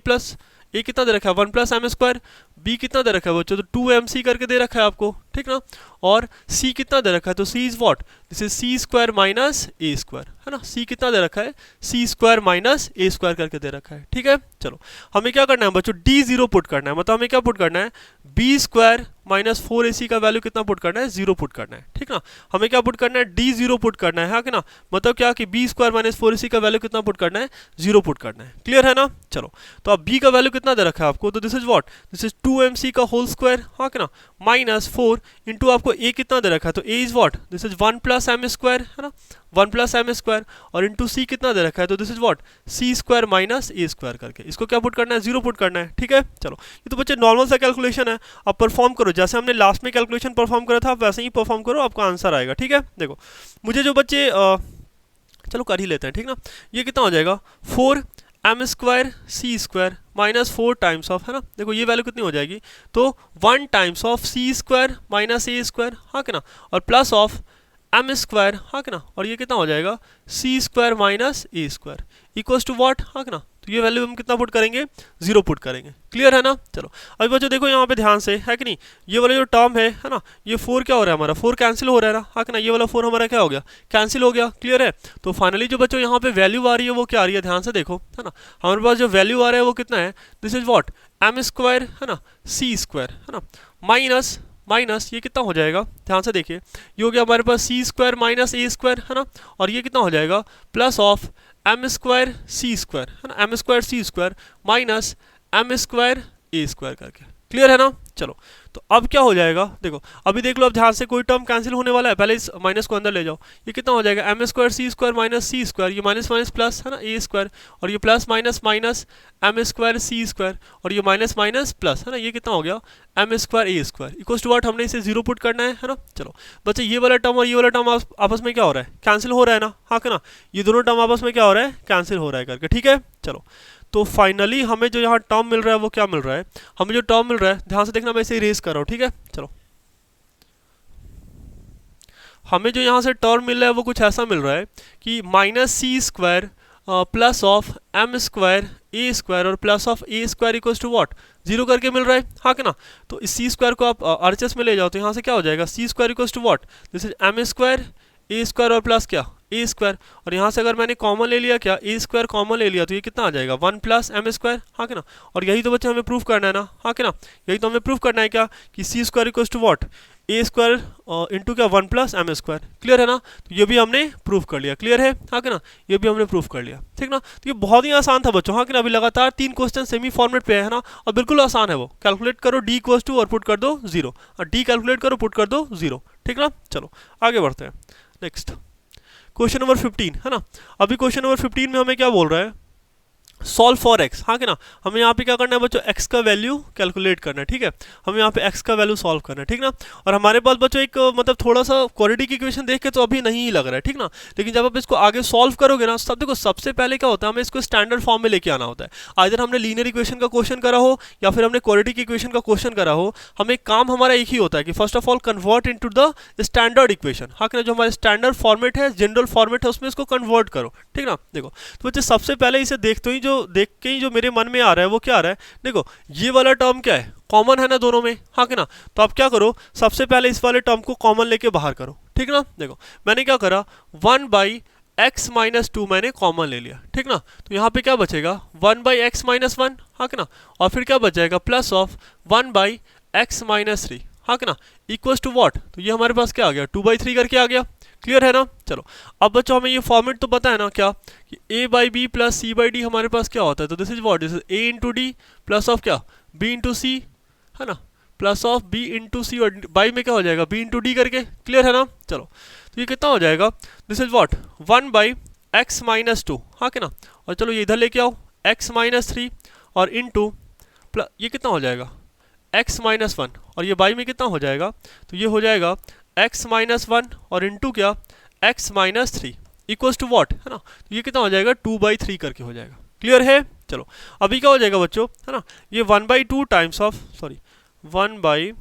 ए कितना दे रखा है, 1 प्लस एम स्क्वायर, बी कितना दे रखा है बच्चों, तो 2mc करके दे रखा है आपको, ठीक ना, और सी कितना दे रखा है, तो c is what, this is c square minus a square, है ना, सी कितना दे रखा है, सी स्क्वायर माइनस ए स्क्वायर करके दे रखा है, ठीक है। चलो हमें क्या करना है बच्चों, डी 0 पुट करना है, मतलब हमें क्या पुट करना है, बी स्क्वायर माइनस 4ac का वैल्यू कितना पुट करना है, 0 पुट करना है, ठीक ना। हमें क्या पुट करना है, डी 0 पुट करना है, हाँ कि ना, मतलब क्या कि बी स्क्वायर माइनस 4ac का वैल्यू कितना पुट करना है, 0 पुट करना है। क्लियर है ना। चलो, तो अब b का वैल्यू कितना दे रखा है आपको, तो this is what, this is 2mc का होल स्क्वायर, हाँ कि ना, माइनस 4 इंटू आपको a कितना दे रखा है, तो a is what, this is 1 plus m square, है ना, 1 प्लस एम स्क्वायर, और इंटू c कितना दे रखा है, तो this is what, c square minus a square करके इसको क्या पुट करना है, 0 पुट करना है। ठीक है, चलो ये तो बच्चे नॉर्मल सा कैलकुलेशन है, अब परफॉर्म करो जैसे हमने लास्ट में कैलकुलेशन परफॉर्म करा था, आप वैसे ही परफॉर्म करो, आपका आंसर आएगा। ठीक है, देखो मुझे जो बच्चे चलो कर ही लेते हैं, ठीक ना, ये कितना हो जाएगा, 4 m square c square minus 4 times of, है ना, देखो ये वैल्यू कितनी हो जाएगी, तो 1 times of c square minus a square, हाँ कि ना, और प्लस ऑफ एम स्क्वायर, हाँ कि ना, और ये कितना हो जाएगा, c square minus a square equals to what, हाँ कि ना, तो ये वैल्यू हम कितना पुट करेंगे, 0 पुट करेंगे। क्लियर है ना, चलो अभी बच्चों देखो यहाँ पे ध्यान से, है कि नहीं, ये वाला जो टर्म है ना, ये 4 क्या हो रहा है हमारा, 4 कैंसिल हो रहा है ना, हाँ कि ना, ये वाला 4 हमारा क्या हो गया, कैंसिल हो गया। क्लियर है, तो फाइनली जो बच्चों यहाँ पे वैल्यू आ रही है वो क्या आ रही है, ध्यान से देखो, है ना, हमारे पास जो वैल्यू आ रहा है वो कितना है, this is what, m square, है ना, सी स्क्वायर, है ना, माइनस माइनस ये कितना हो जाएगा, ध्यान से देखिए, ये हो गया हमारे पास c square minus a square, है ना, और ये कितना हो जाएगा, plus of m square c square, है ना, m square c square minus m square a square करके। क्लियर है ना, चलो तो अब क्या हो जाएगा, देखो अभी देख लो, अब ध्यान से कोई टर्म कैंसिल होने वाला है, पहले इस माइनस को अंदर ले जाओ, ये कितना हो जाएगा, m square c square minus c square, ये माइनस माइनस प्लस, है ना, ए स्क्वायर, और ये plus minus minus m square c square, और ये माइनस माइनस प्लस, है ना, ये कितना हो गया, m square a square equals to what, हमने इसे 0 पुट करना है ना। चलो बच्चे ये वाला टर्म और ये वाला टर्म आपस में क्या हो रहा है, कैंसिल हो रहा है ना, हाँ कि ना, ये दोनों टर्म आपस में क्या हो रहा है, कैंसिल हो रहा है करके। ठीक है, चलो तो फाइनली हमें जो यहाँ टर्म मिल रहा है वो क्या मिल रहा है, हमें जो टर्म मिल रहा है, ध्यान से देखना, मैं इसे इरेज कर रहा हूँ। ठीक है, चलो हमें जो यहाँ से टर्म मिल रहा है वो कुछ ऐसा मिल रहा है कि minus c square plus of m square a square और plus of a square equals to what, 0 करके मिल रहा है, हाँ कि ना, तो इस सी स्क्वायर को आप आरएचएस में ले जाओ, तो यहाँ से क्या हो जाएगा, c square equals to what, this is m square a square और प्लस क्या, ए स्क्वायर, और यहाँ से अगर मैंने कॉमन ले लिया क्या, ए स्क्वायर कॉमन ले लिया, तो ये कितना आ जाएगा, 1 प्लस एम स्क्वायर, हाँ कि ना, और यही तो बच्चे हमें प्रूफ करना है ना, हाँ कि ना, यही तो हमें प्रूफ करना है क्या, कि c square equals to what, A square into क्या, 1 प्लस एम स्क्वायर। क्लियर है ना, तो ये भी हमने प्रूफ कर लिया। क्लियर है, हाँ कि ना, ये भी हमने प्रूफ कर लिया, ठीक ना, तो ये बहुत ही आसान था बच्चों, हाँ कि ना, अभी लगातार 3 क्वेश्चन सेमी फॉर्मेट पे है ना, और बिल्कुल आसान है वो, कैलकुलेट करो डी इक्वल्स टू और पुट कर दो 0, और डी कैलकुलेट करो पुट कर दो 0, ठीक ना। चलो आगे बढ़ते हैं, नेक्स्ट क्वेश्चन नंबर 15, है ना, अभी क्वेश्चन नंबर 15 में हमें क्या बोल रहा है, सॉल्व फॉर एक्स, हाँ कि ना, हमें यहाँ पे क्या करना है बच्चों, एक्स का वैल्यू कैलकुलेट करना है। ठीक है, हमें यहाँ पे एक्स का वैल्यू सॉल्व करना है, ठीक ना, और हमारे पास बच्चों एक मतलब थोड़ा सा क्वाड्रेटिक इक्वेशन देख के तो अभी नहीं लग रहा है, ठीक ना, लेकिन जब आप इसको आगे सॉल्व करोगे ना, सब देखो सबसे पहले क्या होता है, हमें इसको स्टैंडर्ड फॉर्म में लेके आना होता है। आइदर हमने लीनियर इक्वेशन का क्वेश्चन करा हो या फिर हमने क्वाड्रेटिक इक्वेशन का क्वेश्चन करा हो, हमें काम हमारा एक ही होता है कि first of all convert into the standard equation, हाँ कि ना, जो हमारा स्टैंडर्ड फॉर्मेट है, जनरल फॉर्मेट है, उसमें इसको कन्वर्ट करो, ठीक ना। देखो तो बच्चे सबसे पहले इसे देख के ही जो मेरे मन में आ रहा है वो क्या आ रहा है, देखो ये वाला टर्म क्या है, कॉमन है ना दोनों में, हाँ कि ना, तो आप क्या करो, सबसे पहले इस वाले टर्म को कॉमन लेके बाहर करो, ठीक ना। देखो मैंने क्या करा, 1 बाई एक्स माइनस 2 मैंने कॉमन ले लिया, ठीक ना, तो यहाँ पे क्या बचेगा, 1 बाई एक्स माइनस 1, हाँ कि ना, और फिर क्या बच जाएगा, plus of 1 by x minus 3, हाँ कि ना, इक्वल्स टू व्हाट, तो ये हमारे पास क्या आ गया, 2/3 करके आ गया। क्लियर है ना, चलो अब बच्चों हमें ये फॉर्मेट तो पता है ना क्या, कि a by b plus c by d हमारे पास क्या होता है, तो this is what, this is a into d plus of क्या, b इंटू सी, है ना, plus of b into c, और बाई में क्या हो जाएगा, b इंटू डी करके। क्लियर है ना, चलो तो ये कितना हो जाएगा, this is what, 1 by x minus 2, हाँ कि ना, और चलो ये इधर लेके आओ, x माइनस 3 और इंटू ये कितना हो जाएगा, x माइनस 1, और ये बाई में कितना हो जाएगा, तो ये हो जाएगा x माइनस 1 और इंटू क्या, x minus 3 equals to what, है ना, तो ये कितना हो जाएगा, 2/3 करके हो जाएगा। क्लियर है, चलो अभी क्या हो जाएगा बच्चों, है ना, ये 1/2 times of 1 by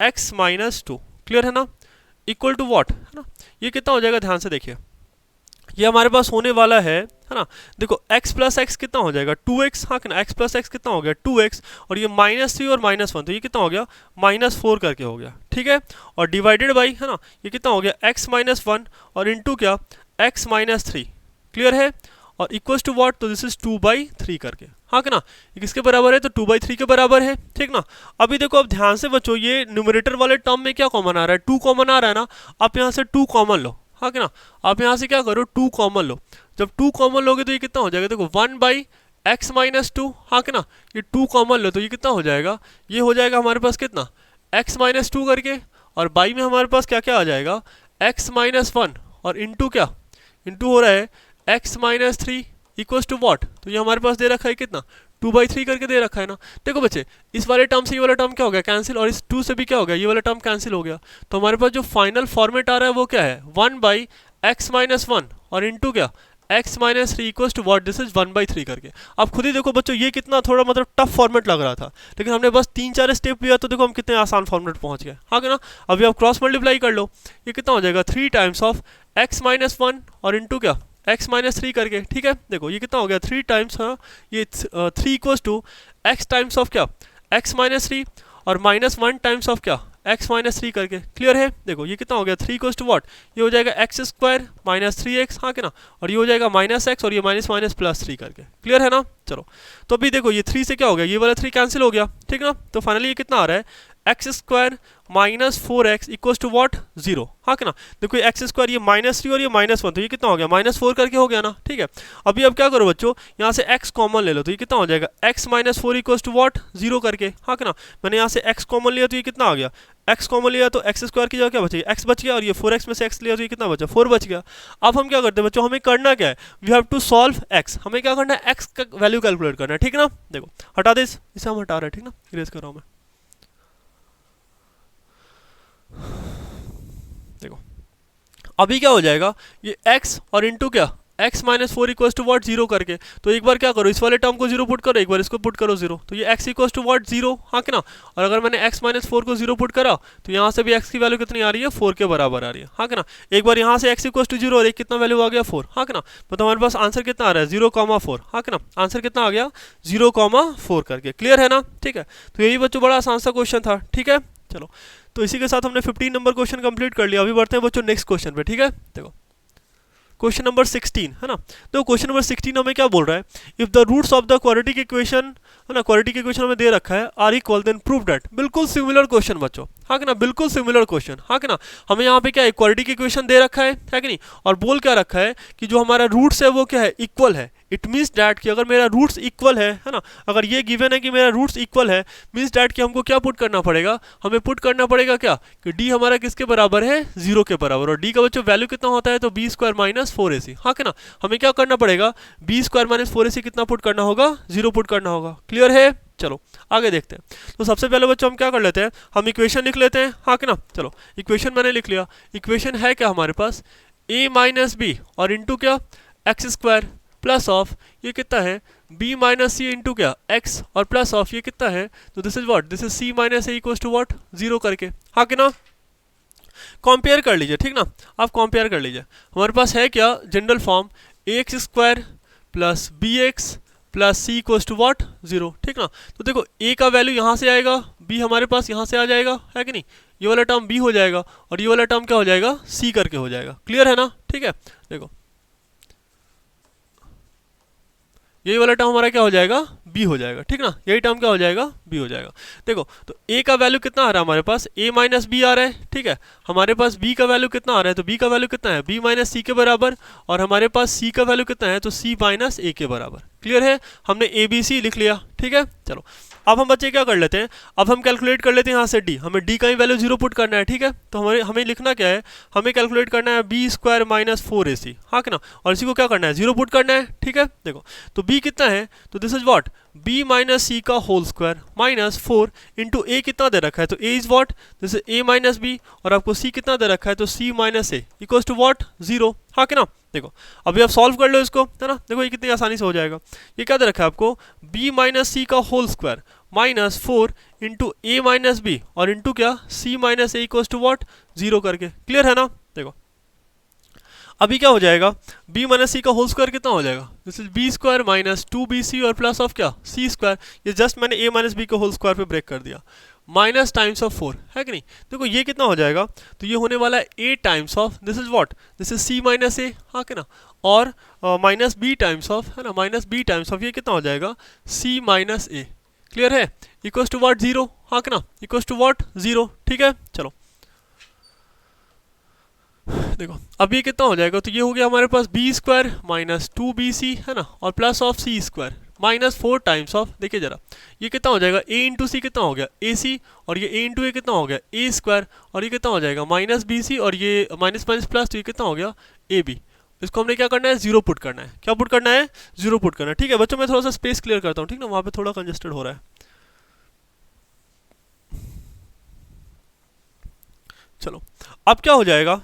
x minus 2, clear है ना, इक्वल टू व्हाट, है ना, ये कितना हो जाएगा, ध्यान से देखिए, ये हमारे पास होने वाला है ना, देखो x प्लस एक्स कितना हो जाएगा, 2x, हाँ कि ना, x प्लस एक्स कितना हो गया, 2x, और ये -3 और -1, तो ये कितना हो गया, -4 करके हो गया, ठीक है, और डिवाइडेड बाई, है ना, ये कितना हो गया, x माइनस 1 और इंटू क्या, x माइनस 3, क्लियर है, और इक्वल्स टू व्हाट, तो दिस इज 2/3 करके, हाँ कि ना, ये किसके बराबर है, तो 2/3 के बराबर है, ठीक ना। अभी देखो अब ध्यान से बच्चों, ये न्यूमरेटर वाले टर्म में क्या कॉमन आ रहा है, 2 कॉमन आ रहा है ना, आप यहाँ से 2 कॉमन लो, हाँ कि ना, आप यहाँ से क्या करो, 2 कॉमन लो, जब 2 कॉमन लोगे तो ये कितना हो जाएगा, देखो 1 बाई x माइनस टू, हाँ कि ना, ये 2 कॉमन लो तो ये कितना हो जाएगा, ये हो जाएगा हमारे पास कितना x माइनस टू करके, और बाई में हमारे पास क्या क्या आ जाएगा x माइनस वन, और इंटू क्या, इंटू हो रहा है x minus three equals to what, तो ये हमारे पास दे रखा है कितना 2/3 करके दे रखा है ना। देखो बच्चे, इस वाले टर्म से ये वाला टर्म क्या हो गया कैंसिल, और इस 2 से भी क्या हो गया, ये वाला टर्म कैंसिल हो गया। तो हमारे पास जो फाइनल फॉर्मेट आ रहा है वो क्या है 1/x माइनस वन और इंटू क्या x minus three equals to what, this is 1/3 करके। आप खुद ही देखो बच्चों, ये कितना थोड़ा मतलब टफ फॉर्मेट लग रहा था, लेकिन हमने बस 3-4 स्टेप लिया तो देखो हम कितने आसान फॉर्मेट पहुंच गए, हाँ कि ना। अभी आप क्रॉस मल्टीप्लाई कर लो, ये कितना हो जाएगा 3 times of x minus one और इंटू क्या x माइनस थ्री करके, ठीक है। देखो ये कितना हो गया 3 टाइम्स, हाँ ये 3 equals to x times of क्या x माइनस थ्री और माइनस वन टाइम्स ऑफ क्या x माइनस थ्री करके, क्लियर है। देखो ये कितना हो गया 3 इक्वल्स टू वॉट, ये हो जाएगा एक्स स्क्वायर माइनस 3x, हाँ कि ना, और ये हो जाएगा माइनस एक्स और ये माइनस माइनस प्लस 3 करके, क्लियर है ना। चलो तो अभी देखो ये 3 से क्या हो गया, ये वाला 3 कैंसिल हो गया, ठीक ना। तो फाइनली ये कितना आ रहा है x square minus 4x equals to what 0, हाँ कि ना। देखो एक्स स्क्वायर ये माइनस 3 और ये माइनस वन, तो ये कितना हो गया -4 करके हो गया ना, ठीक है। अभी अब क्या करो बच्चों, यहाँ से x कॉमन ले लो, तो ये कितना हो जाएगा x minus 4 equals to what 0 करके, हाँ कि ना। मैंने यहाँ से x कॉमन लिया तो ये कितना आ गया, x कॉमन लिया तो एक्स स्क्वायर की जगह क्या बचेगा x बच गया, और ये 4x में से x लिया तो ये कितना बचा 4 बच गया। अब हम क्या करते हैं बच्चों, हमें करना क्या है, we have to solve x, हमें क्या करना है x का वैल्यू कैलकुलेट करना है, ठीक ना। देखो हटा दे इसे हम हटा रहे हैं, ठीक ना, इरेज कर रहा हूँ मैं। देखो अभी क्या हो जाएगा, ये x और इंटू क्या x minus 4 equals to what 0 करके, तो एक बार क्या करो इस वाले टर्म को 0 पुट करो, एक बार इसको पुट करो 0, तो ये x इक्वल्स टू वॉट 0, हाँ कि ना। और अगर मैंने x माइनस 4 को 0 पुट करा तो यहाँ से भी x की वैल्यू कितनी आ रही है 4 के बराबर आ रही है, हाँ कि ना। एक बार यहाँ से x इक्वल्स टू 0 और एक कितना वैल्यू आ गया 4, हाँ कि ना। मतलब हमारे पास आंसर कितना आ रहा है 0,4, हाँ कि ना। आंसर कितना आ गया 0,4 करके, क्लियर है ना, ठीक है। तो यही बच्चों बड़ा आसान सा क्वेश्चन था, ठीक है। चलो तो इसी के साथ हमने 15 नंबर क्वेश्चन कंप्लीट कर लिया। अभी बढ़ते हैं बच्चों नेक्स्ट क्वेश्चन पे, ठीक है। देखो क्वेश्चन नंबर 16 है ना। तो क्वेश्चन नंबर 16 हमें क्या बोल रहा है, if the roots of the quadratic equation है ना, क्वाड्रेटिक इक्वेशन हमें दे रखा है are equal, then prove that. बिल्कुल सिमिलर क्वेश्चन बच्चों, हाँ कि ना, बिल्कुल सिमिलर क्वेश्चन, हाँ कि ना। हमें यहाँ पे क्या है क्वाड्रेटिक इक्वेशन दे रखा है कि नहीं, और बोल क्या रखा है कि जो हमारा रूट्स है वो क्या है इक्वल है। इट मीन्स डैट कि अगर मेरा रूट्स इक्वल है ना, अगर ये गिवन है कि मेरा रूट्स इक्वल है, मीन्स डैट कि हमको क्या पुट करना पड़ेगा, हमें पुट करना पड़ेगा क्या कि d हमारा किसके बराबर है 0 के बराबर, और d का बच्चों वैल्यू कितना होता है तो b स्क्वायर माइनस 4ac, हाँ कि ना। हमें क्या करना पड़ेगा b स्क्वायर माइनस 4ac कितना पुट करना होगा 0 पुट करना होगा, क्लियर है। चलो आगे देखते हैं। तो सबसे पहले बच्चों हम क्या कर लेते हैं, हम इक्वेशन लिख लेते हैं, हाँ कि ना। चलो इक्वेशन मैंने लिख लिया। इक्वेशन है क्या हमारे पास a माइनस बी और इंटू क्या एक्स स्क्वायर प्लस ऑफ ये कितना है b माइनस सी इंटू क्या x और प्लस ऑफ ये कितना है, तो this is what, this is c minus a equals to what 0 करके, हाँ कि ना। कंपेयर कर लीजिए, ठीक ना, आप कंपेयर कर लीजिए। हमारे पास है क्या general form ax square plus bx plus c equals to what 0, ठीक ना। तो देखो a का वैल्यू यहाँ से आएगा, b हमारे पास यहाँ से आ जाएगा, है कि नहीं। ये वाला टर्म b हो जाएगा और ये वाला टर्म क्या हो जाएगा c करके हो जाएगा, क्लियर है ना, ठीक है। देखो यही वाला टर्म हमारा क्या हो जाएगा b हो जाएगा, ठीक ना। यही टर्म क्या हो जाएगा b हो जाएगा। देखो तो a का वैल्यू कितना आ रहा है हमारे पास a माइनस बी आ रहा है, ठीक है। हमारे पास b का वैल्यू कितना आ रहा है तो b का वैल्यू कितना है b माइनस सी के बराबर, और हमारे पास c का वैल्यू कितना है तो c माइनस a के बराबर, क्लियर है। हमने a b c लिख लिया, ठीक है। चलो अब हम बच्चे क्या कर लेते हैं, अब हम कैलकुलेट कर लेते हैं यहाँ से d, हमें d का ही वैल्यू 0 पुट करना है, ठीक है। तो हमें लिखना क्या है, हमें कैलकुलेट करना है b स्क्वायर माइनस 4ac, हाँ कि ना, और इसी को क्या करना है 0 पुट करना है, ठीक है। देखो तो b कितना है तो this is what b minus c का whole square minus 4 into a कितना दे रखा है तो a is what, this is a minus b, और आपको c कितना दे रखा है तो c minus a equals to what 0, हाँ कि ना। देखो अभी आप सॉल्व कर लो इसको, है ना। देखो ये कितनी आसानी से हो जाएगा। ये क्या दे रखा है आपको b माइनस सी का whole square minus 4 into a minus b और इंटू क्या c minus a equals to what 0 करके, क्लियर है ना। देखो अभी क्या हो जाएगा b माइनस सी का होल स्क्वायर कितना हो जाएगा, this is b square minus 2bc और प्लस ऑफ क्या c स्क्वायर, ये जस्ट मैंने a माइनस बी का होल स्क्वायर पे ब्रेक कर दिया, माइनस टाइम्स ऑफ 4, है कि नहीं। देखो ये कितना हो जाएगा तो ये होने वाला है a times of this is what, this is c minus a, हाँ कि ना, और माइनस b टाइम्स ऑफ, है ना, माइनस b टाइम्स ऑफ ये कितना हो जाएगा c माइनस a, क्लियर है, इक्वल्स टू व्हाट 0, हाँ कि ना, इक्वल्स टू व्हाट 0, ठीक है। चलो देखो अब ये कितना हो जाएगा तो ये हो गया हमारे पास b स्क्वायर माइनस 2bc, है ना, और plus of c square -4 times of, देखिए जरा ये कितना हो जाएगा, a इंटू सी कितना हो गया AC, और ये a इंटू ए कितना हो गया a स्क्वायर, और ये कितना हो जाएगा -BC, और ये माइनस माइनस प्लस, तो ये कितना हो गया AB। इसको हमने क्या करना है, 0 पुट करना है। क्या पुट करना है, 0 पुट करना है। ठीक है बच्चों, मैं थोड़ा सा स्पेस क्लियर करता हूँ, ठीक ना, वहाँ पे थोड़ा कंजेस्टेड हो रहा है। चलो अब क्या हो जाएगा,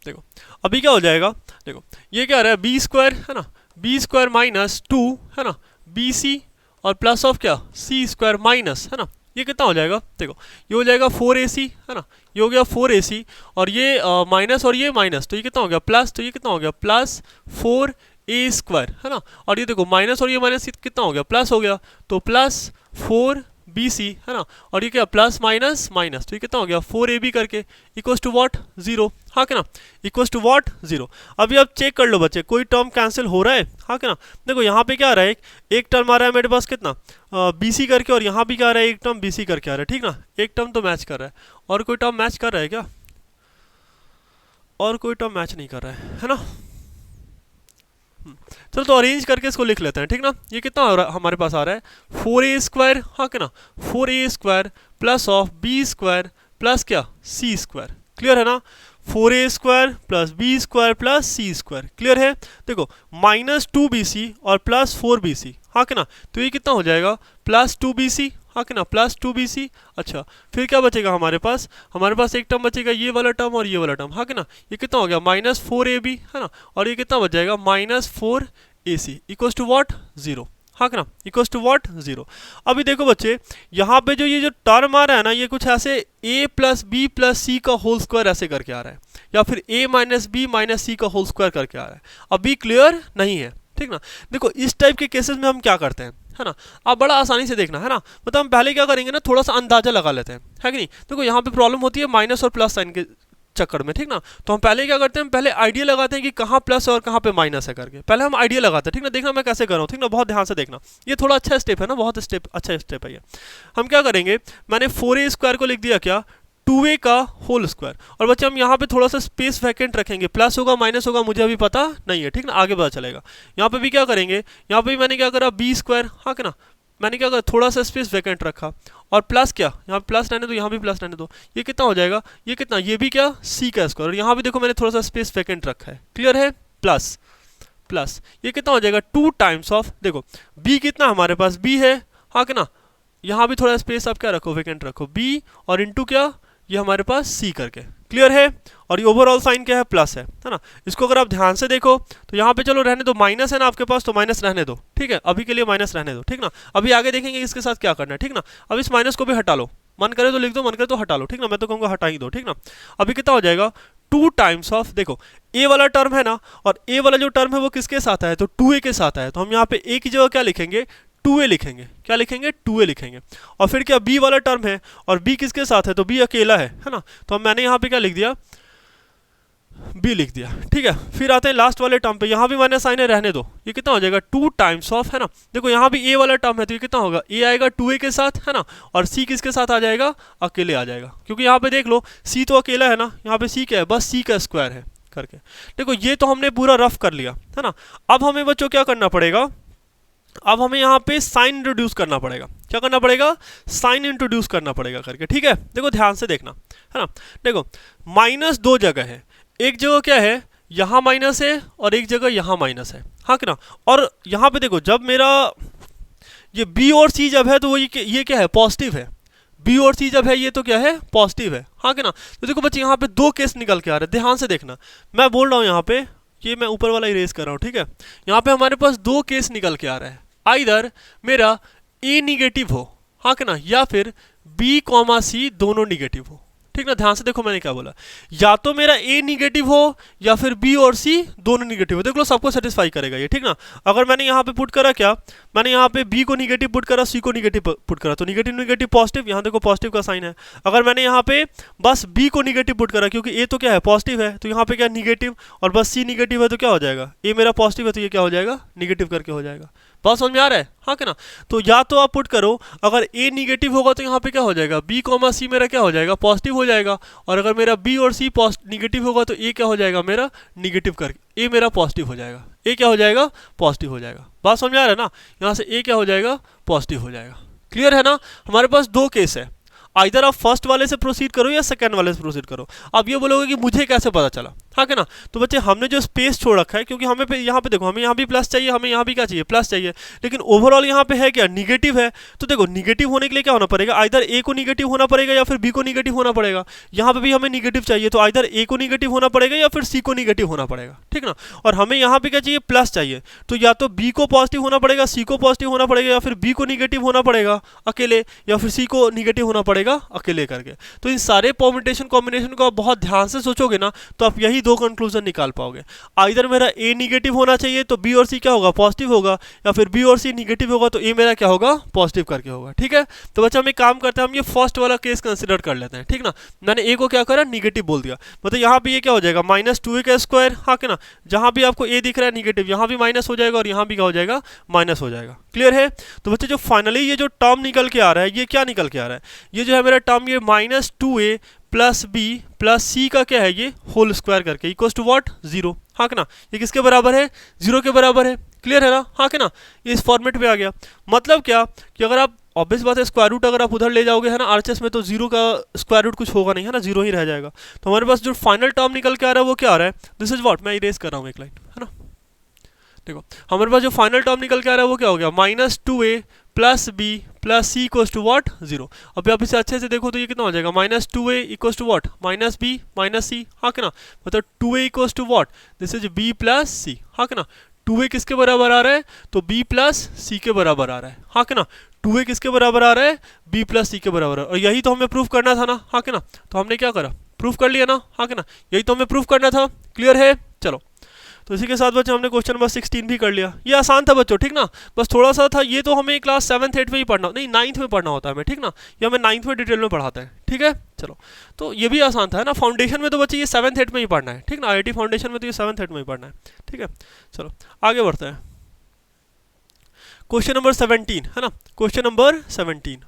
देखो अभी क्या हो जाएगा, देखो ये क्या आ रहा है बी स्क्वायर है ना, बी स्क्वायर -2 है ना BC, और प्लस ऑफ क्या सी स्क्वायर माइनस है ना, ये कितना हो जाएगा, देखो ये हो जाएगा 4AC है ना, ये हो गया 4AC, और ये माइनस और ये माइनस, तो ये कितना हो गया प्लस, तो ये कितना हो गया प्लस 4A स्क्वायर है ना, और ये देखो माइनस और ये माइनस कितना हो गया प्लस हो गया, तो प्लस 4BC है ना, और ये क्या प्लस माइनस माइनस, तो ये कितना हो गया 4AB करके इक्वल्स टू व्हाट 0, हाँ क्या ना, इक्वल्स टू व्हाट 0। अभी आप चेक कर लो बच्चे, कोई टर्म कैंसिल हो रहा है, हाँ क्या ना, देखो यहाँ पे क्या आ रहा है, एक टर्म आ रहा है मेरे पास कितना BC करके, और यहाँ भी क्या आ रहा है, एक टर्म BC करके आ रहा है, ठीक ना, एक टर्म तो मैच कर रहा है, और कोई टर्म मैच कर रहा है क्या, और कोई टर्म मैच नहीं कर रहा है ना। चलो तो अरेंज करके इसको लिख लेते हैं, ठीक ना, ये कितना हो रहा है हमारे पास आ रहा है 4A स्क्वायर, हाँ क्या ना 4A square plus of B square plus क्या C स्क्वायर, क्लियर है ना, 4A square plus B square plus C square, clear है। देखो -2BC और प्लस 4BC, हाँ क्या ना, तो ये कितना हो जाएगा प्लस 2BC, हाँ कि ना प्लस 2BC। अच्छा फिर क्या बचेगा हमारे पास, हमारे पास एक टर्म बचेगा ये वाला टर्म और ये वाला टर्म, हाँ कि ना, ये कितना हो गया -4AB है ना, और ये कितना बच जाएगा -4AC इक्वल्स टू व्हाट 0, हाँ कि ना, इक्वल्स टू व्हाट 0। अभी देखो बच्चे यहाँ पे जो ये जो टर्म आ रहा है ना, ये कुछ ऐसे a प्लस बी प्लस सी का होल स्क्वायर ऐसे करके आ रहा है, या फिर a minus B minus c का होल स्क्वायर करके आ रहा है। अभी क्लियर नहीं है, ठीक ना। देखो इस टाइप के केसेस में हम क्या करते हैं, है ना, आप बड़ा आसानी से देखना, है ना, मतलब हम पहले क्या करेंगे ना, थोड़ा सा अंदाजा लगा लेते हैं, है कि नहीं। देखो यहाँ पे प्रॉब्लम होती है माइनस और प्लस साइन के चक्कर में, ठीक ना, तो हम पहले क्या करते हैं, हम पहले आइडिया लगाते हैं कि कहाँ प्लस और कहाँ पे माइनस है करके, पहले हम आइडिया लगाते हैं, ठीक ना। देखना मैं कैसे कर रहा हूँ, ठीक ना, बहुत ध्यान से देखना, ये थोड़ा अच्छा स्टेप है ना, बहुत अच्छा स्टेप है ये। हम क्या करेंगे, मैंने 4A स्क्वायर को लिख दिया क्या 2A का होल स्क्वायर, और बच्चे हम यहाँ पे थोड़ा सा स्पेस वैकेंट रखेंगे, प्लस होगा माइनस होगा मुझे अभी पता नहीं है, ठीक ना, आगे पता चलेगा। यहाँ पे भी क्या करेंगे, यहाँ पे भी मैंने क्या करा B स्क्वायर, हाँ क्या ना, मैंने क्या करा थोड़ा सा स्पेस वैकेंट रखा, और प्लस क्या यहाँ पे प्लस रहने दो, यहाँ भी प्लस रहने दो, ये कितना हो जाएगा, ये कितना, ये भी क्या C का स्क्वायर, और यहाँ भी देखो मैंने थोड़ा सा स्पेस वैकेंट रखा है, क्लियर है, प्लस प्लस ये कितना हो जाएगा 2 टाइम्स ऑफ, देखो B कितना हमारे पास B है, हाँ क्या ना, यहाँ भी थोड़ा स्पेस आप क्या रखो वैकेंट रखो B, और इंटू क्या ये हमारे पास C करके, क्लियर है। और ये ओवरऑल साइन क्या है प्लस है ना। इसको अगर आप ध्यान से देखो तो यहाँ पे चलो रहने दो, माइनस है ना आपके पास तो माइनस रहने दो, ठीक है, अभी के लिए माइनस रहने दो, ठीक ना। अभी आगे देखेंगे इसके साथ क्या करना है, ठीक ना। अब इस माइनस को भी हटा लो, मन करे तो लिख दो, मन करे तो हटा लो, ठीक ना, मैं तो कहूँगा हटा ही दो, ठीक ना। अभी कितना हो जाएगा 2 टाइम्स ऑफ, देखो ए वाला टर्म है ना, और ए वाला जो टर्म है वो किसके साथ है, तो 2A के साथ है, तो हम यहाँ पे ए की जगह क्या लिखेंगे 2A लिखेंगे, क्या लिखेंगे 2A लिखेंगे। और फिर क्या B वाला टर्म है, और B किसके साथ है, तो B अकेला है ना, तो मैंने यहाँ पे क्या लिख दिया B लिख दिया, ठीक है। फिर आते हैं लास्ट वाले टर्म पे, यहाँ भी माइनस साइन है रहने दो, ये कितना हो जाएगा 2 टाइम्स ऑफ, है ना। देखो यहाँ भी A वाला टर्म है तो ये कितना होगा, A आएगा 2A के साथ, है ना, और C किसके साथ आ जाएगा, अकेले आ जाएगा, क्योंकि यहाँ पे देख लो C तो अकेला है ना, यहाँ पे C क्या है, बस C का स्क्वायर है करके। देखो ये तो हमने पूरा रफ कर लिया, है ना। अब हमें बच्चों क्या करना पड़ेगा, अब हमें यहाँ पे साइन इंट्रोड्यूस करना पड़ेगा, क्या करना पड़ेगा, साइन इंट्रोड्यूस करना पड़ेगा करके, ठीक है। देखो ध्यान से देखना, है ना। देखो माइनस 2 जगह है, एक जगह क्या है यहाँ माइनस है, और एक जगह यहाँ माइनस है, हाँ कि ना। और यहाँ पे देखो जब मेरा ये B और C जब है तो वो ये क्या है पॉजिटिव है, B और C जब है ये तो क्या है पॉजिटिव है, हाँ कि ना। तो देखो बच्चे यहाँ पे 2 केस निकल के आ रहे हैं, ध्यान से देखना, मैं बोल रहा हूँ यहाँ पे, ये मैं ऊपर वाला इरेज कर रहा हूँ, ठीक है। यहाँ पे हमारे पास 2 केस निकल के आ रहा है, आइदर मेरा A निगेटिव हो, हाँ कि ना, या फिर B, C दोनों निगेटिव हो, ठीक ना। ध्यान से देखो मैंने क्या बोला, या तो मेरा A निगेटिव हो या फिर B और C दोनों निगेटिव हो, देख लो सबको सेटिस्फाई करेगा ये, ठीक ना। अगर मैंने यहाँ पे पुट करा क्या, मैंने यहाँ पे B को निगेटिव पुट करा, C को निगेटिव पुट करा, तो निगेटिव निगेटिव पॉजिटिव, यहाँ देखो पॉजिटिव का साइन है। अगर मैंने यहाँ पे बस B को निगेटिव पुट करा, क्योंकि A तो क्या है पॉजिटिव है, तो यहाँ पे क्या निगेटिव, और बस C निगेटिव है तो क्या हो जाएगा, A मेरा पॉजिटिव है तो ये क्या हो जाएगा निगेटिव करके हो जाएगा। बात समझ में आ रहा है, हाँ कि ना। तो या तो आप पुट करो, अगर A निगेटिव होगा तो यहाँ पे क्या हो जाएगा B, C मेरा क्या हो जाएगा पॉजिटिव हो हो जाएगा, और अगर मेरा बी और सी निगेटिव होगा तो ए क्या हो जाएगा मेरा निगेटिव करके, ए मेरा पॉजिटिव हो जाएगा, ए क्या हो जाएगा पॉजिटिव हो जाएगा। बात समझ आ रहा है ना, यहाँ से ए क्या हो जाएगा पॉजिटिव हो जाएगा। क्लियर है ना। हमारे पास दो केस है, आइदर आप फर्स्ट वाले से प्रोसीड करो या सेकंड वाले से प्रोसीड करो। अब ये बोलोगे कि मुझे कैसे पता चला, हाँ कि ना। तो बच्चे हमने जो स्पेस छोड़ रखा है, क्योंकि हमें यहाँ पे देखो, हमें यहाँ भी प्लस चाहिए, हमें यहाँ भी क्या चाहिए प्लस चाहिए, लेकिन ओवरऑल यहाँ पे है क्या निगेटिव है। तो देखो निगेटिव होने के लिए क्या होना पड़ेगा, आइदर ए को निगेटिव होना पड़ेगा या फिर बी को निगेटिव होना पड़ेगा। यहाँ पे भी हमें निगेटिव चाहिए, तो आइदर ए को निगेटिव होना पड़ेगा या फिर सी को निगेटिव होना पड़ेगा, ठीक ना। और हमें यहाँ पे क्या चाहिए प्लस चाहिए, तो या तो बी को पॉजिटिव होना पड़ेगा, सी को पॉजिटिव होना पड़ेगा, या फिर बी को निगेटिव होना पड़ेगा अकेले, या फिर सी को निगेटिव होना पड़ेगा अकेले करके। तो इन सारे परम्यूटेशन कॉम्बिनेशन को आप बहुत ध्यान से सोचोगे ना, तो आप यही दो कंक्लूजन निकाल पाओगे। आइदर मेरा ए निगेटिव होना चाहिए तो बी और सी क्या होगा पॉजिटिव होगा, या फिर बी और सी निगेटिव होगा तो ए मेरा क्या होगा पॉजिटिव करके होगा, ठीक है। तो बच्चा हम एक काम करते हैं, हम ये फर्स्ट वाला केस कंसिडर कर लेते हैं, ठीक ना। मैंने ए को क्या करा निगेटिव बोल दिया, मतलब यहाँ पे ये क्या हो जाएगा -2a का स्क्वायर, हाँ कि ना। जहाँ भी आपको ए दिख रहा है निगेटिव, यहाँ भी माइनस हो जाएगा और यहाँ भी क्या हो जाएगा माइनस हो जाएगा। क्लियर है। तो बच्चे जो फाइनली ये जो टर्म निकल के आ रहा है, ये क्या निकल के आ रहा है, ये जो है मेरा टर्म ये -2a प्लस बी प्लस सी का क्या है ये होल स्क्वायर करके इक्वल्स टू व्हाट 0, हाँ कि ना। ये किसके बराबर है 0 के बराबर है। क्लियर है ना, हाँ कि ना। ये इस फॉर्मेट पे आ गया। मतलब क्या कि अगर आप ऑब्वियस बात है स्क्वायर रूट अगर आप उधर ले जाओगे है ना आरएचएस में, तो 0 का स्क्वायर रूट कुछ होगा नहीं है ना, 0 ही रह जाएगा। तो हमारे पास जो फाइनल टर्म निकल के आ रहा है वो क्या आ रहा है, दिस इज व्हाट, मैं इरेज कर रहा हूँ एक लाइन, है ना। देखो हमारे पास जो फाइनल टर्म निकल के आ रहा है वो क्या हो गया -2a plus b plus c equals to what 0। अब आप इसे अच्छे से देखो तो ये कितना हो जाएगा -2a equals to what -b minus c, हाँ कि ना। मतलब 2a equals to what, this is b plus c, हाँ कि ना। 2a किसके बराबर आ रहा है, तो b प्लस सी के बराबर आ रहा है, हाँ कि ना। 2a किसके बराबर आ रहा है, b प्लस सी के बराबर है। और यही तो हमें प्रूफ करना था ना, हाँ कि ना। तो हमने क्या करा, प्रूफ कर लिया ना, हाँ कि ना। यही तो हमें प्रूफ करना था। क्लियर है। चलो तो इसी के साथ बच्चों हमने क्वेश्चन नंबर 16 भी कर लिया। ये आसान था बच्चों, ठीक ना। बस थोड़ा सा था, ये तो हमें क्लास 7th 8th में ही पढ़ना, नहीं 9th में पढ़ना होता है हमें, ठीक ना। ये हमें 9th में डिटेल में पढ़ाते हैं, ठीक है। चलो तो ये भी आसान था, है ना। फाउंडेशन में तो बच्चे ये 7th 8th में ही पढ़ना है, ठीक ना। IIT फाउंडेशन में तो ये 7th 8th में ही पढ़ना है, ठीक है। चलो आगे बढ़ते हैं। क्वेश्चन नंबर 17, है ना। Question number 17